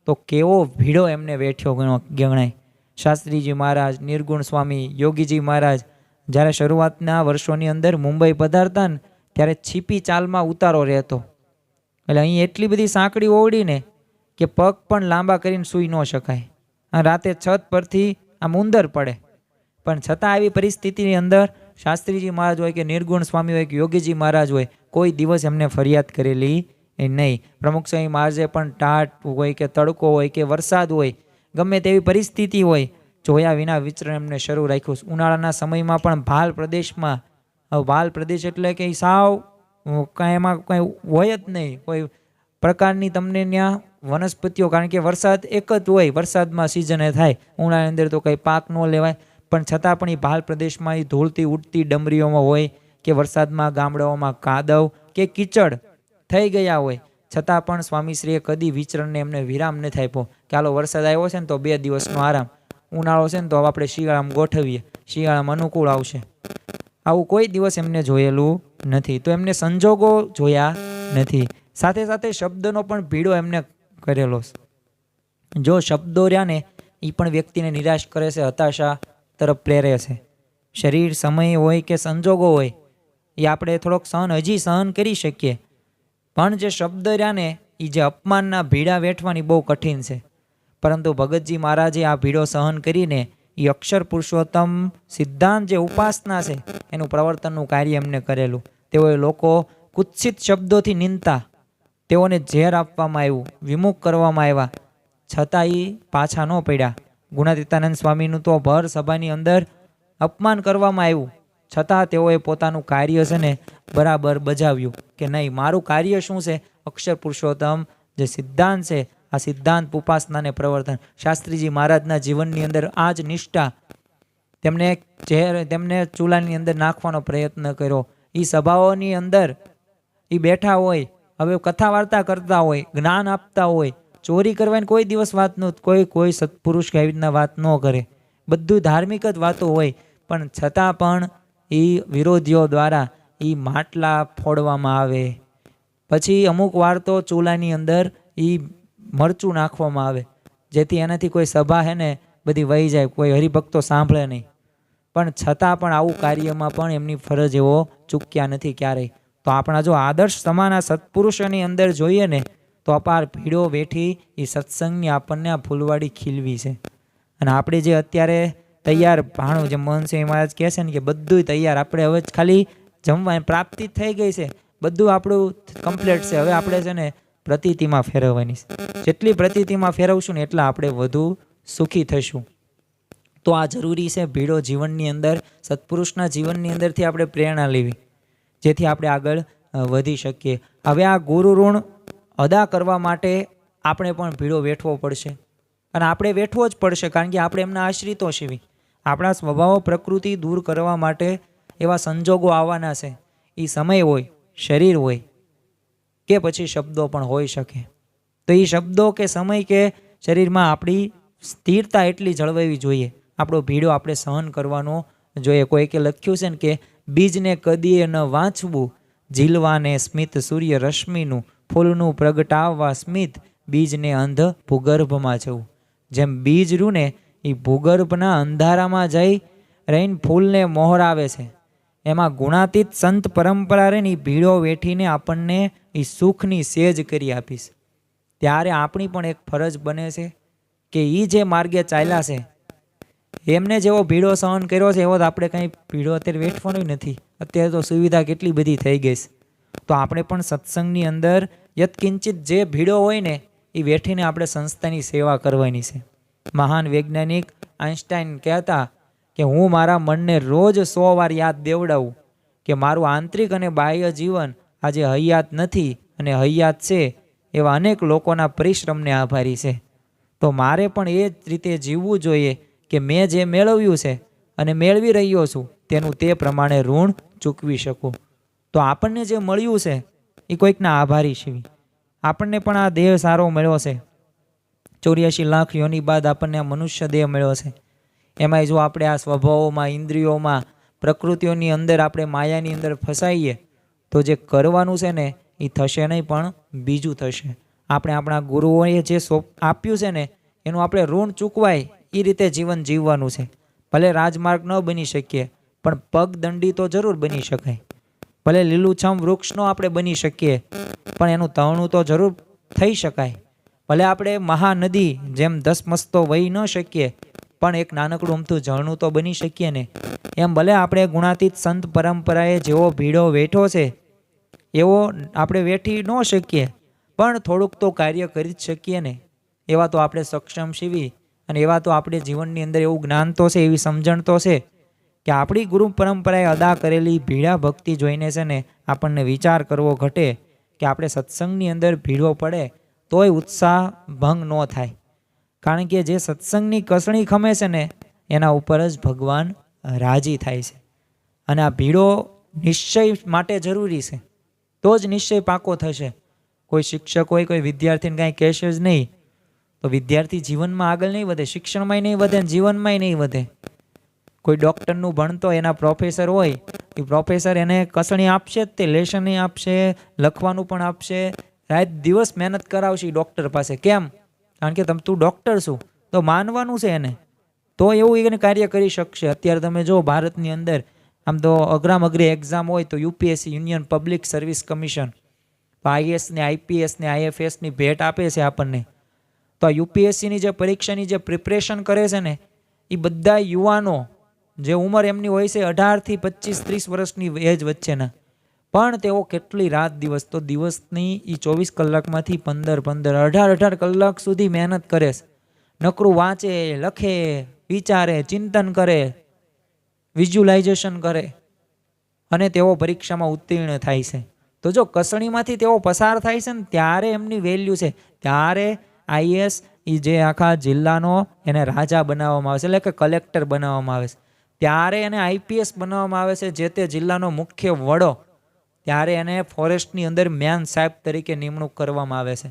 તો કેવો ભીડો એમને વેઠ્યો ગણાય. શાસ્ત્રીજી મહારાજ, નિર્ગુણ સ્વામી, યોગીજી મહારાજ જ્યારે શરૂઆતના વર્ષોની અંદર મુંબઈ પધારતા ને ત્યારે છીપી ચાલમાં ઉતારો રહેતો એટલે અહીં એટલી બધી સાંકડી ઓવડીને કે પગ પણ લાંબા કરીને સૂઈ ન શકાય. આ રાતે છત પરથી આમ ઉંદર પડે. પણ છતાં આવી પરિસ્થિતિની અંદર શાસ્ત્રીજી મહારાજ હોય કે નિર્ગુણ સ્વામી હોય કે યોગીજી મહારાજ હોય, કોઈ દિવસ એમને ફરિયાદ કરેલી નહીં. પ્રમુખ સ્વામી મહારાજે પણ ટાટ હોય કે તડકો હોય કે વરસાદ હોય, ગમે તેવી પરિસ્થિતિ હોય, જોયા વિના વિચરણ એમને શરૂ રાખ્યું. ઉનાળાના સમયમાં પણ ભાલ પ્રદેશમાં, ભાલ પ્રદેશ એટલે કે સાવ કાંઈ એમાં કંઈ હોય જ નહીં કોઈ પ્રકારની તમને ત્યાં વનસ્પતિઓ, કારણ કે વરસાદ એક જ હોય, વરસાદમાં સિઝને થાય, ઉનાળાની અંદર તો કંઈ પાક ન લેવાય. પણ છતાં પણ એ ભાલ પ્રદેશમાં એ ધૂળતી ઉડતી ડમરીઓમાં હોય કે વરસાદમાં ગામડાઓમાં કાદવ કે કીચડ થઈ ગયા હોય, છતાં પણ સ્વામીશ્રીએ કદી વિચરણને એમને વિરામ નથી આપ્યો કે હાલો વરસાદ આવ્યો છે ને તો 2 દિવસનો આરામ, ઉનાળો છે ને તો આપણે શિયાળામાં ગોઠવીએ, શિયાળામાં અનુકૂળ આવશે. આવું કોઈ દિવસ એમને જોયેલું નથી. તો એમને સંજોગો જોયા નથી. સાથે સાથે શબ્દનો પણ ભીડો એમને કરેલો. જો શબ્દો રહ્યા ને એ પણ વ્યક્તિને નિરાશ કરે છે, હતાશા તરફ પ્રેરે છે. શરીર, સમય હોય કે સંજોગો હોય એ આપણે થોડોક હજી સહન કરી શકીએ, પણ જે શબ્દ રહ્યા ને એ જે અપમાનના ભીડા વેઠવાની બહુ કઠિન છે. પરંતુ ભગતજી મહારાજે આ ભીડો સહન કરીને એ અક્ષર પુરુષોત્તમ સિદ્ધાંત જે ઉપાસના છે એનું પ્રવર્તનનું કાર્ય એમને કરેલું. તેઓએ લોકો કુત્સિત શબ્દોથી નિંદતા, તેઓને ઝેર આપવામાં આવ્યું, વિમુખ કરવામાં આવ્યા, છતાં એ પાછા ન પડ્યા. ગુણાતીતાનંદ સ્વામીનું તો ભર સભાની અંદર અપમાન કરવામાં આવ્યું, છતાં તેઓએ પોતાનું કાર્ય છે ને બરાબર બજાવ્યું કે નહીં, મારું કાર્ય શું છે, અક્ષર પુરુષોત્તમ જે સિદ્ધાંત છે આ સિદ્ધાંત ઉપાસનાને પ્રવર્તન. શાસ્ત્રીજી મહારાજના જીવનની અંદર આ જ નિષ્ઠા તેમને ચૂલાની અંદર નાખવાનો પ્રયત્ન કર્યો. એ સભાઓની અંદર એ બેઠા હોય, હવે કથા વાર્તા કરતા હોય, જ્ઞાન આપતા હોય, ચોરી કરવાની કોઈ દિવસ વાત ન, કોઈ સત્પુરુષ કે આવી રીતના વાત ન કરે, બધું ધાર્મિક જ વાતો હોય. પણ છતાં પણ એ વિરોધીઓ દ્વારા એ માટલા ફોડવામાં આવે, પછી અમુક વાર તો ચૂલાની અંદર એ મરચું નાખવામાં આવે, જેથી એનાથી કોઈ સભા હે ને બધી વહી જાય, કોઈ હરિભક્તો સાંભળે નહીં. પણ છતાં પણ આવું કાર્યમાં પણ એમની ફરજ એવો ચૂક્યા નથી ક્યારેય. તો આપણા જો આદર્શ સમાના સત્પુરુષોની અંદર જોઈએ ને તો અપાર ભીડો વેઠી એ સત્સંગની આપણને આ ફૂલવાડી ખીલવી છે. અને આપણે જે અત્યારે તૈયાર ભાણું, જે મોહનસિંહ મહારાજ કહે છે ને કે બધું તૈયાર, આપણે હવે ખાલી જમવાની પ્રાપ્તિ થઈ ગઈ છે, બધું આપણું કમ્પ્લીટ છે. હવે આપણે છે ને પ્રતીતિમાં ફેરવવાની છે. જેટલી પ્રતીતિમાં ફેરવશું ને એટલા આપણે વધુ સુખી થશું. તો આ જરૂરી છે ભીડો જીવનની અંદર, સત્પુરુષના જીવનની અંદરથી આપણે પ્રેરણા લેવી, જેથી આપણે આગળ વધી શકીએ. હવે આ ગુરુ ઋણ અદા કરવા માટે આપણે પણ ભીડો વેઠવો પડશે, અને આપણે વેઠવો જ પડશે, કારણ કે આપણે એમના આશ્રિતો છીએ. આપણા સ્વભાવો પ્રકૃતિ દૂર કરવા માટે એવા સંજોગો આવવાના છે. એ સમય હોય, શરીર હોય કે પછી શબ્દો પણ હોઈ શકે. તો એ શબ્દો કે સમય કે શરીરમાં આપણી સ્થિરતા એટલી જળવાવી જોઈએ, આપણો ભીડો આપણે સહન કરવાનો જોઈએ. કોઈકે લખ્યું છે ને કે બીજને કદીએ ન વાંચવું, ઝીલવાને સ્મિત સૂર્ય રશ્મિનું, ફૂલનું પ્રગટાવવા સ્મિત, બીજને અંધ ભૂગર્ભમાં જવું. જેમ બીજ રૂ ને એ ભૂગર્ભના અંધારામાં જઈ રહીને ફૂલને મોહરાવે છે, એમાં ગુણાતીત સંત પરંપરા રહીને એ ભીડો વેઠીને આપણને એ સુખની સેજ કરી આપીશ. ત્યારે આપણી પણ એક ફરજ બને છે કે એ જે માર્ગે ચાલ્યા છે એમને જેવો ભીડો સહન કર્યો છે એવો જ આપણે કંઈ ભીડો અત્યારે વેઠવાનો નથી. અત્યારે તો સુવિધા કેટલી બધી થઈ ગઈ છે. તો આપણે પણ સત્સંગની અંદર યત્કિંચિત જે ભીડો હોય ને એ વેઠીને આપણે સંસ્થાની સેવા કરવાની છે. મહાન વૈજ્ઞાનિક આઈન્સ્ટાઈન કહેતા કે હું મારા મનને રોજ 100 વાર યાદ દેવડાવું કે મારું આંતરિક અને બાહ્ય જીવન આજે હયાત નથી અને હયાત છે એવા અનેક લોકોના પરિશ્રમને આભારી છે. તો મારે પણ એ જ રીતે જીવવું જોઈએ કે મેં જે મેળવ્યું છે અને મેળવી રહ્યો છું તેનું તે પ્રમાણે ઋણ ચૂકવી શકું. તો આપણને જે મળ્યું છે એ કોઈકના આભારી છીએ. આપણને પણ આ દેહ સારો મળ્યો છે, 84 લાખ યોની બાદ આપણને આ મનુષ્ય દેહ મળ્યો છે. એમાંય જો આપણે આ સ્વભાવોમાં, ઇન્દ્રિયોમાં, પ્રકૃતિઓની અંદર આપણે માયાની અંદર ફસાઈએ તો જે કરવાનું છે ને એ થશે નહીં, પણ બીજું થશે. આપણે આપણા ગુરુઓએ જે આપ્યું છે ને એનું આપણે ઋણ ચૂકવાય એ રીતે જીવન જીવવાનું છે. ભલે રાજમાર્ગ ન બની શકીએ પણ પગદંડી તો જરૂર બની શકાય. ભલે લીલુંછમ વૃક્ષ ન આપણે બની શકીએ, પણ એનું તણું તો જરૂર થઈ શકાય. ભલે આપણે મહાનદી જેમ ધસમસતો વહી ન શકીએ, પણ એક નાનકડું અમથું ઝરણું તો બની શકીએ ને. એમ ભલે આપણે ગુણાતીત સંત પરંપરાએ જેવો ભીડો વેઠો છે એવો આપણે વેઠી ન શકીએ, પણ થોડુંક તો કાર્ય કરી જ શકીએ ને. એવા તો આપણે સક્ષમ છીએ, અને એવા તો આપણે જીવનની અંદર એવું જ્ઞાન તો છે, એવી સમજણ તો છે કે આપણી ગુરુ પરંપરાએ અદા કરેલી ભીડા ભક્તિ જોઈને છે ને આપણને વિચાર કરવો ઘટે કે આપણે સત્સંગની અંદર ભીડો પડે તોય ઉત્સાહ ભંગ ન થાય. કારણ કે જે સત્સંગની કસણી ખમે છે ને એના ઉપર જ ભગવાન રાજી થાય છે. અને આ ભીડો નિશ્ચય માટે જરૂરી છે, તો જ નિશ્ચય પાકો થશે. કોઈ શિક્ષક હોય, કોઈ વિદ્યાર્થીને કાંઈ કહેશે જ નહીં તો વિદ્યાર્થી જીવનમાં આગળ નહીં વધે, શિક્ષણમાંય નહીં વધે, જીવનમાંય નહીં વધે. કોઈ ડૉક્ટરનું ભણતો એના પ્રોફેસર હોય, એ પ્રોફેસર એને કસણી આપશે જ, તે લેશન આપશે, લખવાનું પણ આપશે, રાત દિવસ મહેનત કરાવશે ડૉક્ટર પાસે. કેમ? કારણ કે તું ડૉક્ટર છું તો માનવાનું છે એને, તો એવું એને કાર્ય કરી શકશે. અત્યારે તમે જો ભારતની અંદર આમ તો અઘરામાં અઘરી એક્ઝામ હોય તો UPSC, union public service commission, તો આઈએસ ને આઈપીએસ ને આઈએફએસની ભેટ આપે છે આપણને. તો આ યુપીએસસીની જે પરીક્ષાની જે પ્રિપરેશન કરે છે ને એ બધા યુવાનો, જે ઉંમર એમની હોય છે 18 થી 25-30 વર્ષની એજ વચ્ચેના, પણ તેઓ કેટલી રાત દિવસ, તો દિવસની એ 24 કલાકમાંથી 15-15, 18 કલાક સુધી મહેનત કરે છે. નકરું વાંચે, લખે, વિચારે, ચિંતન કરે, વિઝ્યુલાઇઝેશન કરે, અને તેઓ પરીક્ષામાં ઉત્તીર્ણ થાય છે. તો જો કસણીમાંથી તેઓ પસાર થાય છે ને ત્યારે એમની વેલ્યુ છે. ત્યારે આઈએસ એ જે આખા જિલ્લાનો એને રાજા બનાવવામાં આવે છે, એટલે કે કલેક્ટર બનાવવામાં આવે છે. ત્યારે એને આઈપીએસ બનાવવામાં આવે છે, જે તે જિલ્લાનો મુખ્ય વડો. ત્યારે એને ફોરેસ્ટની અંદર મેન સાહેબ તરીકે નિમણૂક કરવામાં આવે છે.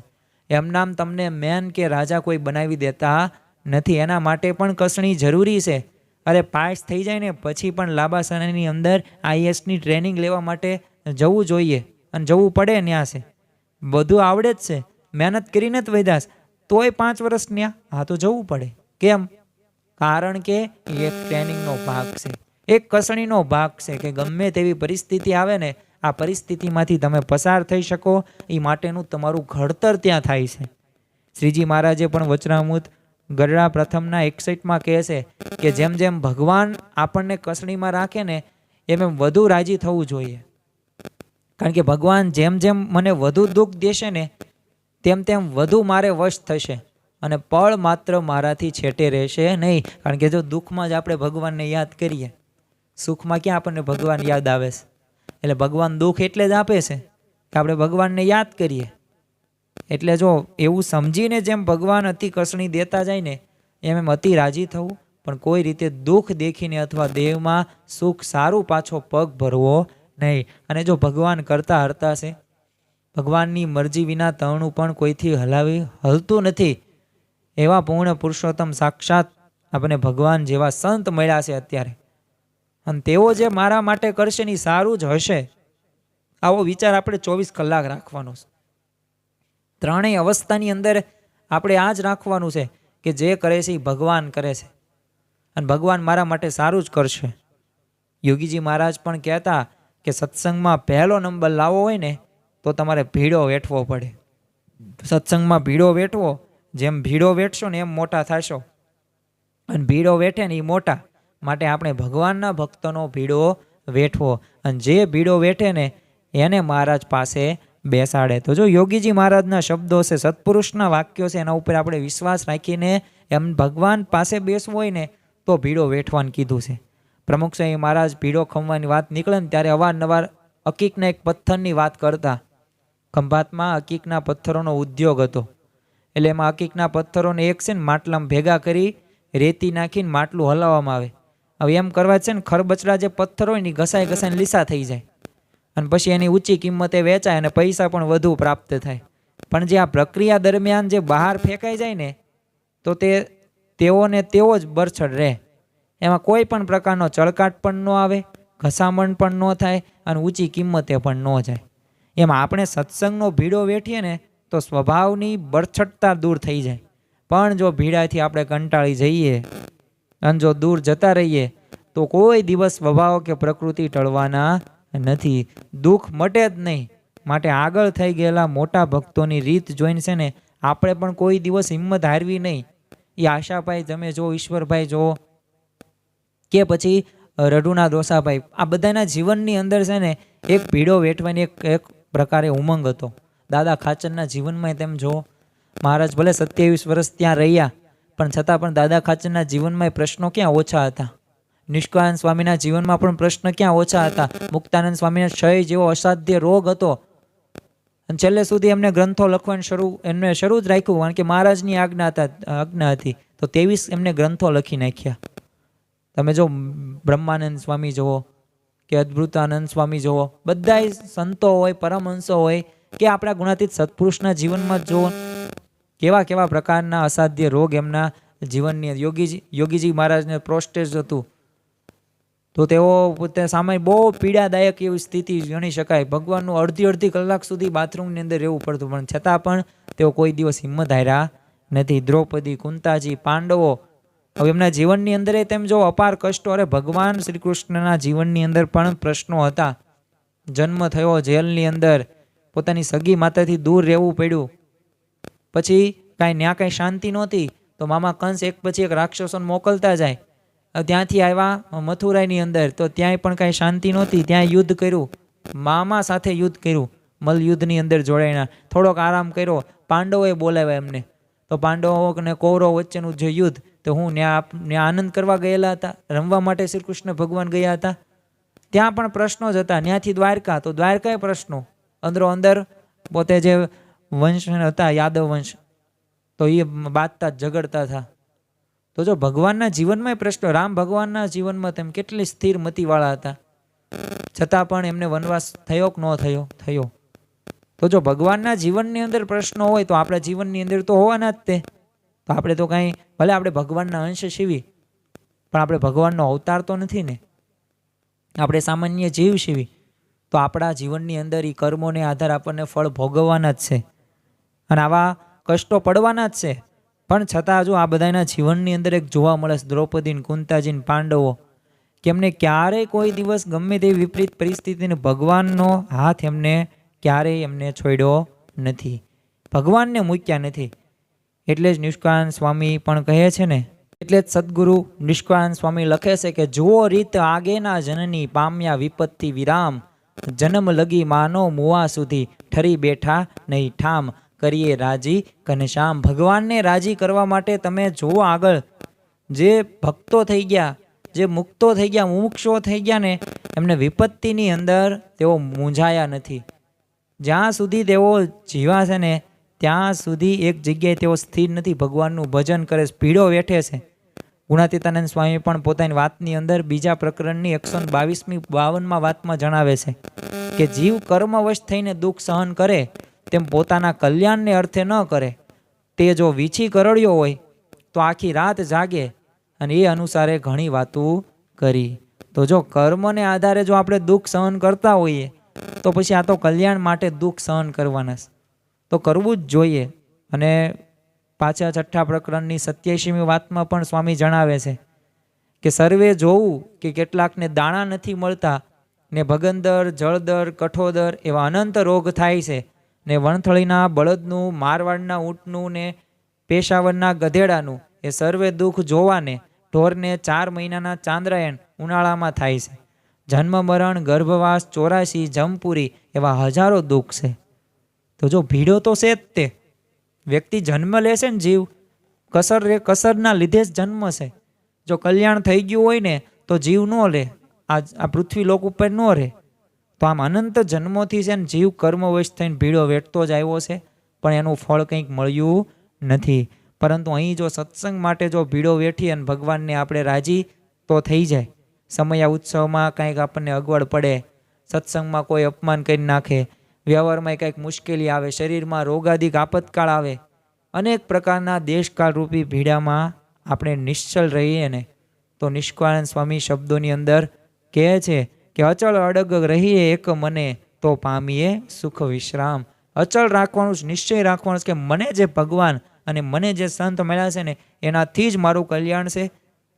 એમ નામ તમને મેન કે રાજા કોઈ બનાવી દેતા નથી. એના માટે પણ કસણી જરૂરી છે. અરે પાસ થઈ જાય ને પછી પણ લાંબા સમયની અંદર આઈએસની ટ્રેનિંગ લેવા માટે જવું જોઈએ, અને જવું પડે. ત્યાં છે બધું આવડે જ છે, મહેનત કરીને જ વધ્યા, તોય 5 વર્ષ ત્યાં હા તો જવું પડે. કેમ? કારણ કે એક ટ્રેનિંગનો ભાગ છે, એક કસણીનો ભાગ છે કે ગમે તેવી પરિસ્થિતિ આવે ને આ પરિસ્થિતિમાંથી તમે પસાર થઈ શકો એ માટેનું તમારું ઘડતર ત્યાં થાય છે. શ્રીજી મહારાજે પણ વચનામૃત ગરડા પ્રથમના 61માં કહે છે કે જેમ જેમ ભગવાન આપણને કસણીમાં રાખે ને એમ એમ વધુ રાજી થવું જોઈએ. કારણ કે ભગવાન જેમ જેમ મને વધુ દુઃખ દેશે ને તેમ તેમ વધુ મારે વશ થશે, અને પળ માત્ર મારાથી છેટે રહેશે નહીં. કારણ કે જો દુઃખમાં જ આપણે ભગવાનને યાદ કરીએ, સુખમાં ક્યાં આપણને ભગવાન યાદ આવે છે? એટલે ભગવાન દુઃખ એટલે જ આપે છે કે આપણે ભગવાનને યાદ કરીએ. એટલે જો એવું સમજીને જેમ ભગવાન અતિ કસણી દેતા જાય ને એમ એમ અતિ રાજી થવું, પણ કોઈ રીતે દુઃખ દેખીને અથવા દેહમાં સુખ સારું પાછો પગ ભરવો નહીં. અને જો ભગવાન કરતા હરતા છે, ભગવાનની મરજી વિના તણું પણ કોઈથી હલતું નથી. એવા પૂર્ણ પુરુષોત્તમ સાક્ષાત આપણને ભગવાન જેવા સંત મળ્યા છે અત્યારે, અને તેઓ જે મારા માટે કરશે ને સારું જ હશે. આવો વિચાર આપણે 24 કલાક રાખવાનો છે. ત્રણેય અવસ્થાની અંદર આપણે આ જ રાખવાનું છે કે જે કરે છે એ ભગવાન કરે છે, અને ભગવાન મારા માટે સારું જ કરશે. યોગીજી મહારાજ પણ કહેતા કે સત્સંગમાં પહેલો નંબર લાવવો હોય ને તો તમારે ભીડો વેઠવો પડે. સત્સંગમાં ભીડો વેઠવો, જેમ ભીડો વેઠશો ને એમ મોટા થશો, અને ભીડો વેઠે ને એ મોટા. માટે આપણે ભગવાનના ભક્તોનો ભીડો વેઠવો, અને જે ભીડો વેઠે ને એને મહારાજ પાસે બેસાડે. તો જો યોગીજી મહારાજના શબ્દો છે, સત્પુરુષના વાક્યો છે, એના ઉપર આપણે વિશ્વાસ રાખીને એમ ભગવાન પાસે બેસવું હોય ને તો ભીડો વેઠવાનું કીધું છે. પ્રમુખ સ્વામી મહારાજ ભીડો ખમવાની વાત નીકળે ને ત્યારે અવારનવાર અકીકના એક પથ્થરની વાત કરતા. ખંભાતમાં અકીકના પથ્થરોનો ઉદ્યોગ હતો, એટલે એમાં અકીકના પથ્થરોને એક છે ને માટલામાં ભેગા કરી રેતી નાખીને માટલું હલાવવામાં આવે. હવે એમ કરવા છે ને ખરબચડા જે પથ્થર હોય ને ઘસાઈ ઘસાઈને લીસા થઈ જાય, અને પછી એની ઊંચી કિંમતે વેચાય અને પૈસા પણ વધુ પ્રાપ્ત થાય. પણ જે આ પ્રક્રિયા દરમિયાન જે બહાર ફેંકાઈ જાય ને તો તેઓને તેઓ જ બરછડ રહે. એમાં કોઈ પણ પ્રકારનો ચળકાટ પણ ન આવે, ઘસામણ પણ ન થાય, અને ઊંચી કિંમતે પણ ન જાય. એમાં આપણે સત્સંગનો ભીડો વેઠીએ ને તો સ્વભાવની બરછટતા દૂર થઈ જાય. પણ જો ભીડાથી આપણે કંટાળી જઈએ અને જો દૂર જતા રહીએ તો કોઈ દિવસ સ્વભાવ કે પ્રકૃતિ ટળવાના નથી. દુઃખ મટે જ નહીં. માટે આગળ થઈ ગયેલા મોટા ભક્તોની રીત જોઈને છે ને આપણે પણ કોઈ દિવસ હિંમત હારવી નહીં. એ આશાભાઈ તમે જો, ઈશ્વરભાઈ જો, કે પછી રઢુના દોસાભાઈ, આ બધાના જીવનની અંદર છે ને એક પીડો વેઠવાની એક પ્રકારે ઉમંગ હતો. દાદા ખાચરના જીવનમાં તેમ જો, મહારાજ ભલે 27 વર્ષ ત્યાં રહ્યા પણ છતાં પણ દાદા ખાચરના જીવનમાં પ્રશ્નો ક્યાં ઓછા હતા. નિષ્કાનંદ સ્વામીના જીવનમાં પણ પ્રશ્ન ક્યાં ઓછા હતા. મુક્તાનંદ સ્વામીના ક્ષય જેવો અસાધ્ય રોગ હતો અને છેલ્લે સુધી એમને ગ્રંથો લખવાનું એમને શરૂ જ રાખ્યું, કારણ કે મહારાજની આજ્ઞા હતી. તો 23 એમને ગ્રંથો લખી નાખ્યા. તમે જો બ્રહ્માનંદ સ્વામી જુઓ કે અદ્ભુતાનંદ સ્વામી જુઓ, બધા સંતો હોય, પરમહંસો હોય કે આપણા ગુણાતીત સત્પુરુષના જીવનમાં જુઓ કેવા કેવા પ્રકારના અસાધ્ય રોગ એમના જીવનની. યોગીજી મહારાજને પ્રોસ્ટેટ હતું, તો તેઓ પોતે સામે બહુ પીડાદાયક એવી સ્થિતિ ગણી શકાય. ભગવાનનું અડધી કલાક સુધી બાથરૂમની અંદર રહેવું પડતું, પણ છતાં પણ તેઓ કોઈ દિવસ હિંમત હાર્યા નથી. દ્રૌપદી, કુંતાજી, પાંડવો, હવે એમના જીવનની અંદર તેમ જો અપાર કષ્ટો. અરે ભગવાન શ્રી કૃષ્ણના જીવનની અંદર પણ પ્રશ્નો હતા. જન્મ થયો જેલની અંદર, પોતાની સગી માતાથી દૂર રહેવું પડ્યું, પછી ત્યાં કાંઈ શાંતિ નહોતી તો મામા કંસ એક પછી એક રાક્ષસોને મોકલતા જાય. ત્યાંથી આવ્યા મથુરાની અંદર તો ત્યાંય પણ કાંઈ શાંતિ નહોતી, ત્યાં યુદ્ધ કર્યું, મામા સાથે યુદ્ધ કર્યું, મલ યુદ્ધની અંદર જોડાયા. થોડોક આરામ કર્યો, પાંડવોએ બોલાવ્યા એમને, તો પાંડવો અને કૌરવ વચ્ચેનું જે યુદ્ધ, તો હું ત્યાં આનંદ કરવા ગયેલા હતા, રમવા માટે શ્રી કૃષ્ણ ભગવાન ગયા હતા. ત્યાં પણ પ્રશ્નો જ હતા. ત્યાંથી દ્વારકા, તો દ્વારકાએ પ્રશ્નો, અંદરો અંદર પોતે જે વંશ હતા યાદવ વંશ, તો એ બાંધતા ઝઘડતા હતા. તો જો ભગવાનના જીવનમાં પ્રશ્નો, રામ ભગવાનના જીવનમાં તેમ કેટલી સ્થિર મતિવાળા હતા, છતાં પણ એમને વનવાસ થયો કે ન થયો? થયો. તો જો ભગવાનના જીવનની અંદર પ્રશ્નો હોય તો આપણા જીવનની અંદર તો હોવાના જ તે. તો આપણે તો કાંઈ, ભલે આપણે ભગવાનના અંશ શીવી પણ આપણે ભગવાનનો અવતાર તો નથી ને, આપણે સામાન્ય જીવ શીવી. તો આપણા જીવનની અંદર એ કર્મોને આધાર આપણને ફળ ભોગવવાના જ છે અને આવા કષ્ટો પડવાના જ છે. પણ છતાં જો આ બધાના જીવનની અંદર એક જોવા મળે છે, દ્રૌપદી, કુંતાજી, પાંડવો, કે એમને ક્યારેય કોઈ દિવસ ગમે તેવી વિપરીત પરિસ્થિતિને ભગવાનનો હાથ એમને ક્યારેય એમને છોડ્યો નથી, ભગવાનને મૂક્યા નથી. એટલે જ નિષ્કાનંદ સ્વામી પણ કહે છે ને, એટલે જ સદગુરુ નિષ્કાનંદ સ્વામી લખે છે કે જુઓ રીત આગેના જનની, પામ્યા વિપત્તિ વિરામ, જન્મ લગી માનો મુવા સુધી, ઠરી બેઠા નહીં ઠામ, કરીએ રાજી ઘનશ્યામ. ભગવાનને રાજી કરવા માટે તમે જુઓ આગળ જે ભક્તો થઈ ગયા, જે મુક્તો થઈ ગયા, મુમુક્ષો થઈ ગયા ને, એમને વિપત્તિની અંદર તેઓ મૂંઝાયા નથી. જ્યાં સુધી તેઓ જીવા છે ને ત્યાં સુધી એક જગ્યાએ તેઓ સ્થિર નથી, ભગવાનનું ભજન કરે છે, પીડો વેઠે છે. ગુણાતીતાનંદ સ્વામી પણ પોતાની વાતની અંદર બીજા પ્રકરણની 122 વાતમાં જણાવે છે કે જીવ કર્મવશ થઈને દુઃખ સહન કરે તેમ પોતાના કલ્યાણને અર્થે ન કરે. તે જો વીછી કરડ્યો હોય તો આખી રાત જાગે અને એ અનુસારે ઘણી વાતો કરી. તો જો કર્મને આધારે જો આપણે દુઃખ સહન કરતા હોઈએ તો પછી આ તો કલ્યાણ માટે દુઃખ સહન કરવાના તો કરવું જ જોઈએ. અને પાછા 6 પ્રકરણની 87મી વાતમાં પણ સ્વામી જણાવે છે કે સર્વે જોવું કે કેટલાકને દાણા નથી મળતા ને ભગંદર, જળદર, કઠોદર એવા અનંત રોગ થાય છે ને વણથળીના બળદનું, મારવાડના ઊંટનું ને પેશાવરના ગધેડાનું એ સર્વે દુઃખ જોવાને ઢોરને 4 મહિનાના ચાંદ્રાયણ ઉનાળામાં થાય છે. જન્મ મરણ, ગર્ભવાસ, 84, જમપુરી એવા હજારો દુઃખ છે. તો જો ભીડો તો છે જ તે. વ્યક્તિ જન્મ લેશે ને જીવ કસરના લીધે જ જન્મ છે. જો કલ્યાણ થઈ ગયું હોય ને તો જીવ ન લે, આ પૃથ્વી લોક ઉપર ન રહે. તો આમ અનંત જન્મોથી છે ને જીવ કર્મવશ થઈને ભીડો વેઠતો જ આવ્યો છે પણ એનું ફળ કંઈક મળ્યું નથી. પરંતુ અહીં જો સત્સંગ માટે જો ભીડો વેઠી અને ભગવાનને આપણે રાજી તો થઈ જાય. સમયા ઉત્સવમાં કંઈક આપણને અગવડ પડે, સત્સંગમાં કોઈ અપમાન કરી નાખે, વ્યવહારમાં કંઈક મુશ્કેલી આવે, શરીરમાં રોગાદિક આપતકાળ આવે, અનેક પ્રકારના દેશકાળ રૂપી ભીડામાં આપણે નિશ્ચલ રહીએ ને તો નિષ્કાનંદ સ્વામી શબ્દોની અંદર કહે છે કે અચળ અડગ રહીએ એક મને તો પામીએ સુખ વિશ્રામ. અચળ રાખવાનું છે, નિશ્ચય રાખવાનું છે કે મને જે ભગવાન અને મને જે સંત મળ્યા છે ને એનાથી જ મારું કલ્યાણ છે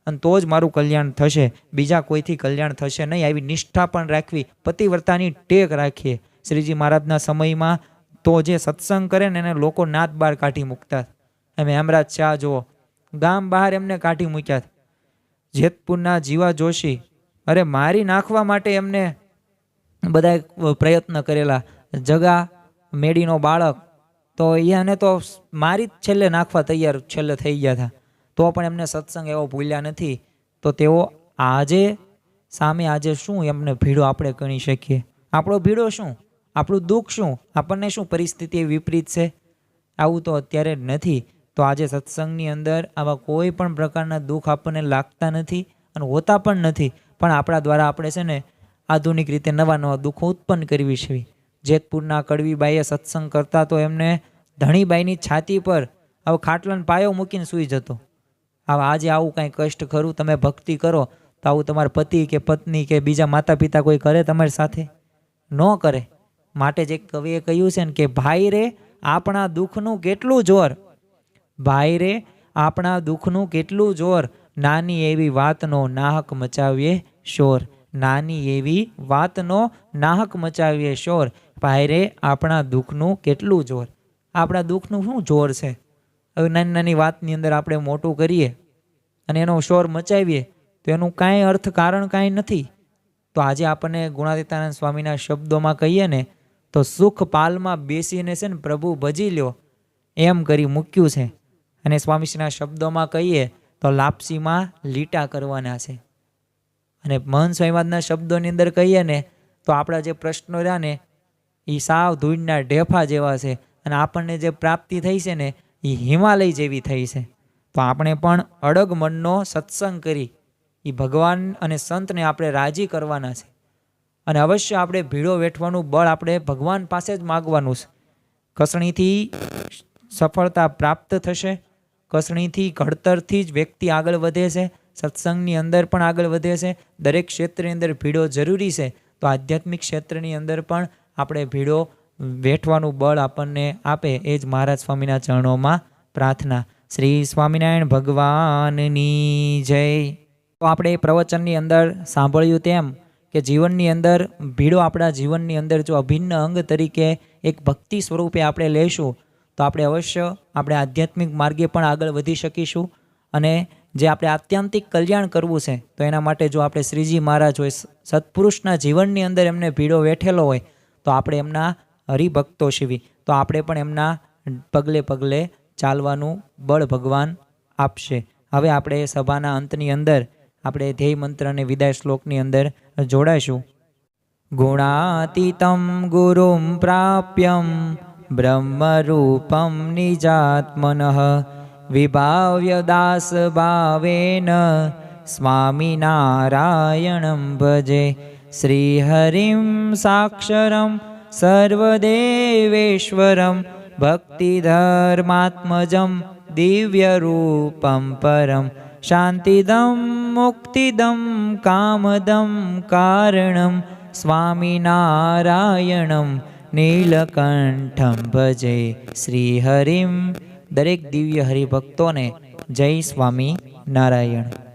અને તો જ મારું કલ્યાણ થશે, બીજા કોઈથી કલ્યાણ થશે નહીં. આવી નિષ્ઠા પણ રાખવી, પતિવ્રતાની ટેક રાખીએ. શ્રીજી મહારાજના સમયમાં તો જે સત્સંગ કરે ને એને લોકો નાત બહાર કાઢી મૂકતા. એમ હેમરાજ શાહ જુઓ, ગામ બહાર એમને કાઢી મૂક્યા. જેતપુરના જીવા જોશી, અરે મારી નાખવા માટે એમને બધા પ્રયત્ન કરેલા. જગા મેડીનો બાળક તો એને તો મારી જ છેલ્લે નાખવા તૈયાર છેલ્લે થઈ ગયા હતા, તો પણ એમને સત્સંગ એવો ભૂલ્યા નથી. તો તેઓ આજે સામે આજે શું એમને ભીડો આપણે ગણી શકીએ? આપણો ભીડો શું? આપણું દુઃખ શું? આપણને શું પરિસ્થિતિ વિપરીત છે? આવું તો અત્યારે નથી. તો આજે સત્સંગની અંદર આવા કોઈ પણ પ્રકારના દુઃખ આપણને લાગતા નથી અને હોતા પણ નથી. પણ આપણા દ્વારા આપણે છે ને આધુનિક રીતે નવા નવા દુઃખો ઉત્પન્ન કરવી છે. જેતપુરના કડવીબાઈએ સત્સંગ કરતા તો એમને ધણીબાઈની છાતી પર હવે ખાટલાનો પાયો મૂકીને સૂઈ જતો. હવે આજે આવું કાંઈ કષ્ટ ખરું? તમે ભક્તિ કરો તો આવું તમારા પતિ કે પત્ની કે બીજા માતા પિતા કોઈ કરે તમારી સાથે? ન કરે. માટે જે કવિએ કહ્યું છે ને કે ભાઈ રે આપણા દુઃખનું કેટલું જોર, ભાઈ રે આપણા દુઃખનું કેટલું જોર, નાની એવી વાતનો નાહક મચાવીએ શોર, નાની એવી વાતનો નાહક મચાવીએ શોર. ભાઈ રે આપણા દુઃખનું કેટલું જોર. આપણા દુઃખનું શું જોર છે? હવે નાની નાની વાતની અંદર આપણે મોટું કરીએ અને એનો શોર મચાવીએ તો એનું કાંઈ અર્થ કારણ કાંઈ નથી. તો આજે આપણને ગુણાતીતાનંદ સ્વામીના શબ્દોમાં કહીએ ને તો સુખ પાલમાં બેસીને છે ને પ્રભુ ભજી લ્યો એમ કરી મૂક્યું છે. અને સ્વામીશ્રીના શબ્દોમાં કહીએ તો લાપસીમાં લીટા કરવાના છે. અને મહંત સ્વામીવાદના શબ્દોની અંદર કહીએ ને તો આપણા જે પ્રશ્નો રહ્યા ને એ સાવ ધૂળના ઢેફા જેવા છે અને આપણને જે પ્રાપ્તિ થઈ છે ને એ હિમાલય જેવી થઈ છે. તો આપણે પણ અડગ મનનો સત્સંગ કરી એ ભગવાન અને સંતને આપણે રાજી કરવાના છે. અને અવશ્ય આપણે ભીડો વેઠવાનું બળ આપણે ભગવાન પાસે જ માગવાનું છે. કસણીથી સફળતા પ્રાપ્ત થશે, કસણીથી ઘડતરથી જ વ્યક્તિ આગળ વધે છે, સત્સંગની અંદર પણ આગળ વધે છે. દરેક ક્ષેત્રની અંદર ભીડો જરૂરી છે. તો આધ્યાત્મિક ક્ષેત્રની અંદર પણ આપણે ભીડો વેઠવાનું બળ આપણને આપે એ જ મહારાજ સ્વામીના ચરણોમાં પ્રાર્થના. શ્રી સ્વામિનારાયણ ભગવાનની જય. તો આપણે એ પ્રવચનની અંદર સાંભળ્યું તેમ કે જીવનની અંદર ભીડો આપણા જીવનની અંદર જો અભિન્ન અંગ તરીકે એક ભક્તિ સ્વરૂપે આપણે લઈશું તો આપણે અવશ્ય આપણે આધ્યાત્મિક માર્ગે પણ આગળ વધી શકીશું. અને જે આપણે આત્યંતિક કલ્યાણ કરવું છે તો એના માટે જો આપણે શ્રીજી મહારાજ હોય, સત્પુરુષના જીવનની અંદર એમને ભીડો વેઠેલો હોય તો આપણે એમના હરિભક્તો શીવી, તો આપણે પણ એમના પગલે પગલે ચાલવાનું બળ ભગવાન આપશે. હવે આપણે સભાના અંતની અંદર આપણે ધ્યેય મંત્ર અને વિદાય શ્લોકની અંદર જોડાઈશું. ગુણાતીતમ ગુરુમ પ્રાપ્યમ બ્રહ્મરૂપમ નિજાત્મનઃ વિભાવ્ય દાસ ભાવેન સ્વામિનારાયણમ ભજે. શ્રીહરિમ સાક્ષરમ સર્વદેવેશ્વરમ ભક્તિધર્માત્મજમ દિવ્યરૂપમ પરમ શાંતિદમ મુક્તિદમ કામદમ કારણમ સ્વામિનારાયણમ નીલકંઠમ ભજે. શ્રીહરિમ. દરેક દિવ્ય હરિભક્તોને જય સ્વામી નારાયણ.